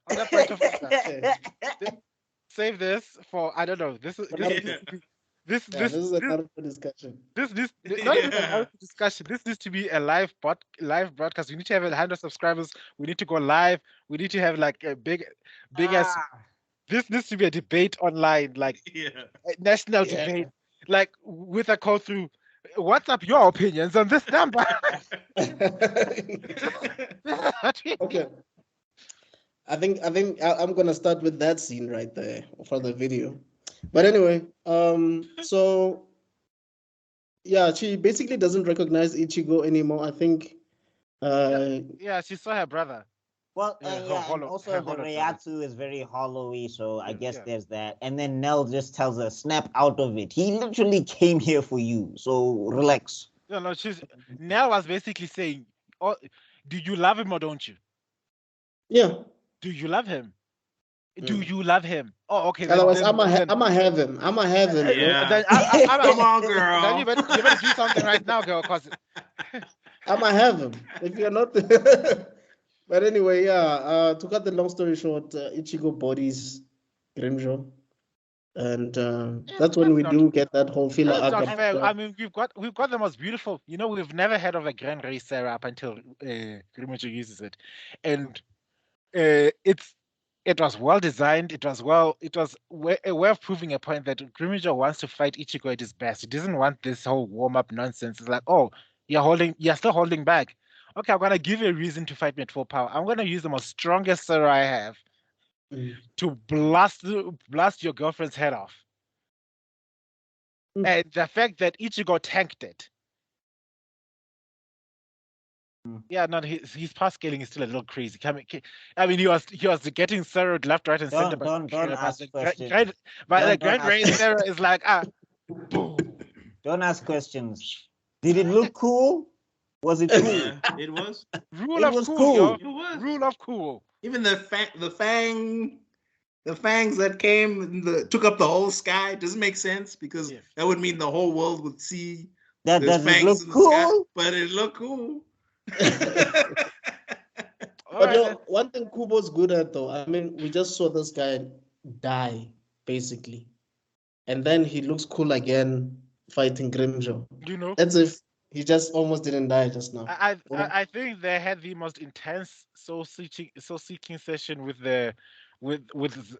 Save this for, I don't know. This is another discussion. This not even another discussion. This needs to be a live broadcast. We need to have 100 subscribers. We need to go live. We need to have like a big as. This needs to be a debate online, like a national debate, like with a call through. What's up your opinions on this number? Okay. I think I'm gonna start with that scene right there for the video. But anyway, so yeah, she basically doesn't recognize Ichigo anymore. I think. She saw her brother. Well, and also the Reiatsu is very hollowy, so I guess there's that. And then Nell just tells her, snap out of it. He literally came here for you, so relax. No, Nell was basically saying, oh, do you love him or don't you? Yeah. Do you love him? Do you love him? Oh, okay. Otherwise, I'm gonna have him. Yeah. Come on, girl. Then you better do something right now, girl, because I'm gonna have him. If you're not. But anyway, to cut the long story short, Ichigo bodies Grimmjow, and that's when we do get that whole filler arc. I mean, we've got the most beautiful. We've never heard of a Grand Race Sarah up until Grimmjow uses it, and it was well designed. It was a way of proving a point that Grimmjow wants to fight Ichigo at his best. He doesn't want this whole warm up nonsense. It's like, oh, you're still holding back. Okay, I'm gonna give you a reason to fight me at full power. I'm gonna use the most strongest Sarah I have to blast your girlfriend's head off. And the fact that Ichigo tanked it Yeah, no, his pass scaling is still a little crazy. I mean, he was getting zeroed left, right, and center. Don't ask questions. But the Grand Ray Zero is like boom. Don't ask questions. Did it look cool? Was it cool? Yeah, it was. Rule of cool. Yo. It was. Rule of cool. Even the fangs that came and took up the whole sky doesn't make sense because that would mean the whole world would see that doesn't look cool. Sky, but it looked cool. But one thing Kubo's good at, though, I mean, we just saw this guy die, basically. And then he looks cool again fighting Grimjo. You know? As if he just almost didn't die just now. I think they had the most intense soul-seeking session with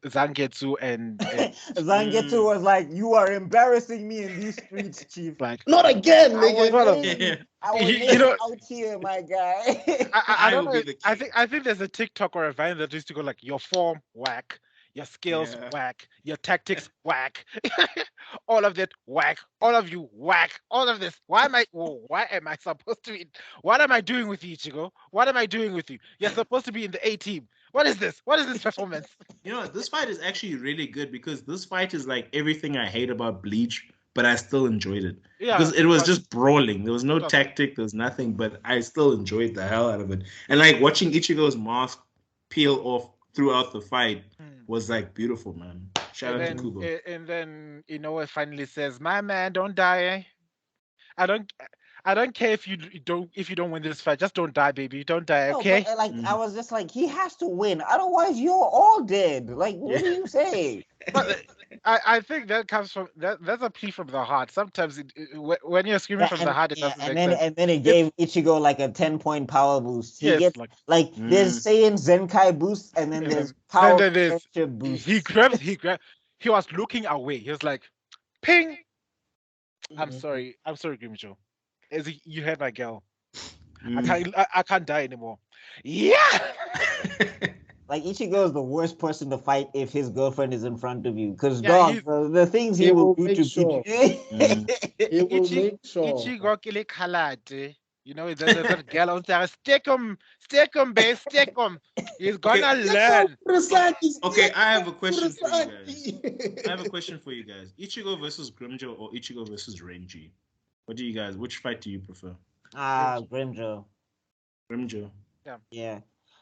Zangetsu and Zangetsu was like, "You are embarrassing me in these streets, Chief. Like, not again, nigga. I was out here, my guy." I don't know. I think there's a TikTok or a Vine that used to go like, "Your form whack, your skills whack, your tactics whack, all of that whack, all of you whack, all of this. Why am I supposed to be? What am I doing with you, Ichigo? What am I doing with you? You're supposed to be in the A team. What is this? What is this performance?" You know, this fight is actually really good because this fight is like everything I hate about Bleach, but I still enjoyed it. Yeah, because it was just brawling. There was no tactic. There was nothing, but I still enjoyed the hell out of it. And like watching Ichigo's mask peel off throughout the fight was like beautiful, man. Shout out to Kubo. And then Inoue finally says, "My man, don't die. I don't care if you don't win this fight. Just don't die, baby. Don't die, okay?" No, but, I was just like, he has to win. Otherwise, you're all dead. Like, what do you say? But I think that comes from that's a plea from the heart. Sometimes when you're screaming from the heart, it doesn't make sense. And then it gave Ichigo like a 10-point power boost. He gets there's Saiyan Zenkai boost, and then there's power boost. He was looking away. He was like, ping. I'm sorry, Grimjo. You heard my girl. I can't die anymore. Yeah. Like, Ichigo is the worst person to fight if his girlfriend is in front of you, because the things he will do to sure. He will make sure. Ichigo kile kalate. You know, that girl on there. Stick him, babe, stick him. He's gonna learn. Okay, I have a question for you guys. Ichigo versus Grimjo or Ichigo versus Renji? Which fight do you prefer? Grimjo. Grimjo. Yeah.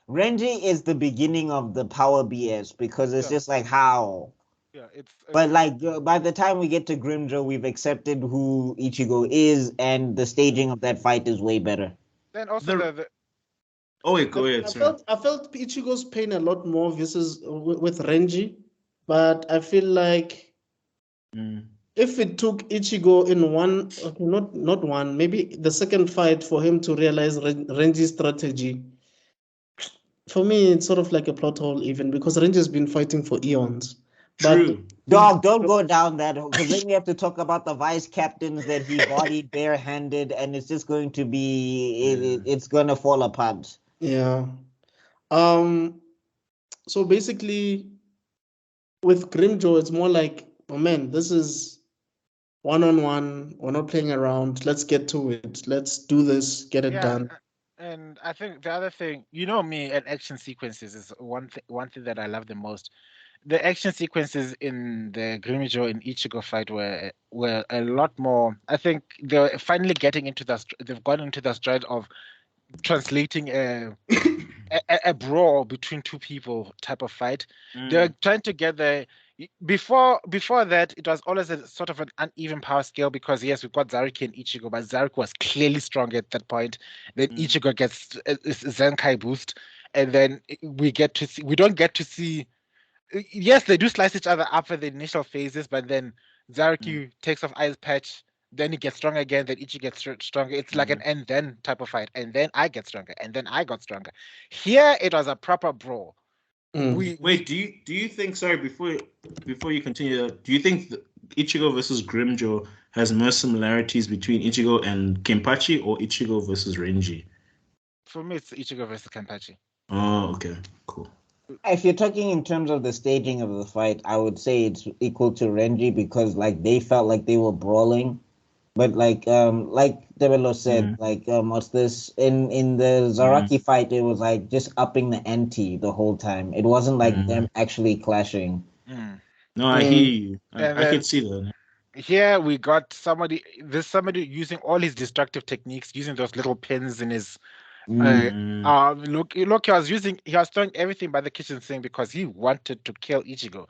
Renji is the beginning of the power BS because it's just like how. Yeah, but like by the time we get to Grimjo, we've accepted who Ichigo is, and the staging of that fight is way better. Then also go ahead. I felt Ichigo's pain a lot more versus with Renji, but I feel like if it took Ichigo in maybe the second fight for him to realize Renji's strategy. For me, it's sort of like a plot hole, even because Renji's been fighting for eons. True. Dog, don't go down that hole, because then we have to talk about the vice captains that he bodied barehanded, and it's just going to be it's going to fall apart. Yeah. So basically, with Grimjo, it's more like, oh man, this is one-on-one. We're not playing around. Let's get to it. Let's do this. Get it done. And I think the other thing, me, and action sequences is one thing that I love the most. The action sequences in the Grimjo and Ichigo fight were a lot more. I think they're finally getting into they've gone into the stride of translating a brawl between two people type of fight. They're trying to get the before that, it was always a sort of an uneven power scale because yes, we've got Zaruki and Ichigo, but Zaruki was clearly stronger at that point. Then Ichigo gets a Zenkai boost, and then we don't get to see. Yes, they do slice each other up for the initial phases, but then Zaruki takes off Ice Patch, then he gets stronger again, then Ichi gets stronger. It's like an and then type of fight, and then I get stronger, and then I got stronger. Here, it was a proper brawl. Wait, do you think? Sorry, before you continue, do you think Ichigo versus Grimjo has more similarities between Ichigo and Kenpachi, or Ichigo versus Renji? For me, it's Ichigo versus Kenpachi. Oh, okay, cool. If you're talking in terms of the staging of the fight, I would say it's equal to Renji because like they felt like they were brawling, But like Kabelo said, like what's this in the Zaraki fight? It was like just upping the ante the whole time. It wasn't like them actually clashing. No, I hear you. I can see that. Here we got somebody. There's somebody using all his destructive techniques, using those little pins in his. Look! He was throwing everything by the kitchen sink because he wanted to kill Ichigo,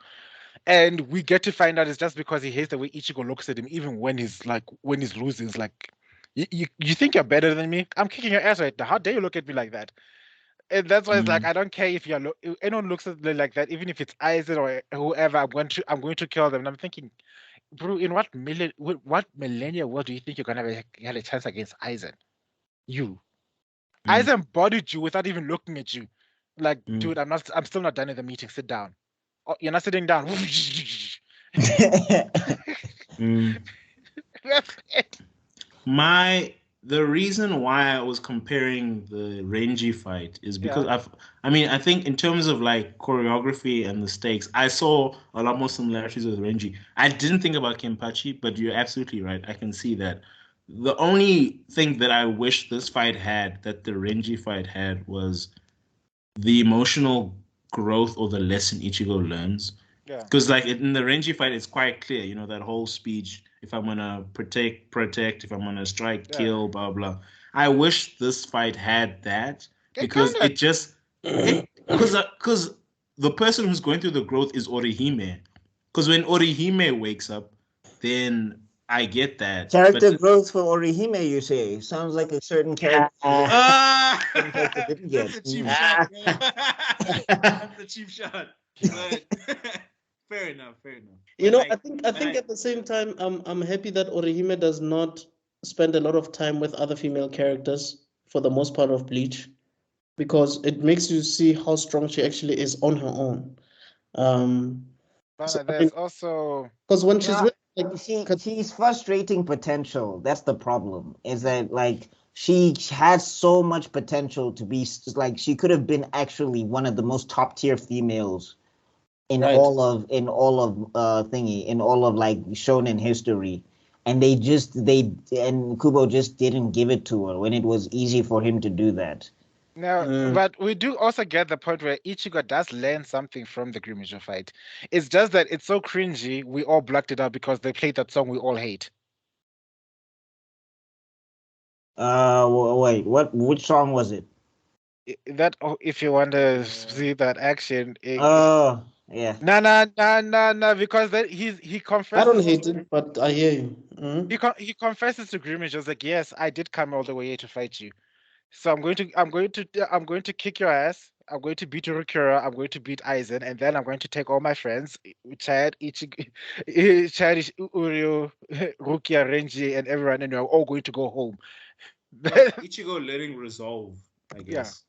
and we get to find out it's just because he hates the way Ichigo looks at him, even when he's losing. It's like, you think you're better than me? I'm kicking your ass right now. How dare you look at me like that? And that's why it's like, I don't care if if anyone looks at me like that, even if it's Aizen or whoever. I'm going to kill them. And I'm thinking, bro, in what millennia world do you think you're gonna have a chance against Aizen? You. Aizen bodied you without even looking at you. Like, dude, I'm still not done in the meeting. Sit down. Oh, you're not sitting down. The reason why I was comparing the Renji fight is because I think in terms of like choreography and the stakes, I saw a lot more similarities with Renji. I didn't think about Kenpachi, but you're absolutely right. I can see that. The only thing that I wish this fight had that the Renji fight had was the emotional growth or the lesson Ichigo learns. Because like in the Renji fight, it's quite clear, that whole speech. If I'm gonna protect. If I'm gonna strike, kill, blah blah. I wish this fight had that because because the person who's going through the growth is Orihime. Because when Orihime wakes up, then I get that. Character growth for Orihime, you say? Sounds like a certain character. Didn't get. That's a cheap shot. That's a cheap shot. But fair enough. I think at the same time, I'm happy that Orihime does not spend a lot of time with other female characters for the most part of Bleach, because it makes you see how strong she actually is on her own. There's also because when she's with she's frustrating potential. That's the problem. Is that like she has so much potential to be like she could have been actually one of the most top tier females in all of like shonen history, and and Kubo just didn't give it to her when it was easy for him to do that. No, but we do also get the point where Ichigo does learn something from the Grimmage fight. It's just that it's so cringy, we all blocked it out because they played that song we all hate. Wait, which song was it? That, if you want to see that action. Yeah. No, because he confesses. I don't hate it, but I hear you. He confesses to Grimmage. He was like, yes, I did come all the way here to fight you. So I'm going to kick your ass. I'm going to beat Urukura. I'm going to beat Aizen, and then I'm going to take all my friends, Chad, Uryu, Rukia, Renji, and everyone, and we're all going to go home. Ichigo letting resolve, I guess.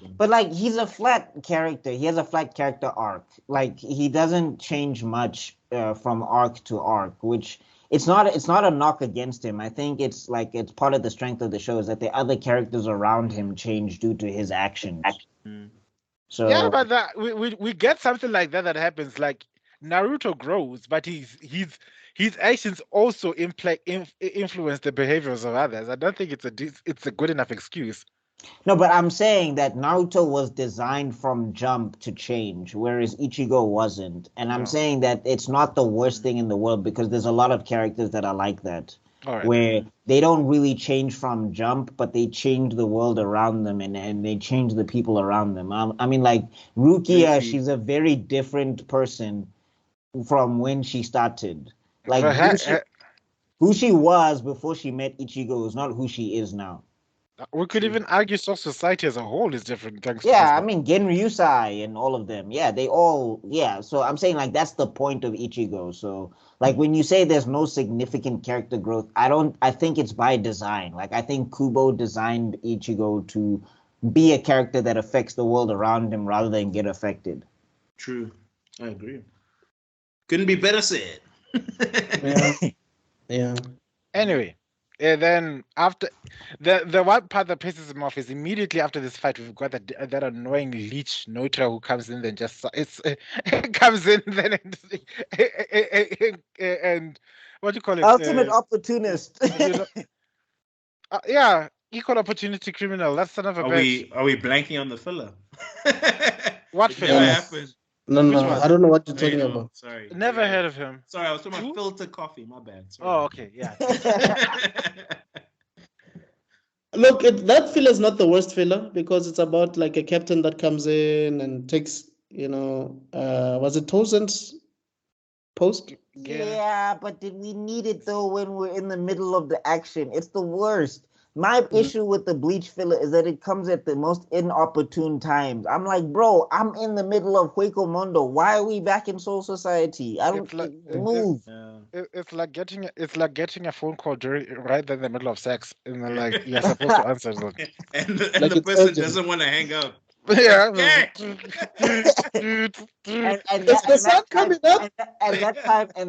Yeah. But like he's a flat character. He has a flat character arc. Like he doesn't change much from arc to arc, which. It's not a knock against him. I think it's part of the strength of the show is that the other characters around him change due to his actions. So yeah, but we get something like that happens. Like Naruto grows, but his actions also influence the behaviors of others. I don't think it's a good enough excuse. No, but I'm saying that Naruto was designed from jump to change, whereas Ichigo wasn't. And I'm saying that it's not the worst thing in the world because there's a lot of characters that are like that, where they don't really change from jump, but they change the world around them and they change the people around them. I mean, like Rukia, she's a very different person from when she started. Like who she was before she met Ichigo is not who she is now. We could even argue Soul Society as a whole is different. Yeah, I mean Genryusai and all of them. Yeah, they all. Yeah, so I'm saying like that's the point of Ichigo. So like when you say there's no significant character growth, I think it's by design. Like I think Kubo designed Ichigo to be a character that affects the world around him rather than get affected. True, I agree. Couldn't be better said. Yeah. Anyway. And then after the one part that pisses him off is immediately after this fight, we've got that annoying leech Notra who comes in then just comes in then and what do you call it? Ultimate opportunist. Yeah, equal opportunity criminal. That's son of a bitch. Are we blanking on the filler? What filler? Never happened. No, I don't know what you're talking about. Sorry. Never heard of him. Sorry, I was talking about filter coffee. My bad. Sorry. Oh, okay. Yeah. Look, that filler is not the worst filler because it's about like a captain that comes in and takes, was it Tozen's post? Yeah, but did we need it though when we're in the middle of the action? It's the worst. My issue with the Bleach filler is that it comes at the most inopportune times. I'm like, bro, I'm in the middle of Hueco Mondo. Why are we back in Soul Society? I don't move. It's like getting a phone call right in the middle of sex, and then like you're supposed to answer. and the person doesn't want to hang up. Yeah. and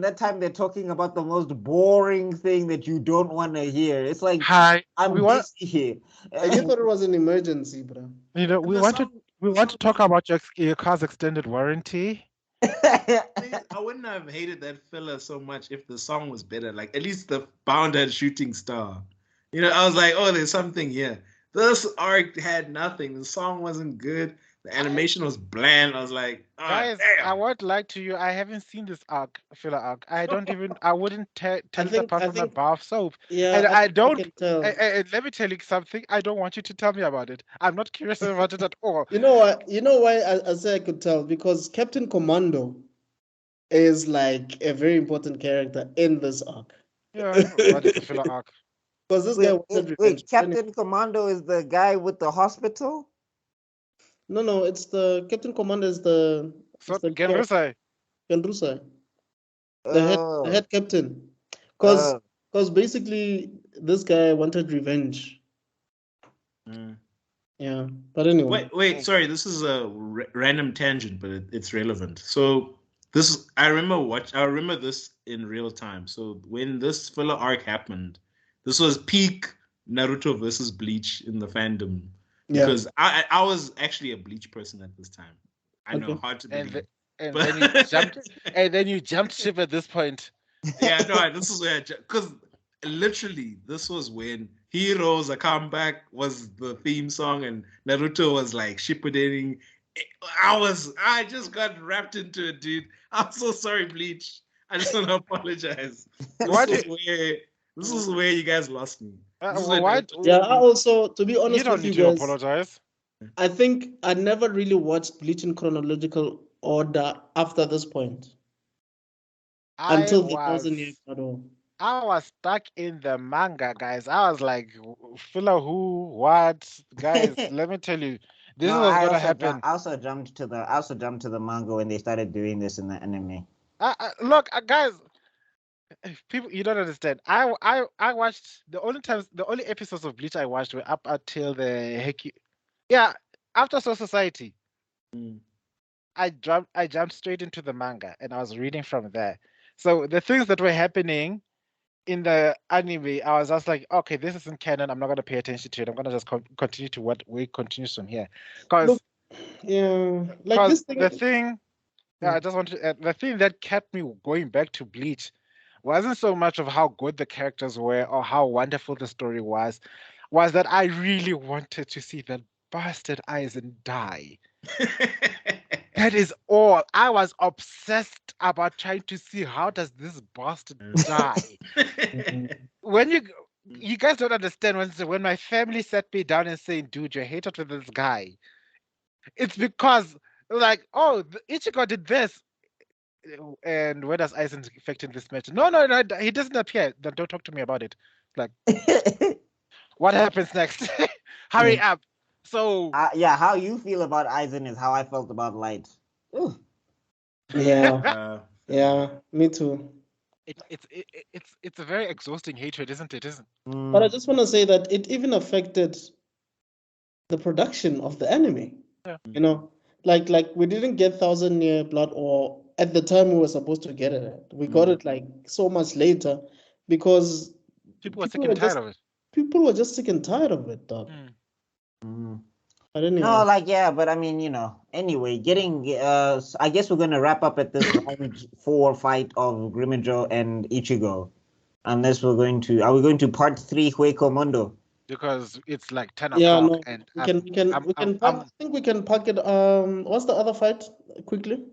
that time they're talking about the most boring thing that you don't want to hear. It's like, hi, I'm busy here. I thought it was an emergency, bro. We want to talk about your car's extended warranty. I wouldn't have hated that filler so much if the song was better. Like at least the Bound had Shooting Star. I was like, oh, there's something here. This arc had nothing. The song wasn't good. The animation was bland. I was like, oh, guys, damn. I won't lie to you. I haven't seen this filler arc. I wouldn't tell it apart from the bar of soap. Yeah, and I don't. let me tell you something. I don't want you to tell me about it. I'm not curious about it at all. You know what? You know why I say I could tell? Because Captain Commando is like a very important character in this arc. Yeah, but it's a filler arc. Because this guy wait, Captain Commando is the guy with the hospital? No, it's the Captain Commando is the Genrusai. The head captain. Because basically this guy wanted revenge. Yeah, but anyway. Wait, sorry, this is a random tangent, but it's relevant. So I remember this in real time. So when this filler arc happened, this was peak Naruto versus Bleach in the fandom. Because I was actually a Bleach person at this time. I know, hard to believe. And then you jumped ship at this point. Yeah, no, this is where because literally this was when Heroes A Comeback was the theme song and Naruto was like Shippuden. I just got wrapped into it, dude. I'm so sorry, Bleach. I just want to apologize. This is where you guys lost me. I also, to be honest with you guys, apologize. I think I never really watched Bleach in chronological order after this point. Until the 1000-year battle. I was stuck in the manga, guys. I was like, filler who, what? Guys, let me tell you. This is what's going to happen. I also jumped to the manga when they started doing this in the anime. Look, guys, people, you don't understand. I watched the only episodes of Bleach I watched were up until the Heki. Yeah, after Soul Society. I jumped straight into the manga and I was reading from there. So the things that were happening in the anime, I was just like, okay, this isn't canon. I'm not going to pay attention to it. I'm going to just continue to what we continue from here. Because this thing. The thing that kept me going back to Bleach wasn't so much of how good the characters were or how wonderful the story was that I really wanted to see that bastard Aizen die. That is all. I was obsessed about trying to see how does this bastard die. When you guys don't understand when my family sat me down and saying, dude, you're hated with this guy. It's because like, oh, Ichigo did this. And where does Aizen affect in this match? No, he doesn't appear. Then don't talk to me about it. Like, what happens next? Hurry up. So how you feel about Aizen is how I felt about Light. Ooh. Yeah, me too. It's a very exhausting hatred, isn't it? But I just want to say that it even affected the production of the anime. Yeah. Like we didn't get 1000-year blood, or at the time we were supposed to get it. We got it like so much later because People were sick and tired of it. People were just sick and tired of it, dog. But anyway. No, like, yeah, but I mean, anyway, I guess we're going to wrap up at this round 4 fight of Grimmjow and Ichigo. Unless are we going to part 3 Hueco Mondo? Because it's like 10 yeah, o'clock. No, and I think we can pack it. What's the other fight quickly?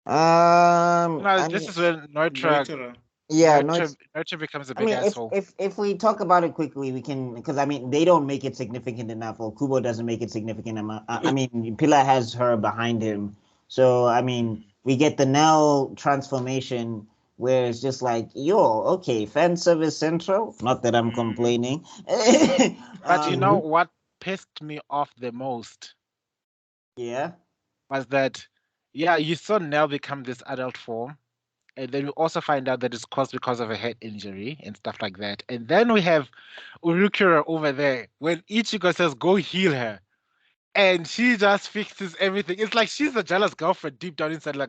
This is when Neutra. Yeah, Neutra becomes a big asshole. If we talk about it quickly, we can, because I mean they don't make it significant enough, or Kubo doesn't make it significant enough. I mean Pillar has her behind him, so I mean we get the Nell transformation where it's just like, okay, fan service central. Not that I'm complaining, but you know what pissed me off the most? Yeah, was that you saw Nell become this adult form. And then we also find out that it's caused because of a head injury and stuff like that. And then we have Urukura over there. When Ichigo says, go heal her. And she just fixes everything. It's like she's a jealous girlfriend deep down inside, like,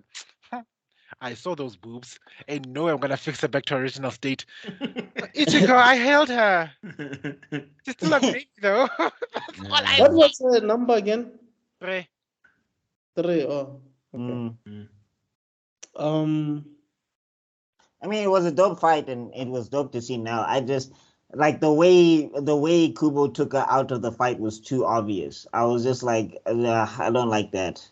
I saw those boobs and know I'm going to fix her back to her original state. Ichigo, I held her. She's still a baby, though. What was the number again? 3. 3, oh. Okay. I mean, it was a dope fight, and it was dope to see Nell. I just like the way Kubo took her out of the fight was too obvious. I was just like, I don't like that.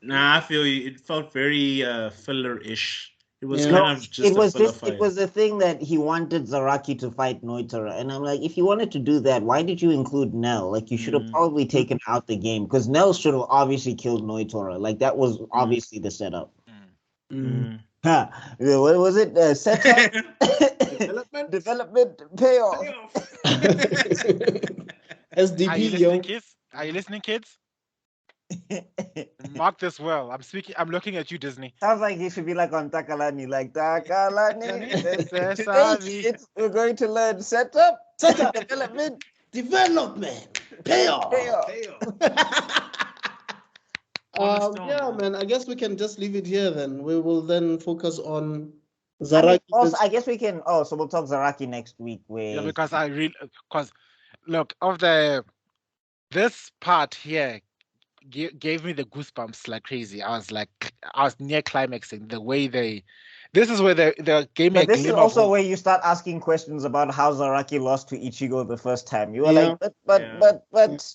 Nah, I feel you. It felt very filler-ish. It was kind of just a filler fight. It was the thing that he wanted Zaraki to fight Noitara, and I'm like, if you wanted to do that, why did you include Nell? Like, you should have probably taken out the game, because Nell should have obviously killed Noitara. Like, that was obviously the setup. What was it? Setup, development, payoff. SDP. Are you listening, kids? Mark this well. I'm looking at you, Disney. Sounds like you should be like on Takalani, like Takalani. Today, we're going to learn setup, development, payoff. Yeah, man. I guess we can just leave it here. Then we will then focus on Zaraki. I guess we can. So we'll talk Zaraki next week. Because look, this part here gave me the goosebumps like crazy. I was near climaxing the way this is where the game. But this is also where you start asking questions about how Zaraki lost to Ichigo the first time. You were like, but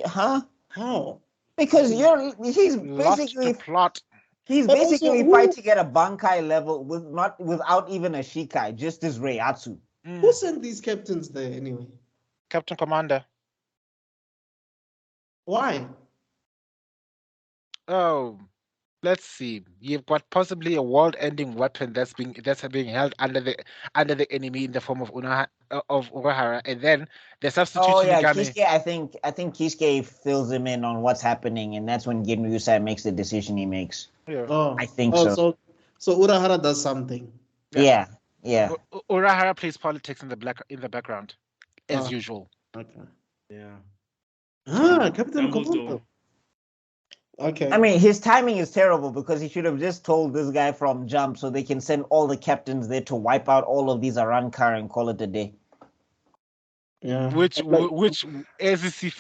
huh? How? Because he's basically plot. He's basically fighting at a Bankai level without even a Shikai, just as Reiatsu. Who sent these captains there anyway? Captain Commander. Why? Oh, let's see. You've got possibly a world-ending weapon that's being held under the enemy in the form of Urahara, and then the substitution. Oh yeah, Kisuke. I think Kisuke fills him in on what's happening, and that's when Genryusai makes the decision he makes. Yeah. Oh, I think so. So Urahara does something. Yeah. Urahara plays politics in the background, as usual. Okay. Yeah. Captain Komodo. Okay. I mean, his timing is terrible because he should have just told this guy from Jump so they can send all the captains there to wipe out all of these Arankar and call it a day. Yeah. Which SEC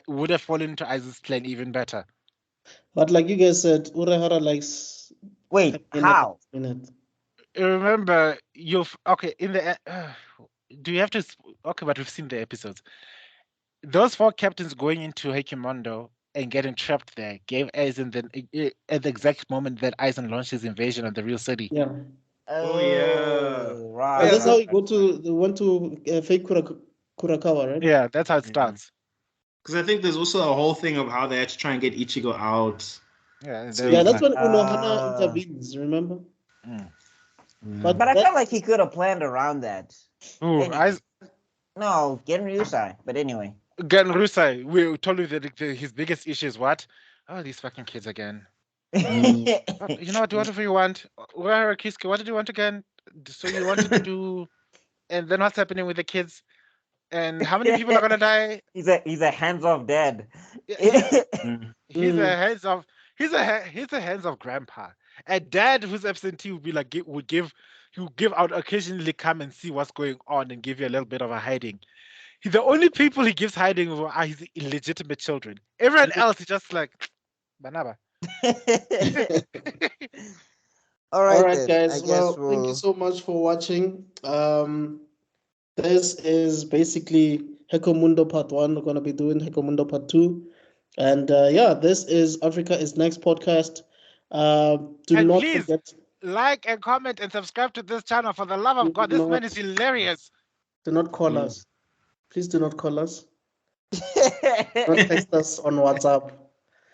would have fallen into Isaac's plan even better. But like you guys said, Urahara likes. Wait, how? Remember, in the do you have to? Okay, but we've seen the episodes. Those 4 captains going into Heikimondo and getting trapped there gave Aizen at the exact moment that Aizen launched his invasion of the real city. Yeah. Oh yeah. Right. That's how they went to fake Kurakawa, right? Yeah, that's how it starts. Because I think there's also a whole thing of how they had to try and get Ichigo out. Yeah, that's when Unohana intervenes, remember? But I felt like he could have planned around that. Anyway. No, Genryusai. But anyway. Genryusai, we told you that his biggest issue is what? Oh, these fucking kids again. You know what? Whatever you want. Urahara Kisuke, what did you want again? So you wanted to do, and then what's happening with the kids? And how many people are gonna die? He's a hands-off dad. He's a hands-off grandpa. A dad who's absentee would be like, he who give out occasionally come and see what's going on and give you a little bit of a hiding. The only people he gives hiding are his illegitimate children. Everyone else is just like, banaba. All right, guys. Well, thank you so much for watching. This is basically Hekomundo Part 1. We're going to be doing Hekomundo Part 2. And this is Africa is Next podcast. Do not forget, like and comment and subscribe to this channel. For the love of God, this man is hilarious. Do not call us. Please do not call us. Don't text us on WhatsApp.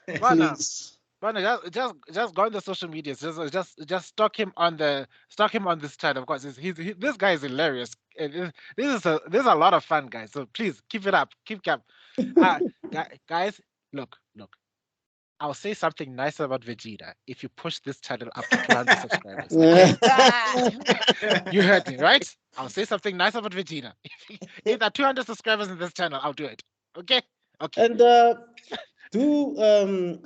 Please. Just go on the social media. Just stalk him on this channel. Of course, this guy is hilarious. This is a lot of fun, guys. So please keep it up. Keep up. Guys, look. I'll say something nice about Vegeta if you push this channel up to 200 subscribers. You heard me, right? I'll say something nice about Vegeta. If there are 200 subscribers in this channel, I'll do it. Okay. And do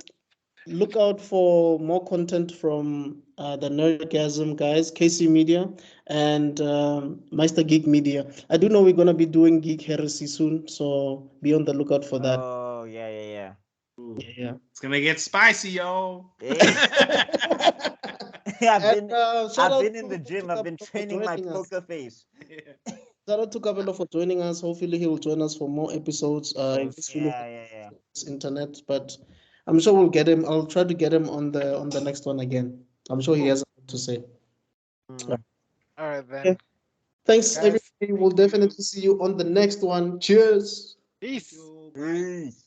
look out for more content from the Nerdgasm guys, KC Media and MeisterGeek Media. I do know we're going to be doing Geek Heresy soon, so be on the lookout for that. Oh, yeah. Yeah. It's going to get spicy, yo. I've been in the gym. I've been training my poker face. Shout out to Kabelo for joining us. Hopefully he will join us for more episodes. Internet, but I'm sure we'll get him. I'll try to get him on the next one again. I'm sure he has a lot to say. All right then. Okay. Thanks, everybody. We'll definitely see you on the next one. Cheers. Peace. Peace.